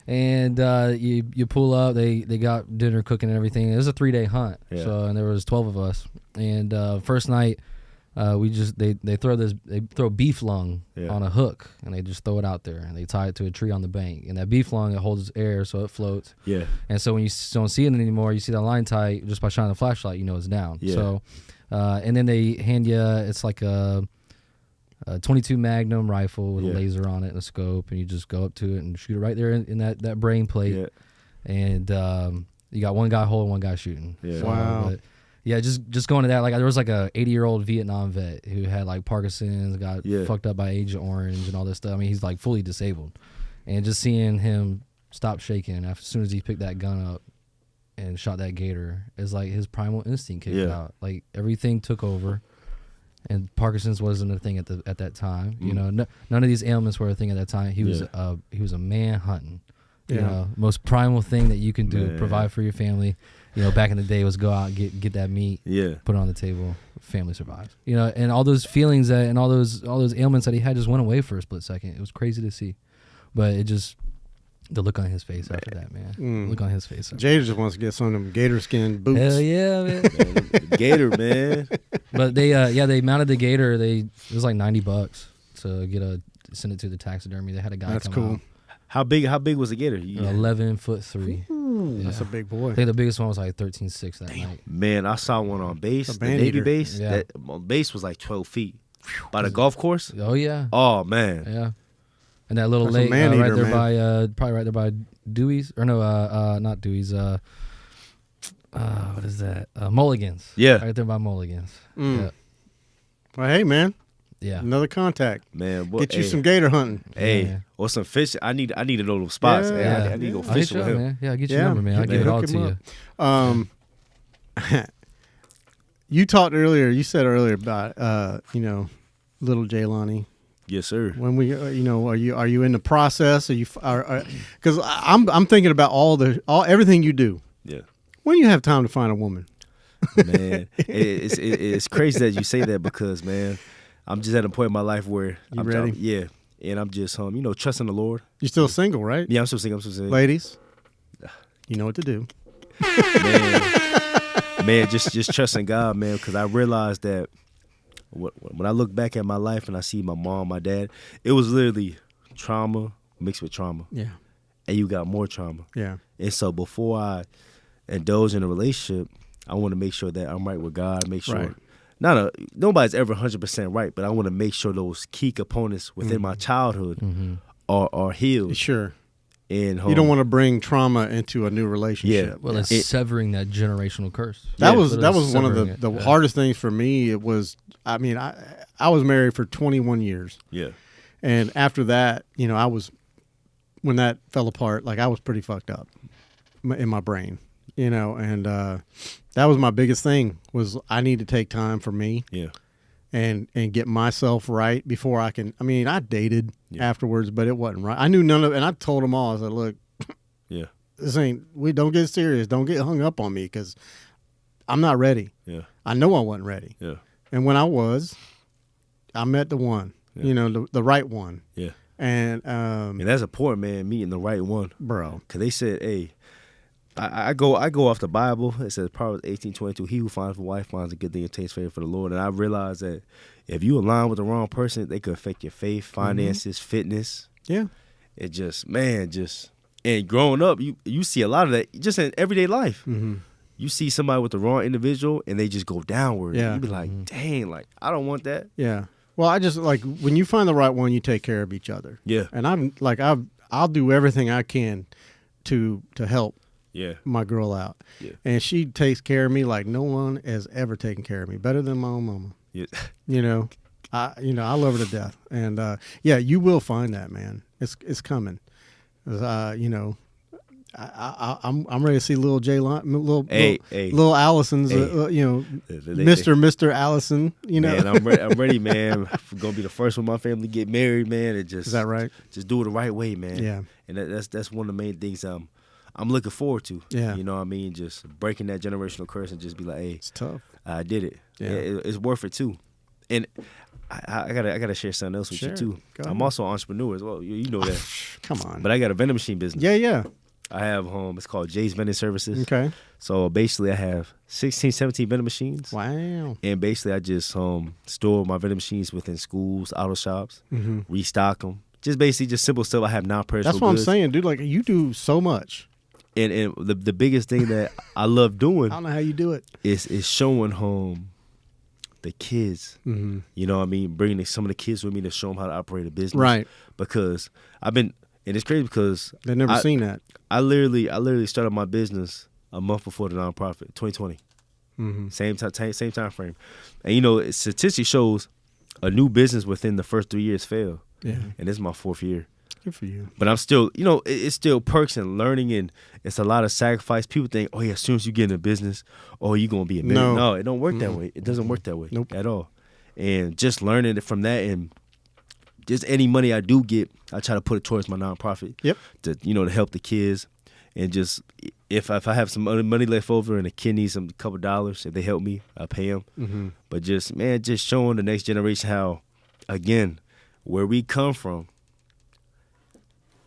and you pull up, they got dinner cooking and everything. It was a 3-day hunt, and there was 12 of us, and first night they throw beef lung on a hook, and they just throw it out there, and they tie it to a tree on the bank, and that beef lung, it holds air so it floats, and so when you don't see it anymore, you see that line tight, just by shining the flashlight, you know it's down, so. And then they hand you, it's like a 22 Magnum rifle with a laser on it and a scope, and you just go up to it and shoot it right there in that brain plate. And you got one guy holding, one guy shooting. So, wow. But yeah, just going to that, like there was like a 80-year-old Vietnam vet who had like Parkinson's, got fucked up by Agent Orange and all this stuff. I mean, he's like fully disabled. And just seeing him stop shaking as soon as he picked that gun up and shot that gator, is like his primal instinct kicked out. Like everything took over, and Parkinson's wasn't a thing at that time. You know, none of these ailments were a thing at that time. He was a man hunting. You know, most primal thing that you can do, provide for your family. You know, back in the day was go out and get that meat, put it on the table, family survives. You know, and all those feelings and all those ailments that he had just went away for a split second. It was crazy to see, but it just. The look on his face after that, man. Look on his face. Jada just wants to get some of them gator skin boots. Hell yeah, man. Gator, man. But they mounted the gator. It was like $90 to send it to the taxidermy. They had a guy. That's come cool. out. How big was the gator? 11'3". That's a big boy. I think the biggest one was like 13.6 that night. Man, I saw one on base, the Navy base. Yeah. That on base was like 12 feet. By the golf course. Oh yeah. Oh man. Yeah. And that little lake right there by probably right there by Dewey's, or no, not Dewey's. What is that? Mulligan's. Yeah, right there by Mulligan's. Yeah. Well, hey man. Yeah. Another contact. Man, get you some gator hunting. Hey, or some fish. I need to know those spots. Yeah. I need to go fishing with him. Man. Yeah, I'll get your number, man. I'll give it all to you. You talked earlier. You said earlier about little Jelani. Yes, sir. When we, are you in the process? Are you? Because I'm thinking about everything you do. Yeah. When you have time to find a woman? Man, it's crazy that you say that because, man, I'm just at a point in my life where I'm ready. Yeah, and I'm just trusting the Lord. You're still single, right? Yeah, I'm still single. Ladies, you know what to do. Man, just trusting God, man, because I realized that when I look back at my life and I see my mom, my dad, it was literally trauma mixed with trauma. Yeah. And you got more trauma. Yeah. And so before I indulge in a relationship, I want to make sure that I'm right with God, make sure. Right. Nobody's ever 100% right, but I want to make sure those key components within my childhood are healed. Sure. And you don't want to bring trauma into a new relationship. Yeah. Well, it's severing that generational curse. That was one of the hardest things for me. It was, I was married for 21 years. Yeah. And after that, when that fell apart, I was pretty fucked up in my brain, and that was my biggest thing was I need to take time for me. Yeah. And get myself right before I can. I dated afterwards, but it wasn't right. I knew none of it, and I told them all. I said, "Look, we don't get serious. Don't get hung up on me because I'm not ready. Yeah, I know I wasn't ready. Yeah, and when I was, I met the one. Yeah. The right one. Yeah, and that's important, man. Meeting the right one, bro. Because they said, hey. I go off the Bible. It says Proverbs 18:22. He who finds a wife finds a good thing and takes favor for the Lord. And I realized that if you align with the wrong person, they could affect your faith, finances, fitness. Yeah. It and growing up, you see a lot of that just in everyday life. Mm-hmm. You see somebody with the wrong individual and they just go downward. Yeah. You be like, dang, I don't want that. Yeah. Well, I just when you find the right one, you take care of each other. Yeah. And I'll do everything I can to help. Yeah, my girl out. Yeah, and she takes care of me like no one has ever taken care of me, better than my own mama. Yeah, I love her to death, and you will find that, man. It's coming. I'm ready to see little Jelani, little Allison's, Mr. Allison. Man, I'm ready, man. I'm gonna be the first one in my family to get married, man. Is that right? Just do it the right way, man. Yeah, and that's one of the main things I'm looking forward to. Yeah. You know what I mean? Just breaking that generational curse and just be like, hey, it's tough. I did it. Yeah. It's worth it too. And I gotta share something else with you too. I'm also an entrepreneur as well. You know that. Come on. But I got a vending machine business. Yeah. I have it's called Jay's Vending Services. Okay. So basically I have 16, 17 vending machines. Wow. And basically I just store my vending machines within schools, auto shops, restock them. Just simple stuff. I have non-perishable That's what goods. I'm saying, dude. You do so much. And the biggest thing that I love doing, I don't know how you do it, is showing the kids. Mm-hmm. You know what I mean? Bringing some of the kids with me to show them how to operate a business. Right. Because and it's crazy because they've never seen that. I literally started my business a month before the nonprofit, 2020. Mm-hmm. Same time frame. And statistics shows a new business within the first 3 years fail. Yeah. And this is my 4th year. Good for you. But I'm still, it's still perks and learning, and it's a lot of sacrifice. People think, oh yeah, as soon as you get in a business, you're going to be a millionaire. No, it don't work that way. It doesn't work that way at all. And just learning it from that, and just any money I do get, I try to put it towards my nonprofit. Yep. To help the kids, and just if I have some money left over and a kid needs a couple dollars, if they help me, I pay them. Mm-hmm. But just showing the next generation how, again, where we come from.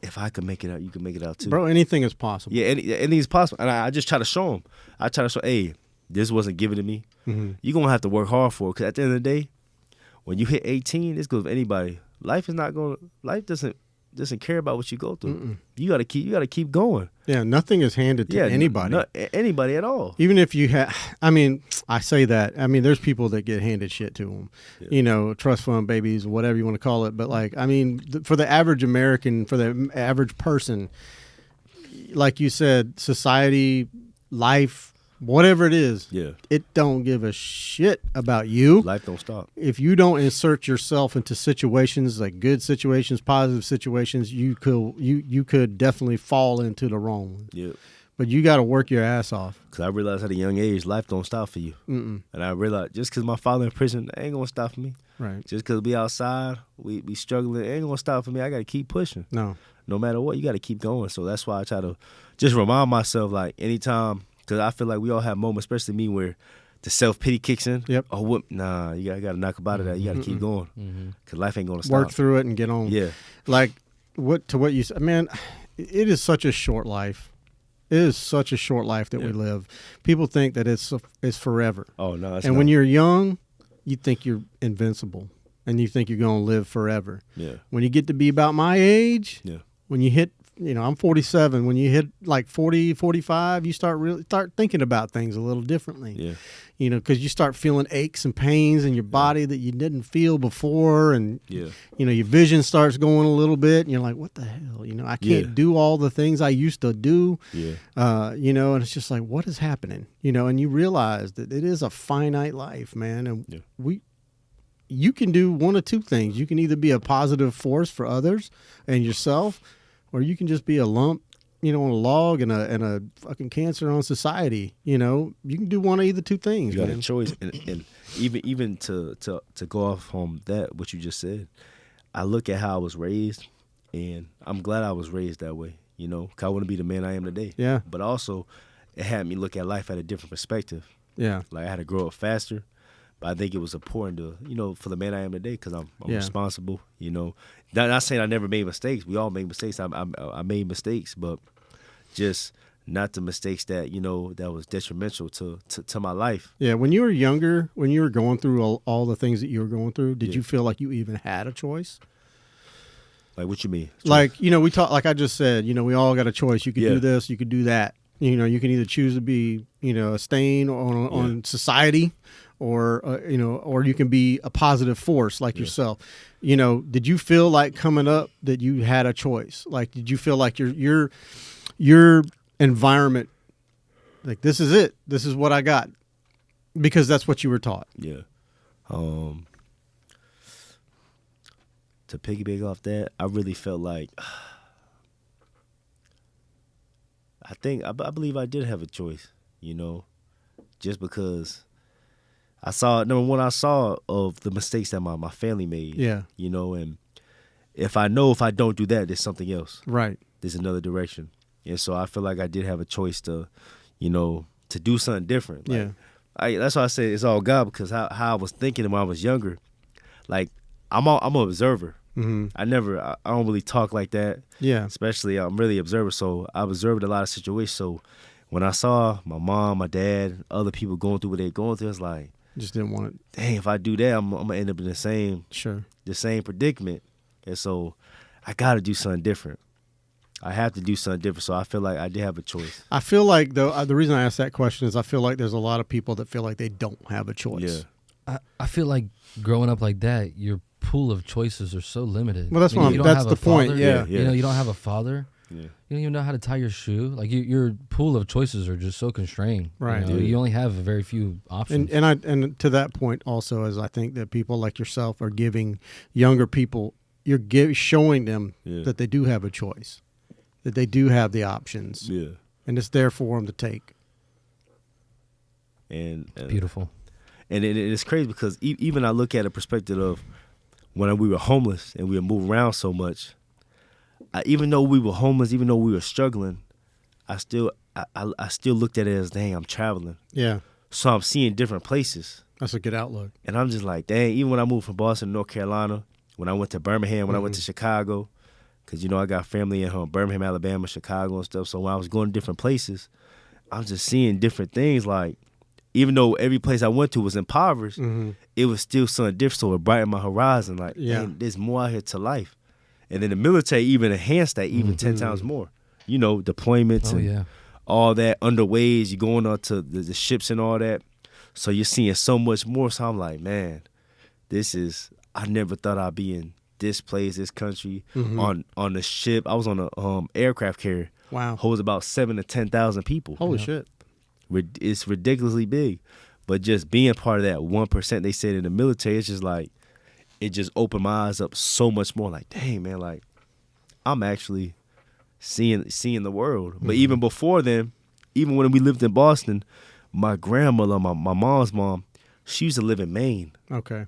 If I could make it out, you can make it out too. Bro, anything is possible. Yeah, anything is possible. And I just try to show them. I try to show, hey, this wasn't given to me. Mm-hmm. You're going to have to work hard for it. Because at the end of the day, when you hit 18, this goes with anybody. Life doesn't care about what you go through. Mm-mm. You gotta keep going. Yeah, nothing is handed to anybody. Anybody at all. Even if you have, I say that. There's people that get handed shit to them. Yeah. Trust fund babies, whatever you want to call it. But for the average American, for the average person, like you said, society, life, whatever it is, it don't give a shit about you. Life don't stop. If you don't insert yourself into situations, like good situations, positive situations, you could definitely fall into the wrong one. Yeah. But you got to work your ass off. Because I realized at a young age, life don't stop for you. Mm-mm. And I realized just because my father in prison, that ain't going to stop for me. Right. Just because we outside, we struggling, it ain't going to stop for me. I got to keep pushing. No matter what, you got to keep going. So that's why I try to just remind myself, like, anytime, because I feel like we all have moments, especially me, where the self-pity kicks in. Yep. Oh, what? Nah, you got to knock about it. You got to keep going because life ain't going to stop. Work through it and get on. Yeah. Like, what you said, man, it is such a short life. It is such a short life that we live. People think that it's forever. Oh, no, it's and not. when you're young, you think you're invincible and you think you're going to live forever. Yeah. When you get to be about my age, when you hit, I'm 47. When you hit like 40, 45, you start thinking about things a little differently. Yeah. Because you start feeling aches and pains in your body that you didn't feel before, and your vision starts going a little bit, and you're like, "What the hell?" I can't do all the things I used to do. Yeah. And it's just like, what is happening? And you realize that it is a finite life, man, and you can do one of two things. You can either be a positive force for others and yourself, or you can just be a lump, on a log and a fucking cancer on society. You can do one of either two things. You got man. a choice, and even to go off on that, what you just said, I look at how I was raised, and I'm glad I was raised that way. 'Cause I wouldn't be the man I am today. Yeah. But also, it had me look at life at a different perspective. Yeah. Like I had to grow up faster, but I think it was important to, for the man I am today, because I'm responsible. Not saying I never made mistakes. We all make mistakes. I made mistakes, but just not the mistakes that that was detrimental to my life. Yeah. When you were younger, when you were going through all the things that you were going through, did you feel like you even had a choice? Like, what you mean? Like, we talk, like I just said, we all got a choice. You could do this, you could do that. You can either choose to be, a stain on society, or or you can be a positive force like yourself. Did you feel like coming up that you had a choice? Like, did you feel like your environment, like, this is it, this is what I got, because that's what you were taught? Yeah. To piggyback off that, I really felt like I believe I did have a choice, just because I saw of the mistakes that my family made. Yeah. And if I don't do that, there's something else. Right. There's another direction. And so I feel like I did have a choice to do something different. Like, that's why I say it's all God, because how I was thinking when I was younger, like I'm an observer. Mm-hmm. I don't really talk like that. Yeah. Especially I'm really observer, so I've observed a lot of situations. So when I saw my mom, my dad, other people going through what they're going through, it's like, just didn't want it. Dang, if I do that, I'm gonna end up in the same predicament. And so I got to do something different. I have to do something different. So I feel like I did have a choice. I feel like, though, the reason I asked that question is I feel like there's a lot of people that feel like they don't have a choice. Yeah. I feel like growing up like that, your pool of choices are so limited. Well, that's that's the point. Yeah. You don't have a father. Yeah. You don't even know how to tie your shoe. Like your pool of choices are just so constrained. Right. You only have very few options. And to that point also, is I think that people like yourself are giving younger people, showing them that they do have a choice, that they do have the options. Yeah. And it's there for them to take. And beautiful. And it's crazy because even I look at a perspective of when we were homeless and we would move around so much. Even though we were homeless, even though we were struggling, I still looked at it as, dang, I'm traveling. Yeah. So I'm seeing different places. That's a good outlook. And I'm just like, dang, even when I moved from Boston to North Carolina, when I went to Birmingham, when I went to Chicago, because, I got family in Birmingham, Alabama, Chicago and stuff. So when I was going to different places, I was just seeing different things. Like, even though every place I went to was impoverished, it was still something different. So it brightened my horizon. Like, dang, there's more out here to life. And then the military even enhanced that even 10 times more. Deployments and all that, underways, you're going on to the ships and all that. So you're seeing so much more. So I'm like, man, I never thought I'd be in this place, this country, on the ship. I was on a aircraft carrier. Wow. Holds about 7,000 to 10,000 people. Holy shit. It's ridiculously big. But just being part of that 1%, they said in the military, it's just like, it just opened my eyes up so much more. Like, dang, man, like, I'm actually seeing the world. But even before then, even when we lived in Boston, my grandmother, my mom's mom, she used to live in Maine. Okay.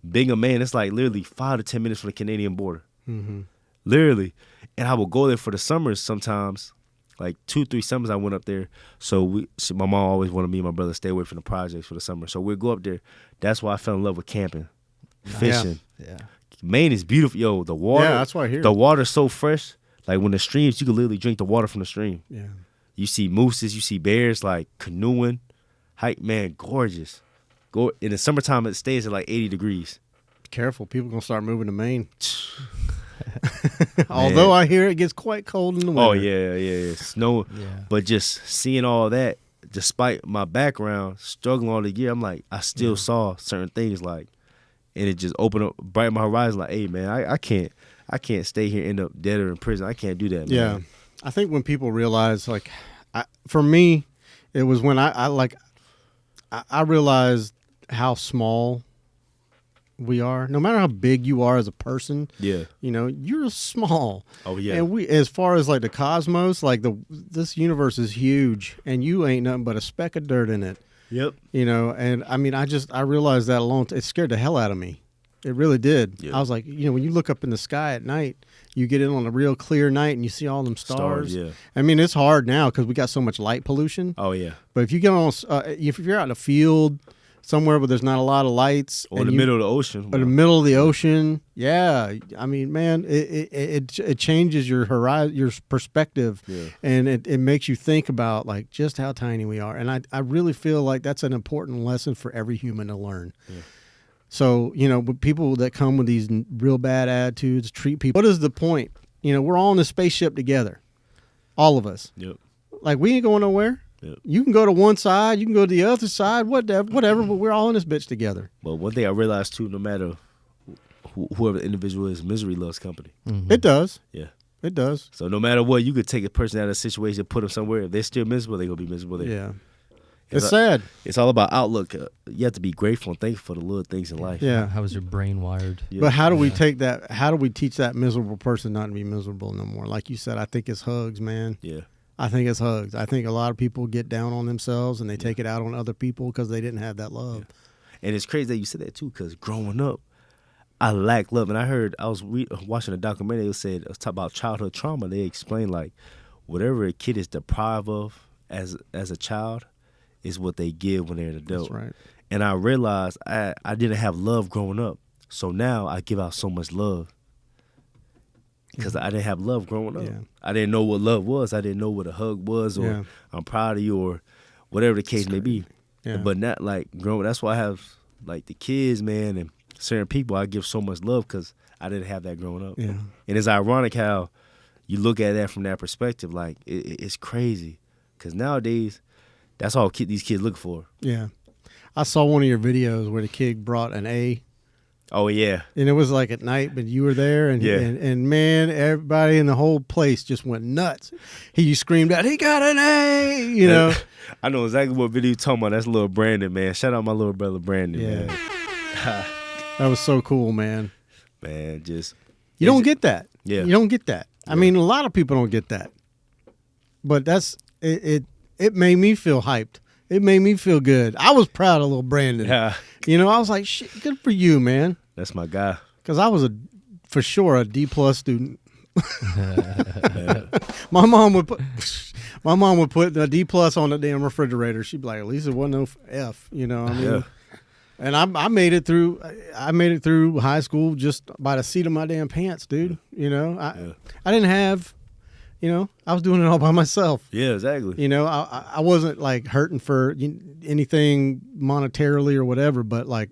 Bingham, Maine. It's like literally 5 to 10 minutes from the Canadian border. Mm-hmm. Literally. And I would go there for the summers sometimes. Like 2-3 summers I went up there. So my mom always wanted me and my brother to stay away from the projects for the summer. So we'd go up there. That's why I fell in love with camping, fishing. Yeah. Maine is beautiful. Yo, the water. Yeah, that's what I hear. The water's so fresh. Like when the streams, you can literally drink the water from the stream. Yeah. You see mooses, you see bears, like canoeing. Hike, man, gorgeous. Go in the summertime, it stays at like 80 degrees. Careful, people gonna start moving to Maine. Although I hear it gets quite cold in the winter. Oh yeah. Snow. Yeah. But just seeing all that, despite my background, struggling all the year, I'm like, I still saw certain things like, and it just opened up, brightened my horizon. Like, hey man, I can't stay here, end up dead or in prison. I can't do that. Man. Yeah, I think when people realize, like, for me, it was when I realized how small we are. No matter how big you are as a person, Yeah. you know, you're small. Oh yeah. And we, as far as like the cosmos, like this universe is huge, and you ain't nothing but a speck of dirt in it. Yep. You know, and I mean, I realized that alone. It scared the hell out of me. It really did. Yeah. I was like, you know, when you look up in the sky at night, you get in on a real clear night and you see all them stars. Yeah. I mean, it's hard now because we got so much light pollution. Oh yeah. But if you get on, if you're out in a field somewhere where there's not a lot of lights, Or in the middle of the ocean. or the middle of the ocean, yeah. I mean, man, it changes your horizon, your perspective, and it makes you think about like just how tiny we are. And I really feel like that's an important lesson for every human to learn. Yeah. So, you know, with people that come with these real bad attitudes, treat people, what is the point? You know, we're all in a spaceship together, all of us. Yep. Like, we ain't going nowhere. Yep. You can go to one side, you can go to the other side, whatever, but we're all in this bitch together. Well, one thing I realized too, no matter whoever the individual is, misery loves company. Mm-hmm. It does. Yeah. It does. So no matter what, you could take a person out of a situation, put them somewhere. If they're still miserable, they're going to be miserable there. Yeah. It's sad. It's all about outlook. You have to be grateful and thankful for the little things in life. Yeah. How is your brain wired? Yeah. But how do we take that? How do we teach that miserable person not to be miserable no more? Like you said, I think it's hugs, man. Yeah. I think it's hugs. I think a lot of people get down on themselves and they take it out on other people because they didn't have that love. Yeah. And it's crazy that you said that too, because growing up, I lacked love. And I was watching a documentary that said, talk about childhood trauma. They explained like whatever a kid is deprived of as a child is what they give when they're an adult. That's right. And I realized I didn't have love growing up. So now I give out so much love because I didn't have love growing up. Yeah. I didn't know what love was. I didn't know what a hug was or I'm proud of you or whatever the case may be. Yeah. But not like growing. That's why I have like the kids, man, and certain people I give so much love because I didn't have that growing up. Yeah. And it's ironic how you look at that from that perspective. Like it's crazy because nowadays that's all these kids look for. Yeah. I saw one of your videos where the kid brought an A. Oh, yeah. And it was like at night, but you were there. And man, everybody in the whole place just went nuts. You screamed out, he got an A, you know. I know exactly what video you're talking about. That's little Brandon, man. Shout out my little brother Brandon, man. That was so cool, man. Man, just. You don't get that. Yeah. You don't get that. I mean, a lot of people don't get that. But that's it. It made me feel hyped. It made me feel good. I was proud of little Brandon. Yeah. You know, I was like, shit, good for you, man. That's my guy. Because I was for sure a D+ student. My mom would put a D+ on the damn refrigerator. She'd be like, at least it wasn't no F. You know, I mean. Yeah. And I made it through. I made it through high school just by the seat of my damn pants, dude. You know, I didn't have. You know, I was doing it all by myself. Yeah, exactly. You know, I wasn't like hurting for anything monetarily or whatever, but like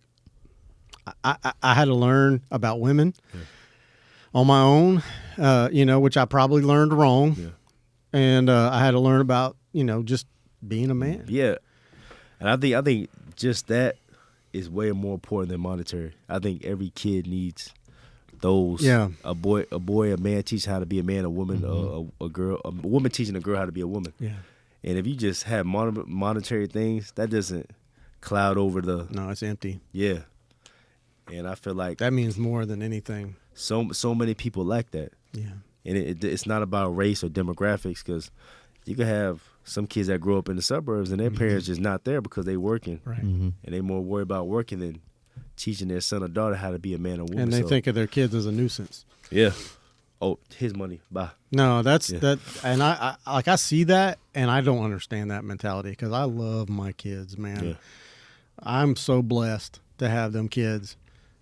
I had to learn about women on my own, you know, which I probably learned wrong. Yeah. And I had to learn about, you know, just being a man. Yeah. And I think just that is way more important than monetary. I think every kid needs those. Yeah. A man teaches how to be a man, a woman, a woman teaching a girl how to be a woman. Yeah. And if you just have monetary things, that doesn't cloud over the. No, it's empty. Yeah. And I feel like that means more than anything. So many people lack that. Yeah. And it's not about race or demographics because you can have some kids that grow up in the suburbs and their parents just not there because they working, Right. and they more worried about working than teaching their son or daughter how to be a man or woman. And they think of their kids as a nuisance. Yeah. Oh, his money. Bye. No, that's that, and I see that, and I don't understand that mentality because I love my kids, man. Yeah. I'm so blessed to have them kids,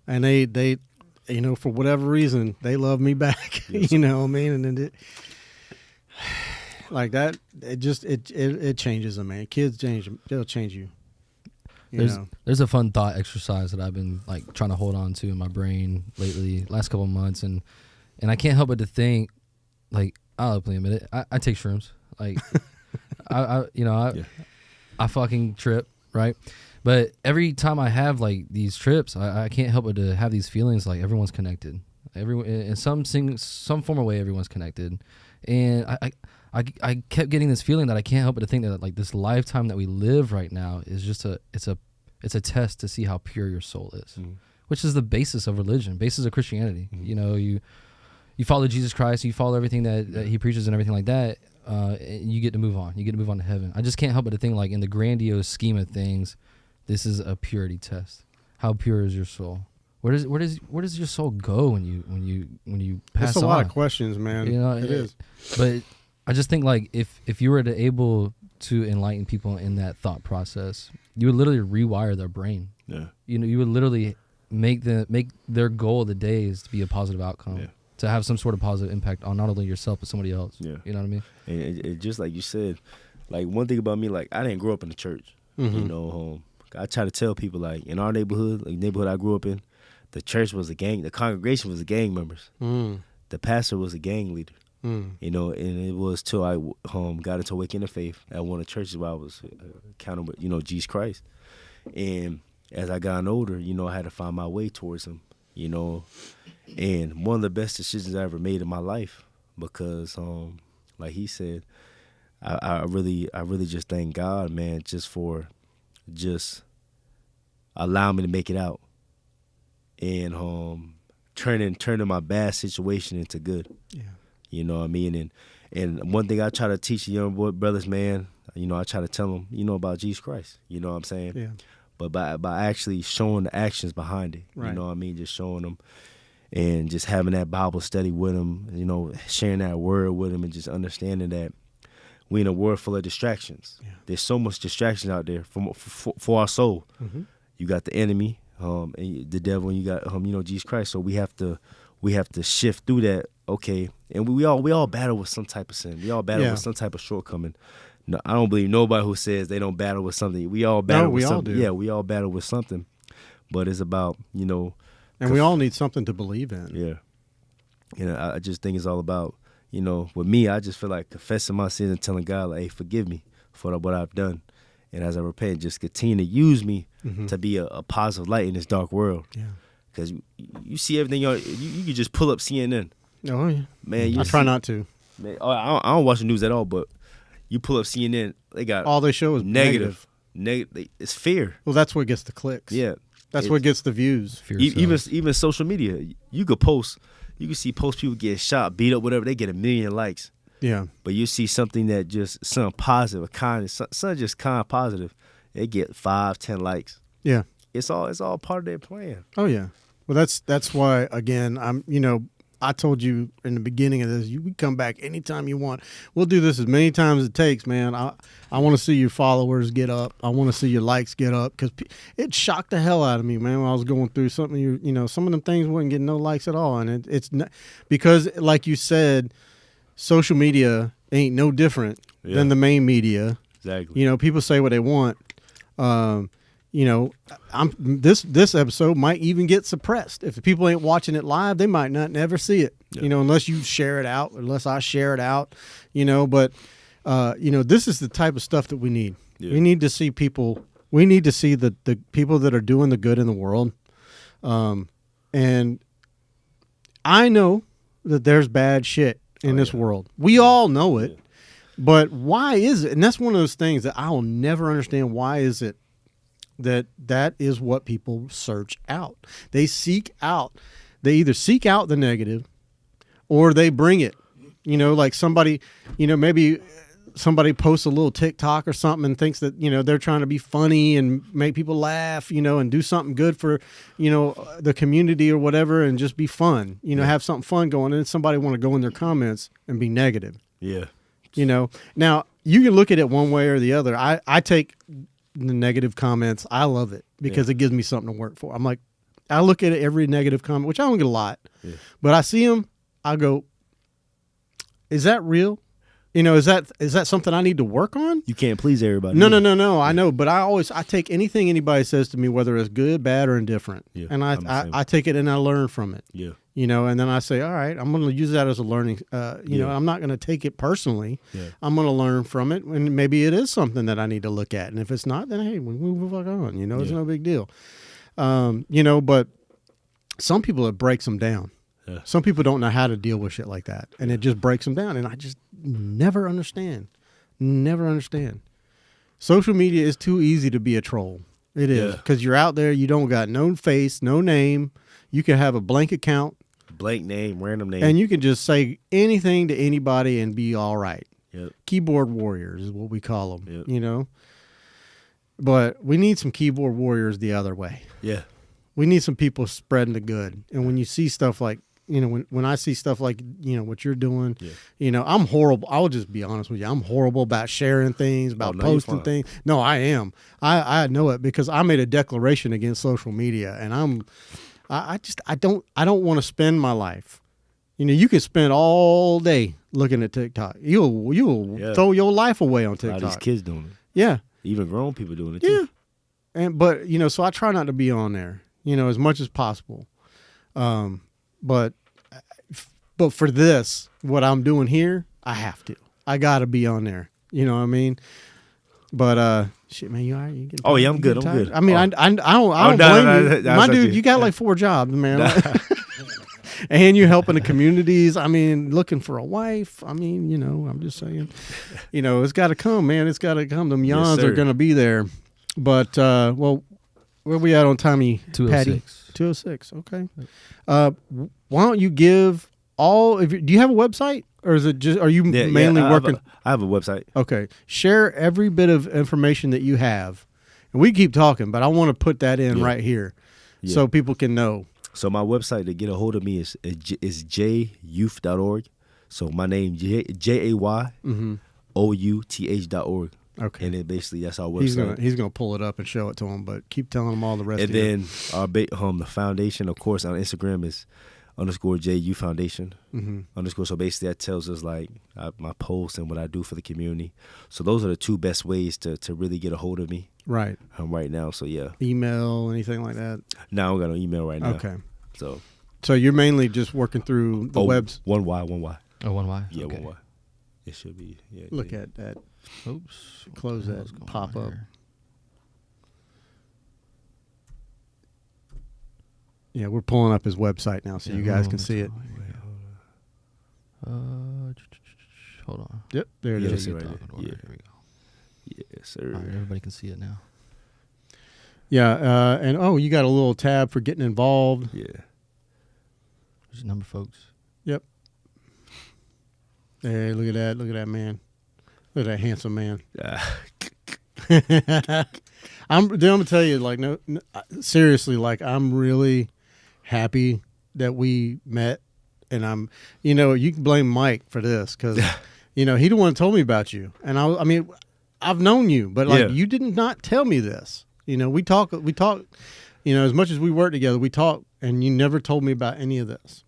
and they, for whatever reason, they love me back. Yes. You know what I mean? And it like that, it changes them, man. Kids change them; they'll change you. There's a fun thought exercise that I've been like trying to hold on to in my brain lately, last couple of months, and I can't help but to think, like, I'll openly admit it, I take shrooms, like, I fucking trip, right? But every time I have like these trips, I can't help but to have these feelings like everyone's connected, everyone in some form or way, everyone's connected, and I kept getting this feeling that I can't help but to think that like this lifetime that we live right now is just it's a test to see how pure your soul is, which is the basis of religion, basis of Christianity. You follow Jesus Christ, you follow everything that he preaches and everything like that, and you get to move on. You get to move on to heaven. I just can't help but to think like in the grandiose scheme of things, this is a purity test. How pure is your soul? Where does your soul go when you pass on? That's a lot of questions, man. It is. But I just think like if you were able to enlighten people in that thought process, you would literally rewire their brain. Yeah. You would literally make their goal of the day is to be a positive outcome. Yeah. To have some sort of positive impact on not only yourself but somebody else. Yeah. You know what I mean? And it just like you said, like one thing about me, like I didn't grow up in the church. I try to tell people like in our neighborhood, like neighborhood I grew up in, the church was a gang, the congregation was the gang members. The pastor was a gang leader. And it was till I got into Awakening Faith at one of the churches where I was accountable, Jesus Christ. And as I got older, I had to find my way towards him, and one of the best decisions I ever made in my life because, like he said, I really just thank God, man, just for just allowing me to make it out and turning my bad situation into good. Yeah. You know what I mean? And one thing I try to teach the young brothers, man, I try to tell them, about Jesus Christ. You know what I'm saying? Yeah. But by actually showing the actions behind it, right. You know what I mean? Just showing them and just having that Bible study with them, sharing that word with them and just understanding that we in a world full of distractions. Yeah. There's so much distractions out there for our soul. Mm-hmm. You got the enemy, and the devil, and you got Jesus Christ. So we have to shift through that. Okay, and we all battle with some type of sin. We all battle with some type of shortcoming. No, I don't believe nobody who says they don't battle with something. We all battle with something. Yeah, we all battle with something. But it's about, and we all need something to believe in. Yeah. I just think it's all about, with me, I just feel like confessing my sins and telling God, like, hey, forgive me for what I've done. And as I repent, just continue to use me to be a positive light in this dark world. Yeah. Because you see everything, you can just pull up CNN. Oh, yeah. Man, I try not to. Man, I don't watch the news at all, but you pull up CNN, they got all they show is negative. It's fear. Well, that's what gets the clicks. Yeah. That's what gets the views. Even social media, you could see people getting shot, beat up, whatever. They get 1 million likes. Yeah. But you see something that just something positive, something just kind of positive, they get 5-10 likes. Yeah. It's all part of their plan. Oh yeah. Well, that's why again I told you in the beginning of this, you can come back anytime you want. We'll do this as many times as it takes, man. I want to see your followers get up. I want to see your likes get up because it shocked the hell out of me, man, when I was going through something. Some of them things wasn't getting no likes at all. And it's not, because, like you said, social media ain't no different than the main media. Exactly. People say what they want. This episode might even get suppressed. If the people ain't watching it live, they might not never see it. Yeah. Unless you share it out, unless I share it out. But this is the type of stuff that we need. Yeah. We need to see people. We need to see the people that are doing the good in the world. And I know that there's bad shit in this world. We all know it. Yeah. But why is it? And that's one of those things that I will never understand. Why is it that is what people search out? They either seek out the negative or they bring it. Like somebody, maybe somebody posts a little TikTok or something and thinks that, they're trying to be funny and make people laugh, and do something good for, the community or whatever, and just be fun, have something fun going, and then somebody want to go in their comments and be negative. Yeah. Now you can look at it one way or the other. I take the negative comments. I love it because it gives me something to work for. I'm like, I look at every negative comment, which I don't get a lot, but I see them. I go, is that real? Is that something I need to work on? You can't please everybody. No. I know, but I take anything anybody says to me, whether it's good, bad, or indifferent, and I take it and I learn from it. Yeah. And then I say, all right, I'm going to use that as a learning. I'm not going to take it personally. Yeah. I'm going to learn from it, and maybe it is something that I need to look at. And if it's not, then hey, we move the fuck on. It's no big deal. But some people, it breaks them down. Yeah. Some people don't know how to deal with shit like that, and it just breaks them down. And I just never understand. Social media is too easy to be a troll. It is, because you're out there. You don't got no face, no name. You can have a blank account, blank name, random name, and you can just say anything to anybody and be all right. Yep. Keyboard warriors is what we call them. Yep. But we need some keyboard warriors the other way. Yeah. We need some people spreading the good. And when you see stuff like, when I see stuff like, what you're doing, I'm horrible. I'll just be honest with you. I'm horrible about sharing things, about posting things. No, I am. I know it because I made a declaration against social media, and I don't want to spend my life. You can spend all day looking at TikTok. You'll throw your life away on TikTok. A lot of these kids doing it. Yeah. Even grown people doing it too. Yeah. But so I try not to be on there, as much as possible. But for this, what I'm doing here, I have to. I got to be on there. You know what I mean? But shit, man, you all right? You oh yeah, I'm good. I'm good. I mean, I don't blame you, my dude. You got like 4 jobs, man, and you're helping the communities. I mean, looking for a wife. I mean, I'm just saying, it's got to come, man. It's got to come. Them yawns are going to be there. But well, where we at on Tommy? 206. 206. Okay. Why don't you give all? Do you have a website, or is it just? Are you mainly working? I have a website. Okay. Share every bit of information that you have, and we keep talking, but I want to put that in right here, so people can know. So my website to get a hold of me is jayouth.org. So my name JayOuth.org. Okay. And then basically that's our website. He's gonna pull it up and show it to him, but keep telling him all the rest. And then our the foundation, of course, on Instagram is _JU Foundation _ So basically that tells us like my posts and what I do for the community. So those are the 2 best ways to really get a hold of me. Right. Right now. So yeah. Email, anything like that? No, I don't got no email right now. Okay. So you're mainly just working through the webs. One Y. Oh, 1Y. Yeah, okay. 1Y. It should be. Yeah. Look at that. Oops. Close that pop up. Yeah, we're pulling up his website now, so you guys can see it. Hold on. Yep, there it is. Right there. Yeah. Here we go. Yes, sir. All right, everybody can see it now. Yeah, and you got a little tab for getting involved. Yeah. There's a number, folks. Yep. Hey, look at that! Look at that man! Look at that handsome man. I'm gonna tell you, like, no, seriously, like, I'm really happy that we met, and I'm, you can blame Mike for this because, he the one that told me about you, and I mean, I've known you, but like, you did not tell me this. We talk, as much as we work together, we talk, and you never told me about any of this,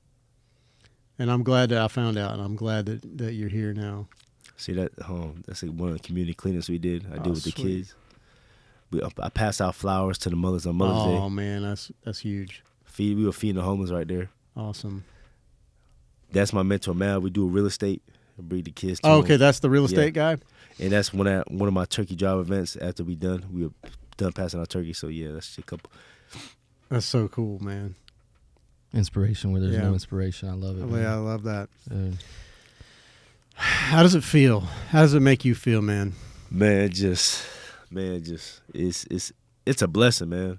and I'm glad that I found out, and I'm glad that you're here now. See that? That's like one of the community cleanups we did. I did with the kids. I passed out flowers to the mothers on Mother's Day. Oh man, that's huge. We were feeding the homeless right there. Awesome. That's my mentor, man. We do real estate. I bring the kids to okay, that's the real estate guy. And that's one of my turkey drive events. After we were done passing out turkey. So yeah, that's a couple. That's so cool, man. Inspiration where there's no inspiration. I love it. Man. Yeah, I love that. How does it feel? How does it make you feel, man? Man, just it's a blessing, man.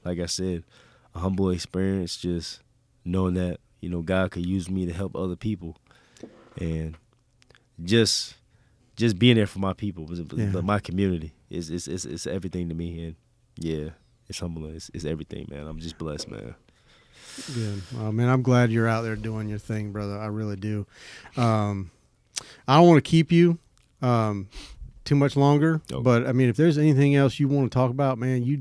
Like I said, a humble experience, just knowing that, God could use me to help other people. And just just being there for my people, my community is everything to me. And yeah, it's humbling. It's everything, man. I'm just blessed, man. Good. Well, man, I'm glad you're out there doing your thing, brother. I really do. I don't want to keep you too much longer, but I mean, if there's anything else you want to talk about, man, you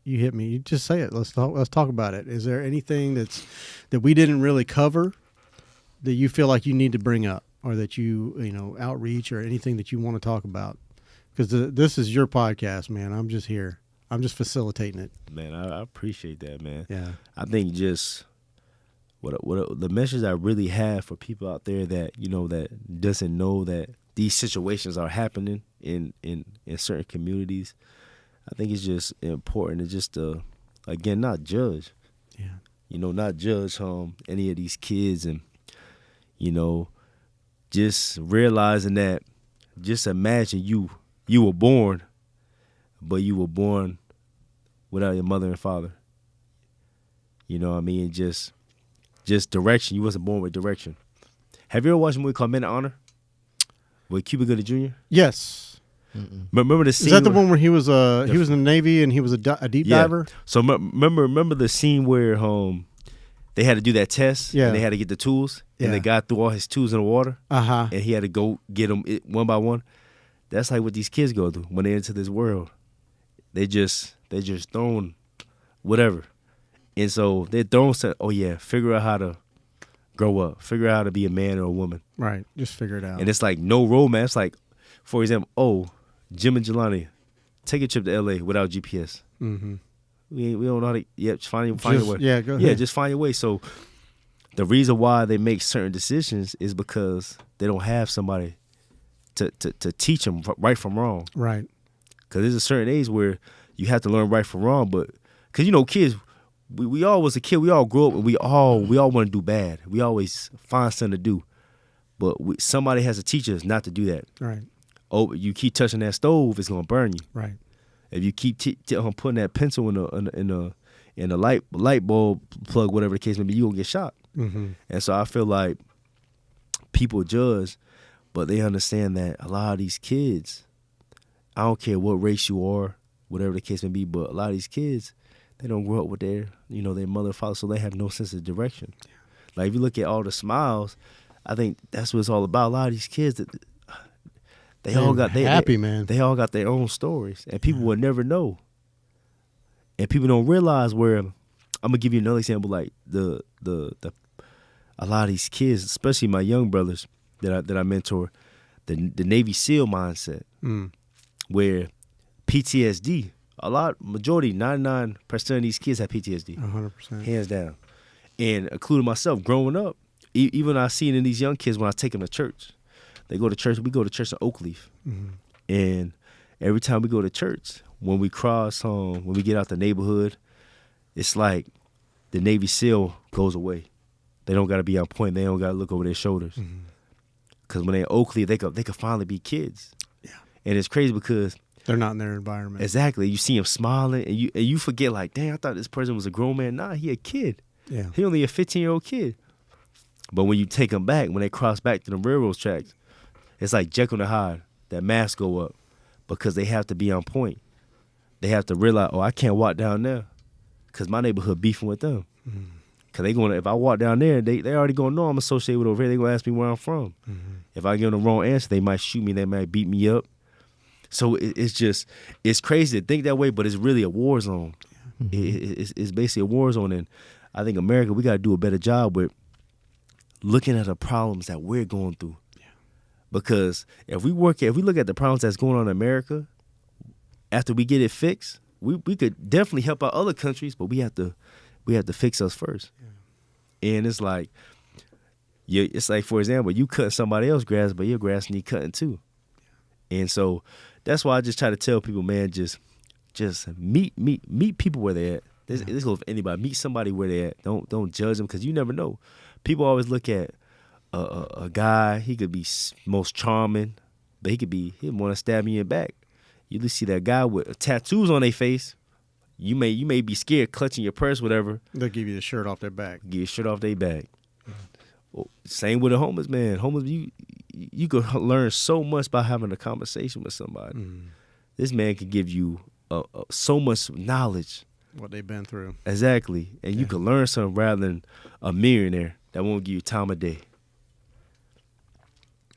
hit me. You just say it. Let's talk about it. Is there anything that we didn't really cover that you feel like you need to bring up, or that you outreach, or anything that you want to talk about? Because this is your podcast, man. I'm just here. I'm just facilitating it. Man, I appreciate that, man. Yeah. I think just what the message I really have for people out there that, that doesn't know that these situations are happening in certain communities, I think it's just important to just, again, not judge. Yeah. Not judge any of these kids, and, just realizing that, just imagine you were born, but you were born without your mother and father. You know what I mean? Just direction. You wasn't born with direction. Have you ever watched a movie called Men of Honor with Cuba Gooding Jr.? Yes. Remember the scene? Is that the one where he was in the Navy and he was a deep diver? So remember the scene where they had to do that test, and they had to get the tools, and the guy threw all his tools in the water, and he had to go get them one by one. That's like what these kids go through when they're into this world. They just thrown whatever. And so they're thrown, figure out how to grow up. Figure out how to be a man or a woman. Right. Just figure it out. And it's like no roadmap. It's like, for example, Jim and Jelani, take a trip to L.A. without GPS. Mm-hmm. We don't know how to, just find your way. Yeah, go ahead. Yeah, just find your way. So the reason why they make certain decisions is because they don't have somebody to teach them right from wrong. Right. Because there's a certain age where you have to learn right from wrong. But because, kids, we all was a kid. We all grew up and we all want to do bad. We always find something to do. But somebody has to teach us not to do that. Right. Oh, you keep touching that stove, it's going to burn you. Right. If you keep putting that pencil in a light bulb plug, whatever the case may be, you're going to get shot. Mm-hmm. And so I feel like people judge, but they understand that a lot of these kids, I don't care what race you are, whatever the case may be, but a lot of these kids, they don't grow up with their mother and father, so they have no sense of direction. Yeah. Like if you look at all the smiles, I think that's what it's all about. A lot of these kids, they all got They all got their own stories, and people will never know. And people don't realize where. I'm gonna give you another example, like the a lot of these kids, especially my young brothers that I mentor, the Navy SEAL mindset. Where PTSD, majority, 99% of these kids have PTSD. 100%. Hands down. And including myself, growing up, even I see it in these young kids when I take them to church. They go to church, we go to church in Oakleaf. Mm-hmm. And every time we go to church, when we cross home, when we get out the neighborhood, it's like the Navy SEAL goes away. They don't got to be on point. They don't got to look over their shoulders. Because when they're in Oakleaf, they could finally be kids. And it's crazy because they're not in their environment. Exactly. You see him smiling, and you forget, like, dang, I thought this person was a grown man. Nah, he a kid. Yeah. He only a 15-year-old kid. But when you take them back, when they cross back to the railroad tracks, it's like Jekyll and Hyde. That mask go up because they have to be on point. They have to realize, I can't walk down there because my neighborhood beefing with them. Because if I walk down there, they already going to know I'm associated with over here. They going to ask me where I'm from. If I give them the wrong answer, they might shoot me. They might beat me up. So it's crazy to think that way, but it's really a war zone. It's basically a war zone, and I think America, we got to do a better job with looking at the problems that we're going through. Yeah. Because if we look at the problems that's going on in America, after we get it fixed, we could definitely help out other countries, but we have to fix us first. Yeah. And it's like, for example, you cutting somebody else's grass, but your grass need cutting too. Yeah. And so that's why I just try to tell people, man, just meet people where they're at. This goes for anybody. Meet somebody where they're at. Don't judge them, because you never know. People always look at a guy. He could be most charming, but he'd want to stab you in the back. You see that guy with tattoos on their face. You may be scared, clutching your purse, whatever. They'll give you the shirt off their back. Give you a shirt off their back. Well, same with a homeless man. Homeless, you could learn so much by having a conversation with somebody. This man could give you so much knowledge. What they've been through. Exactly. And you can learn something rather than a millionaire that won't give you time of day.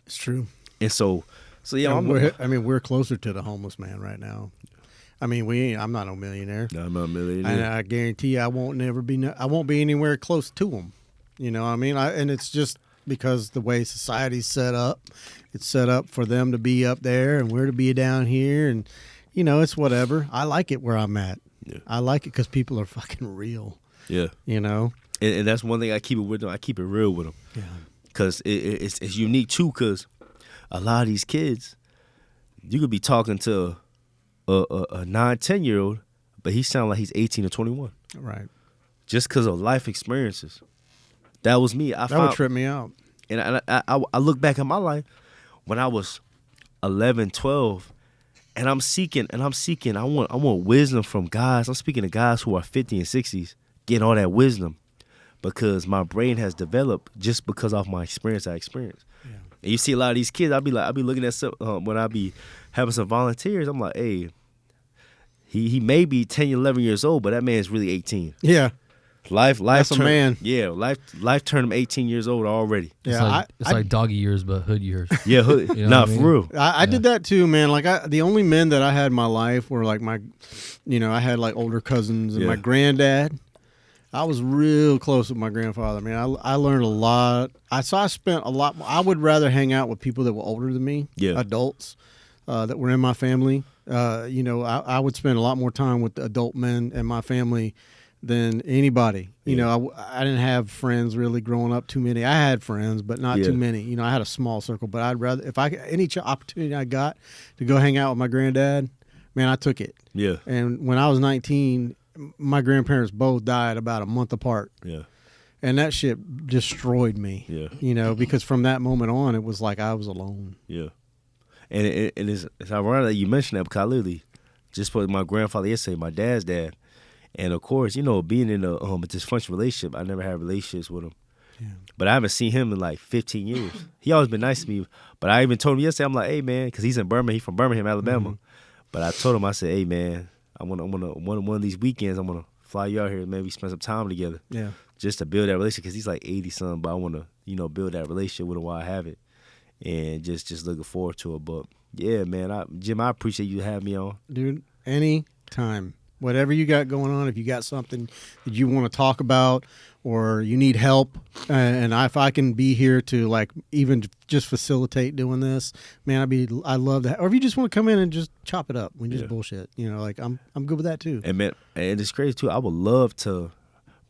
It's true. And so yeah, we're closer to the homeless man right now. I mean, I'm not a millionaire. No, I'm not a millionaire. And I guarantee you I won't be anywhere close to him. You know what I mean? And it's just because the way society's set up. It's set up for them to be up there and we're to be down here. And, you know, it's whatever. I like it where I'm at. Yeah. I like it because people are fucking real. Yeah. You know? And that's one thing I keep it with them. I keep it real with them. Yeah. Because it's unique, too, because a lot of these kids, you could be talking to a 9, 10-year-old, but he sounds like he's 18 or 21. Right. Just because of life experiences. That was me. That would trip me out. And I look back at my life when I was 11, 12, and I'm seeking. I want wisdom from guys. I'm speaking to guys who are 50 and 60s, getting all that wisdom because my brain has developed just because of my experience I experienced. Yeah. And you see a lot of these kids. I'll be looking at some when I be having some volunteers. I'm like, hey, he may be 10, 11 years old, but that man's really 18. Yeah. Life That's a man. Yeah, life turned him 18 years old already. Yeah, it's like doggy years, but hood years. Yeah, hood. You know for real. I did that too, man. Like the only men that I had in my life were like I had like older cousins and my granddad. I was real close with my grandfather, man. I learned a lot. I spent a lot. I would rather hang out with people that were older than me, adults that were in my family. I would spend a lot more time with the adult men in my family than anybody. You know, I didn't have friends really growing up, too many. I had friends, but not too many. You know, I had a small circle, but I'd rather, if any opportunity I got to go hang out with my granddad, man, I took it. Yeah. And when I was 19, my grandparents both died about a month apart. Yeah. And that shit destroyed me. Yeah. You know, because from that moment on, it was like I was alone. Yeah. And it's ironic that you mentioned that because I literally just put my grandfather yesterday, my dad's dad. And of course, you know, being in a dysfunctional relationship, I never had relationships with him. Yeah. But I haven't seen him in like 15 years. He always been nice to me. But I even told him yesterday, I'm like, hey, man, because he's in Birmingham. He's from Birmingham, Alabama. Mm-hmm. But I told him, I said, hey, man, one of these weekends, I'm going to fly you out here and maybe spend some time together. Yeah. Just to build that relationship because he's like 80-something. But I want to, you know, build that relationship with him while I have it. And just looking forward to it. But, yeah, man, Jim, I appreciate you having me on. Dude, anytime. Whatever you got going on, if you got something that you want to talk about or you need help, and if I can be here to like even just facilitate doing this, man, I'd love that. Or if you just want to come in and just chop it up, we just bullshit, you know, like I'm good with that too. And man, and it's crazy too. I would love to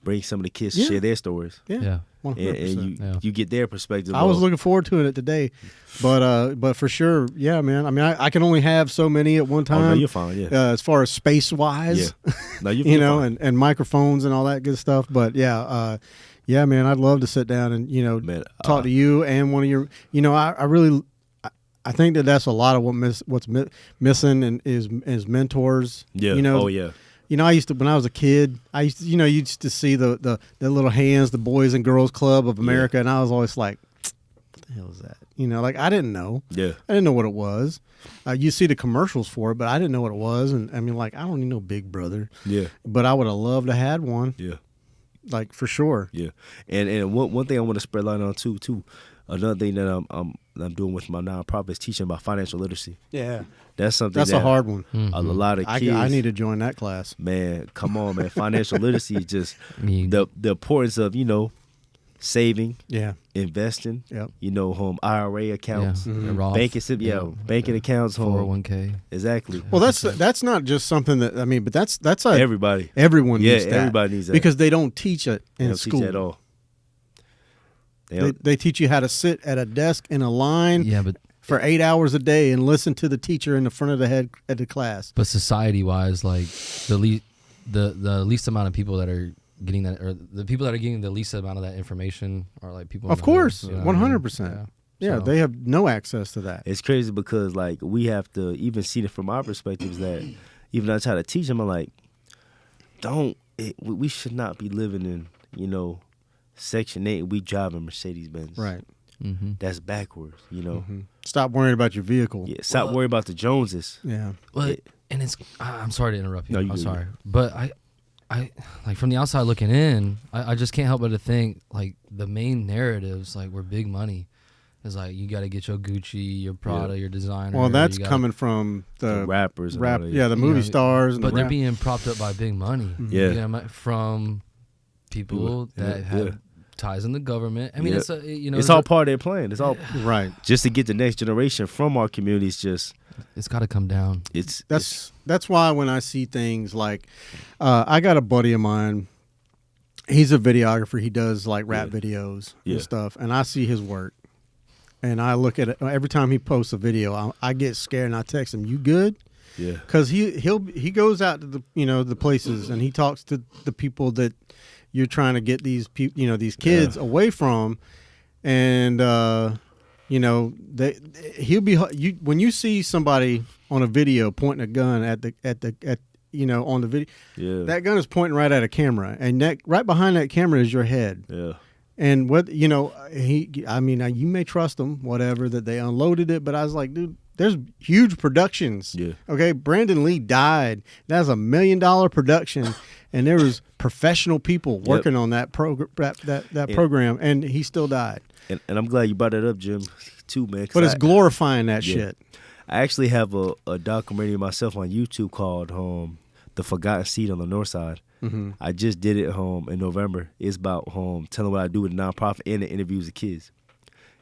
bring some of the kids to share their stories. Yeah. 100%. And you get their perspective. I was looking forward to it today, but for sure, yeah, man. I mean, I can only have so many at one time. Oh, no, you're fine. Yeah. As far as space wise, no, you know, and microphones and all that good stuff. But yeah, man, I'd love to sit down and talk to you and one of your. You know, I really. I think that's a lot of what's missing and is mentors. Yeah. You know. Oh yeah. You know, when I was a kid, you used to see the little hands, the Boys and Girls Club of America, and I was always like, what the hell is that? You know, like I didn't know. Yeah. I didn't know what it was. You see the commercials for it, but I didn't know what it was. And I mean, like, I don't need no Big Brother. Yeah. But I would have loved to have one. Yeah. Like, for sure. Yeah. And one thing I want to spread light on, too. Another thing that I'm doing with my nonprofit is teaching about financial literacy. Yeah. That's something that's a hard one. Mm-hmm. A lot of kids. I need to join that class. Man, come on, man. Financial literacy is just the importance of, saving, investing, IRA accounts, banking accounts, 401k. Exactly. Well, that's not just something that but that's everybody. Everyone needs that. Everybody needs that because they don't teach it in school. Teach it at all. They teach you how to sit at a desk in a line. Yeah, but for 8 hours a day and listen to the teacher in the front of the head at the class. But society-wise, like the least amount of people that are getting that, or the people that are getting the least amount of that information are like people. Of course, 100%. Yeah, they have no access to that. It's crazy because like we have to even see it from our perspectives that even I try to teach them, I'm like, we should not be living in Section 8. We driving Mercedes Benz. Right. That's backwards, you know. Stop worrying about your vehicle. Yeah, stop worrying about the Joneses. Yeah. But and it's I'm sorry to interrupt you. No, I'm sorry. But I like from the outside looking in, I just can't help but to think like the main narratives like were big money. It's like you got to get your Gucci, your Prada, your designer. Well, that's coming from the rappers, and the movie stars. And but they're being propped up by big money. From people that have ties in the government. I mean, it's it's all part of their plan. It's all right, just to get the next generation from our communities. Just it's got to come down. That's why when I see things like, I got a buddy of mine. He's a videographer. He does like rap videos and stuff, and I see his work. And I look at it every time he posts a video. I get scared and I text him, "You good?" Yeah. Because he goes out to the places and he talks to the people that you're trying to get these people these kids away from, and he'll be when you see somebody on a video pointing a gun at on the video, that gun is pointing right at a camera, and that right behind that camera is your head. Yeah. And what you may trust them, whatever, that they unloaded it, but I was like, dude, there's huge productions. Yeah. Okay, Brandon Lee died. That was $1 million production, and there was professional people working on that program, and he still died. And I'm glad you brought that up, Jim, too, man. But it's glorifying that shit. I actually have a documentary myself on YouTube called "The Forgotten Seed on the North Side." Mm-hmm. I just did it in November. It's about telling what I do with the nonprofit and the interviews of kids.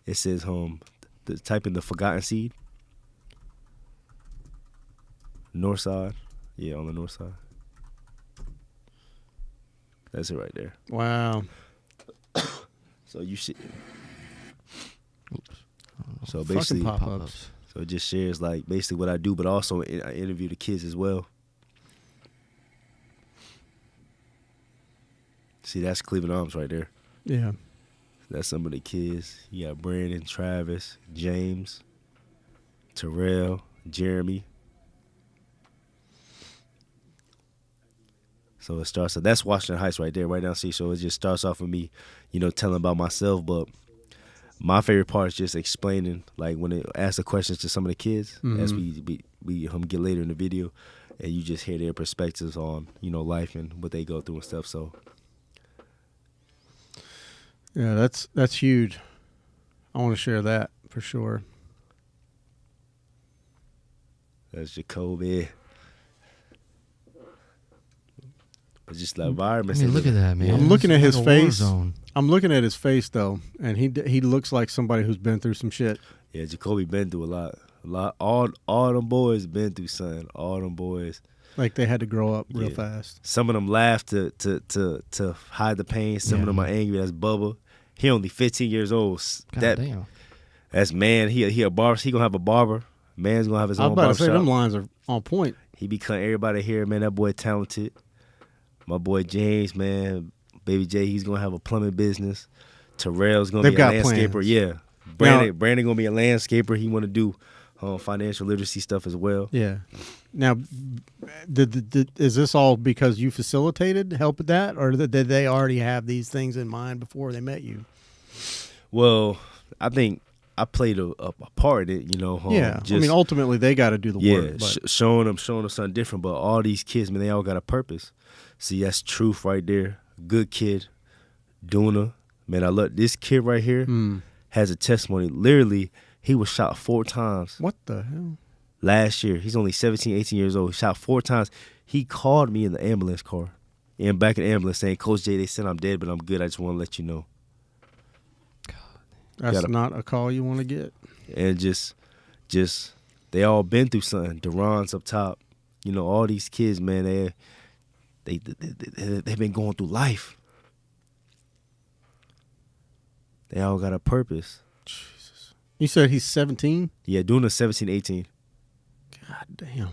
It says type in "The Forgotten Seed." North Side. Yeah, on the North Side. That's it right there. Wow. So you should. Oops. So basically, pop-ups. So it just shares like basically what I do, but also I interview the kids as well. See, that's Cleveland Arms right there. Yeah. That's some of the kids. You got Brandon, Travis, James, Terrell, Jeremy. So it starts. So that's Washington Heights right there, right down C. So it just starts off with me, telling about myself. But my favorite part is just explaining, like when they ask the questions to some of the kids, as we get later in the video, and you just hear their perspectives on life and what they go through and stuff. So. Yeah, that's huge. I want to share that for sure. That's Jacoby. But just the environment. I mean, look at that, man. I'm looking at his face. Zone. I'm looking at his face though, and he looks like somebody who's been through some shit. Yeah, Jacoby been through a lot. All them boys been through something. All them boys. Like they had to grow up real fast. Some of them laugh to hide the pain. Some of them are angry. That's Bubba. He only 15 years old. Damn. That's man. He a barber. He gonna have a barber. Man's gonna have his own barber. I was about to say them lines are on point. He be cutting everybody here, man. That boy talented. My boy James, man. Baby J, he's gonna have a plumbing business. Terrell's gonna be a landscaper. Plans. Yeah. Brandon gonna be a landscaper. He want to do financial literacy stuff as well. Yeah. Now, is this all because you facilitated help with that, or did they already have these things in mind before they met you? Well, I think I played a part in it, Yeah. I mean, ultimately, they got to do the work. Yeah, showing them something different. But all these kids, man, they all got a purpose. See, that's truth right there. Good kid, Duna. Man, I love this kid right here. Has a testimony. Literally, he was shot 4 times. What the hell? Last year. He's only 17, 18 years old. Shot 4 times. He called me in the ambulance car. Back in the ambulance saying, Coach J, they said I'm dead, but I'm good. I just want to let you know. God. That's not a call you want to get. And just they all been through something. Duran's up top. All these kids, man, they've been going through life. They all got a purpose. Jesus. You said he's 17? Yeah, doing a 17, 18. God damn.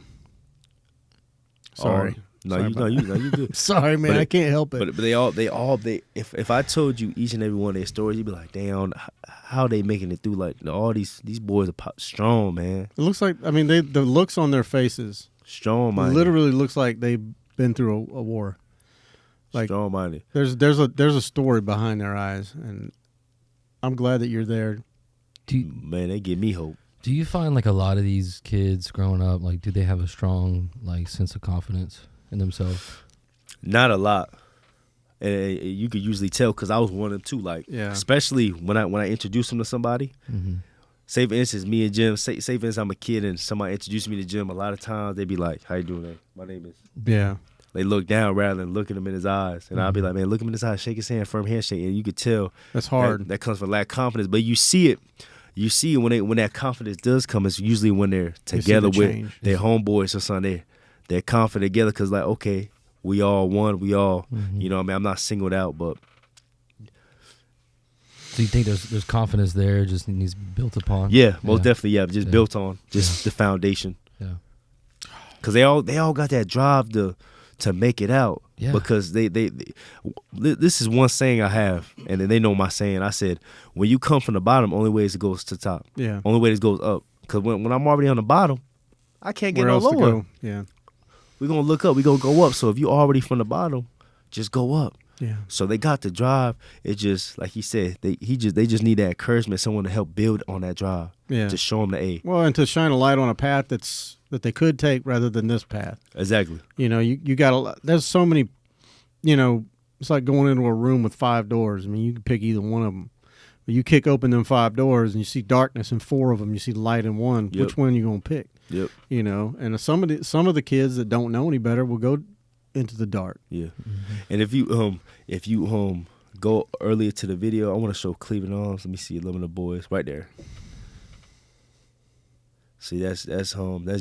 Sorry. You good. Sorry, man. I can't help it. But they all. If I told you each and every one of their stories, you'd be like, damn, how they making it through? Like all these boys are strong, man. It looks like, the looks on their faces. Strong-minded. Literally looks like they've been through a war. Like strong-minded. There's a story behind their eyes, and I'm glad that you're there Man, they give me hope. Do you find like a lot of these kids growing up, like, do they have a strong like sense of confidence in themselves? Not a lot. And you could usually tell because I was one of them too. Like, especially when I introduce them to somebody. Mm-hmm. Say for instance, me and Jim. Say for instance, I'm a kid and somebody introduced me to Jim. A lot of times they be like, "How you doing, man? My name is." Yeah. They look down rather than looking him in his eyes, and I'll be like, "Man, look him in his eyes, shake his hand, firm handshake," and you could tell that's hard. That comes from lack of confidence, but you see it. You see it when that confidence does come. It's usually when they're together with their homeboys or something. They're confident together because like, okay, we all one. We all, you know what I mean? I'm not singled out, but. So you think there's confidence there, just needs built upon? Yeah, most definitely, yeah. Just built on, just the foundation. Yeah. Because they all got that drive to make it out. Yeah. Because they this is one saying I have, and then they know my saying. I said, when you come from the bottom, only way is it goes to the top. Yeah. Only way is it goes up. Because when I'm already on the bottom, I can't get no lower. Yeah. We're going to look up. We're going to go up. So if you're already from the bottom, just go up. Yeah. So they got the drive. It just, like he said, they just need that encouragement, someone to help build on that drive. Yeah. To show them the A. Well, and to shine a light on a path that they could take rather than this path. Exactly. You know, you got there's so many, you know, it's like going into a room with 5 doors. I mean, you can pick either one of them. But you kick open them 5 doors and you see darkness in 4 of them. You see light in 1. Yep. Which one are you going to pick? Yep. You know, and some of the kids that don't know any better will go into the dark. Yeah. Mm-hmm. And if you go earlier to the video, I want to show Cleveland Arms. Let me see 11 of the boys right there. See, that's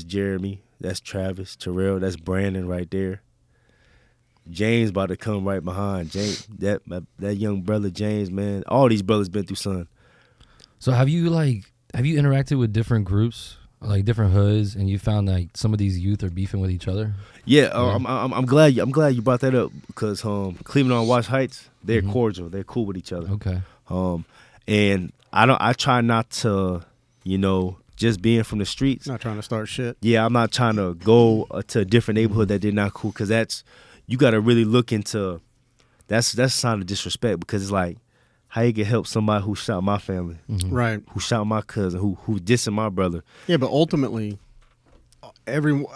Jeremy, that's Travis, Terrell, that's Brandon right there. James about to come right behind. James, that young brother James, man. All these brothers been through something. So have you interacted with different groups, like different hoods, and you found like some of these youth are beefing with each other? Yeah, I'm glad you brought that up because Cleveland on Wash Heights, they're cordial, they're cool with each other. Okay. And I try not to, just being from the streets. Not trying to start shit. Yeah, I'm not trying to go to a different neighborhood that they're not cool because you got to really look into. That's a sign of disrespect because it's like, how you can help somebody who shot my family, right? Who shot my cousin, who dissing my brother. Yeah, but ultimately,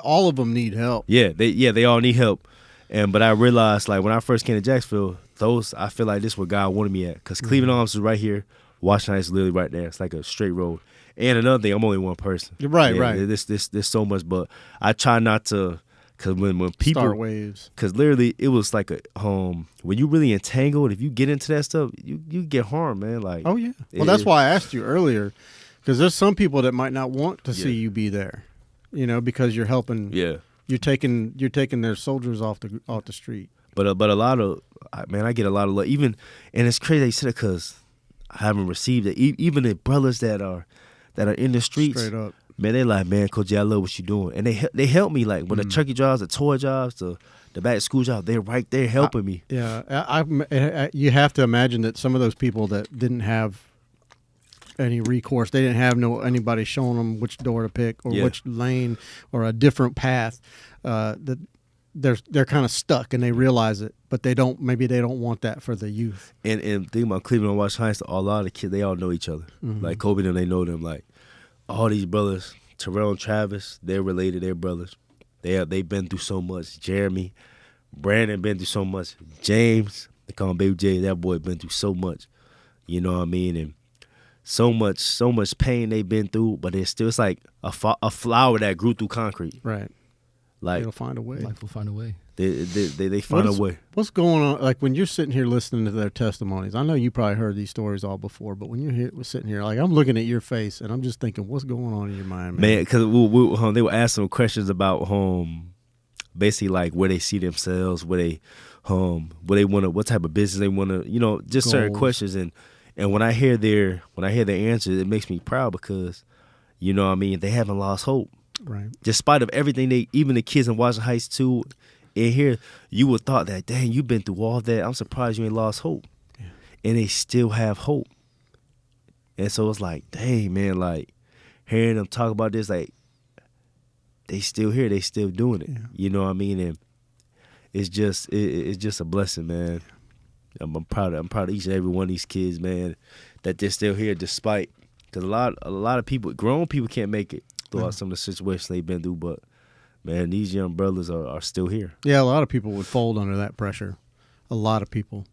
all of them need help. Yeah, they all need help. But I realized like when I first came to Jacksonville, I feel like this is where God wanted me at because Cleveland Arms is right here, Washington Heights is literally right there. It's like a straight road. And another thing, I'm only one person. You're right, yeah, right. There's so much, but I try not to. Because when people start waves, because literally it was like a when you really entangled, if you get into that stuff, you get harmed, man. Like, oh yeah. Well, that's why I asked you earlier, because there's some people that might not want to see you be there, because you're helping. Yeah, you're taking their soldiers off the street. But a lot of I get a lot of love. Even, and it's crazy you said it because I haven't received it. Even the brothers that are in the streets, straight up. Man, they like, man, Coach, I love what you're doing. And they help me, like, when the turkey jobs, the toy jobs, the back to school jobs, they're right there helping me. Yeah. You have to imagine that some of those people that didn't have any recourse, they didn't have anybody showing them which door to pick or which lane or a different path, that they're kind of stuck and they realize it, but maybe they don't want that for the youth. And think about Cleveland and Washington Heights, a lot of the kids, they all know each other. Mm-hmm. Like, Kobe and they know them, like, all these brothers, Terrell and Travis, they're related. They're brothers. They've been through so much. Jeremy, Brandon been through so much. James, they call him Baby J. That boy been through so much. You know what I mean? And so much pain they've been through. But it's like a flower that grew through concrete. Right. Like, it'll find a way. Life will find a way. They find a way. What's going on? Like when you're sitting here listening to their testimonies, I know you probably heard these stories all before, but when you're sitting here, like I'm looking at your face and I'm just thinking, what's going on in your mind, man? Man, because they were asking questions about basically like where they see themselves, where they want to, what type of business they want to, just goals. Certain questions. And when I hear their answers, it makes me proud because, you know what I mean, they haven't lost hope. Right. Despite of everything, even the kids in Washington Heights too, in here, you would thought that, dang, you've been through all that. I'm surprised you ain't lost hope. Yeah. And they still have hope. And so it's like, dang, man, like hearing them talk about this, like they still here, they still doing it. Yeah. You know what I mean? And it's just a blessing, man. I'm proud of each and every one of these kids, man, that they're still here despite Because a lot of people, grown people, can't make it throughout some of the situations they've been through. But man, these young brothers are still here. Yeah, a lot of people would fold under that pressure. A lot of people.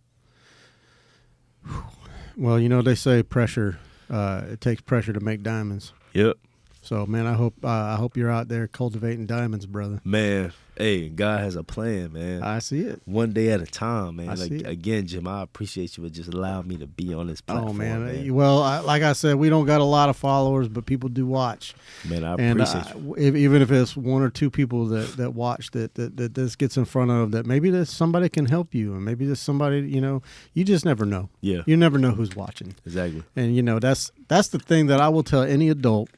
Well, you know, they say pressure. It takes pressure to make diamonds. Yep. So, man, I hope you're out there cultivating diamonds, brother. Man, hey, God has a plan, man. I see it. One day at a time, man. I see it. Again, Jim, I appreciate you for just allowing me to be on this platform. Oh, man. Well, like I said, we don't got a lot of followers, but people do watch. Man, I appreciate you. Even if it's one or two people that watch that this gets in front of, that maybe there's somebody can help you, and maybe there's somebody, you know, you just never know. Yeah. You never know who's watching. Exactly. And, you know, that's the thing that I will tell any adult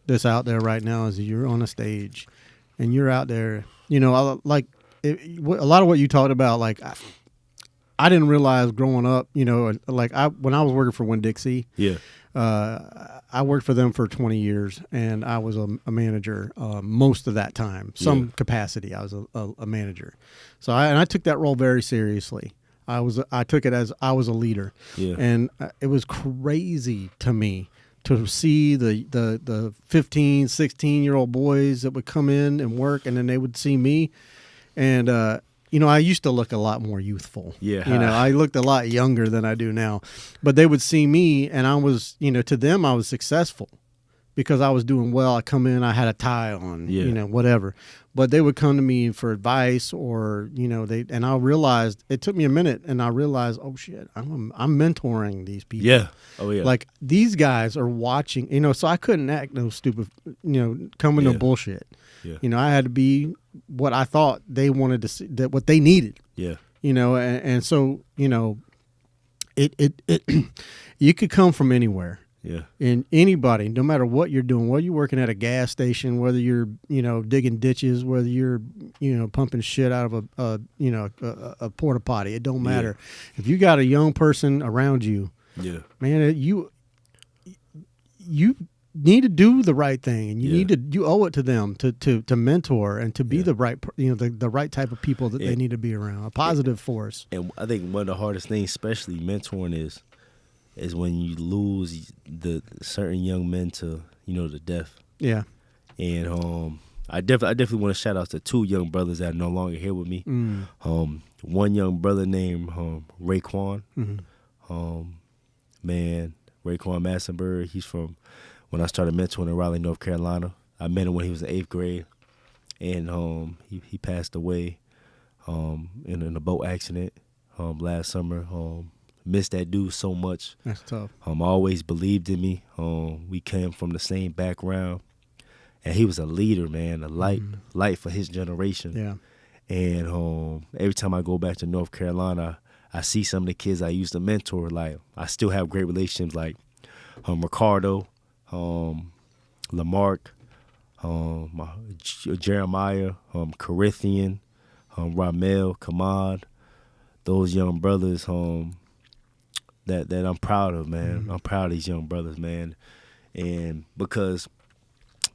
that's out there right now is you're on a stage and you're out there, you know, a lot of what you talked about, like I didn't realize growing up, you know, like when I was working for Winn-Dixie, yeah, I worked for them for 20 years and I was a manager most of that time, some capacity. I was a manager. So I took that role very seriously. I took it as I was a leader. Yeah. And it was crazy to me to see the 15, 16-year-old boys that would come in and work, and then they would see me. And, you know, I used to look a lot more youthful. Yeah. You know, I looked a lot younger than I do now. But they would see me, and I was, you know, to them I was successful because I was doing well. I come in, I had a tie on, you know, whatever. But they would come to me for advice, or, you know, and I realized, it took me a minute, and I realized, oh shit, I'm mentoring these people. Yeah. Oh yeah. Like, these guys are watching, you know, so I couldn't act no stupid, you know, coming to bullshit. Yeah. You know, I had to be what I thought they wanted to see, that what they needed. Yeah. You know, and so, you know, it you could come from anywhere. Yeah. And anybody, no matter what you're doing, whether you're working at a gas station, whether you're, you know, digging ditches, whether you're, you know, pumping shit out of a porta potty, it don't matter. Yeah. If you got a young person around you, man, you need to do the right thing, and you owe it to them to mentor and to be the right, you know, the right type of people that they need to be around, a positive force. And I think one of the hardest things, especially mentoring, is when you lose the certain young men to, you know, to death. Yeah. And I definitely want to shout out to two young brothers that are no longer here with me. One young brother named Raekwon. Man, Raekwon Massenberg. He's from when I started mentoring in Raleigh, North Carolina. I met him when he was in 8th grade, and he passed away in a boat accident last summer. Missed that dude so much. That's tough. Always believed in me. We came from the same background, and he was a leader, man, a light for his generation. Yeah. And every time I go back to North Carolina, I see some of the kids I used to mentor. Like, I still have great relationships, like Ricardo, Lamarck, Jeremiah, Corinthian, Ramel, Kamad. Those young brothers, that I'm proud of, man. I'm proud of these young brothers, man. And because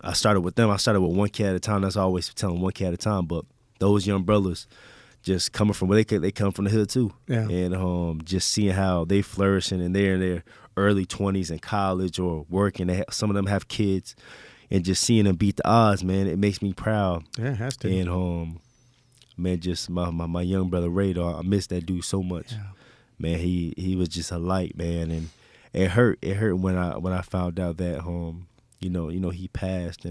I started with them, I started with one kid at a time. That's always telling one kid at a time. But those young brothers, just coming from where they come from the hood too. Yeah. And just seeing how they flourishing, and they're in their early 20s in college or working. Some of them have kids, and just seeing them beat the odds, man, it makes me proud. Yeah, it has to. And man, just my young brother Radar, I miss that dude so much. Yeah. Man, he was just a light, man, and it hurt. It hurt when I found out that you know he passed,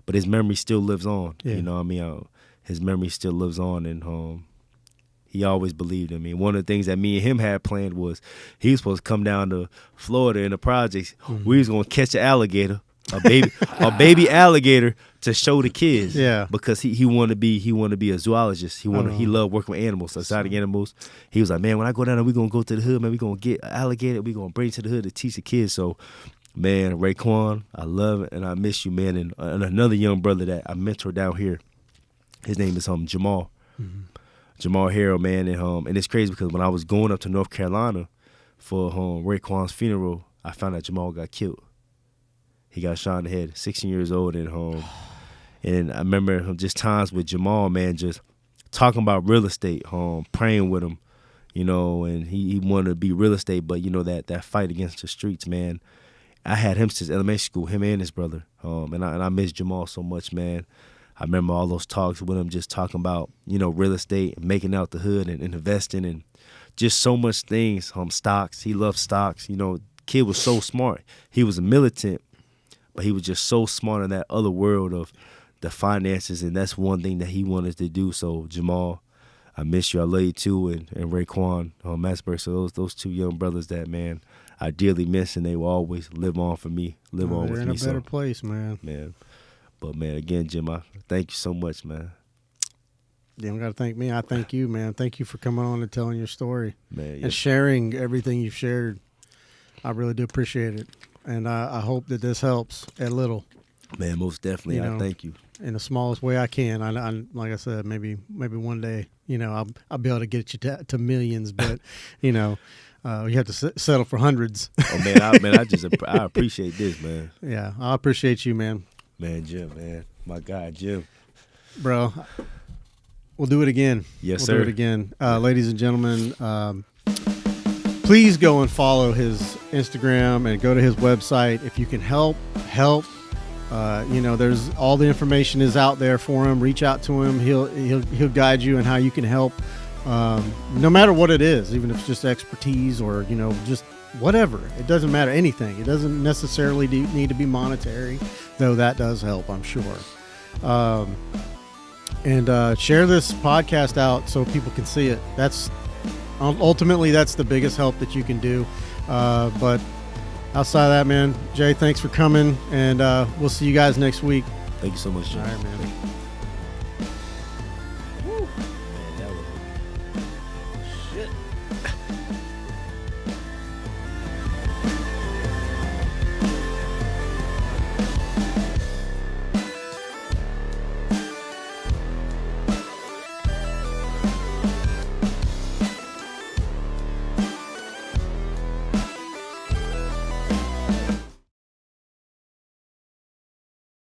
but his memory still lives on. Yeah. You know what I mean? His memory still lives on, and he always believed in me. One of the things that me and him had planned was he was supposed to come down to Florida in the projects. We was gonna catch an alligator, a baby alligator, to show the kids. Yeah. Because he wanted to be a zoologist. He loved working with animals, exotic animals. He was like, man, when I go down there, we gonna go to the hood, man. We gonna get an alligator. We gonna bring it to the hood to teach the kids. So, man, Raekwon, I love it and I miss you, man. And another young brother that I mentor down here, his name is Jamal. Jamal Harrell, man, and it's crazy because when I was going up to North Carolina for Raekwon's funeral, I found out Jamal got killed. He got shot in the head, 16 years old, and I remember just times with Jamal, man, just talking about real estate, praying with him, you know, and he wanted to be real estate, but you know that fight against the streets, man. I had him since elementary school, him and his brother. And I miss Jamal so much, man. I remember all those talks with him, just talking about, real estate and making out the hood and investing and just so much things. Stocks. He loved stocks. Kid was so smart. He was a militant, but he was just so smart in that other world of the finances, and that's one thing that he wanted to do. So Jamal, I miss you. I love you too, and Raekwon, Matsburg. So those two young brothers that, man, I dearly miss, and they will always live on for me, live on with me. They're in a better place, man. Man. But, man, again, Jim, I thank you so much, man. You don't got to thank me. I thank you, man. Thank you for coming on and telling your story, man, and sharing everything you've shared. I really do appreciate it, and I hope that this helps a little. Man, most definitely. I thank you in the smallest way I can. I like I said, maybe one day, I'll be able to get you to millions, but you have to settle for hundreds. Oh man, I appreciate this, man. Yeah, I appreciate you, man. Man, Jim, man, my guy, Jim, bro. We'll do it again. Yes, sir. We'll do it again, ladies and gentlemen. Please go and follow his Instagram and go to his website. If you can help. There's all the information is out there for him. Reach out to him. He'll guide you in how you can help. No matter what it is, even if it's just expertise or just whatever. It doesn't matter, anything. It doesn't necessarily need to be monetary, though that does help, I'm sure. And share this podcast out so people can see it. Ultimately that's the biggest help that you can do. But outside of that, man, Jay, thanks for coming, and we'll see you guys next week. Thank you so much, Jim. All right, man.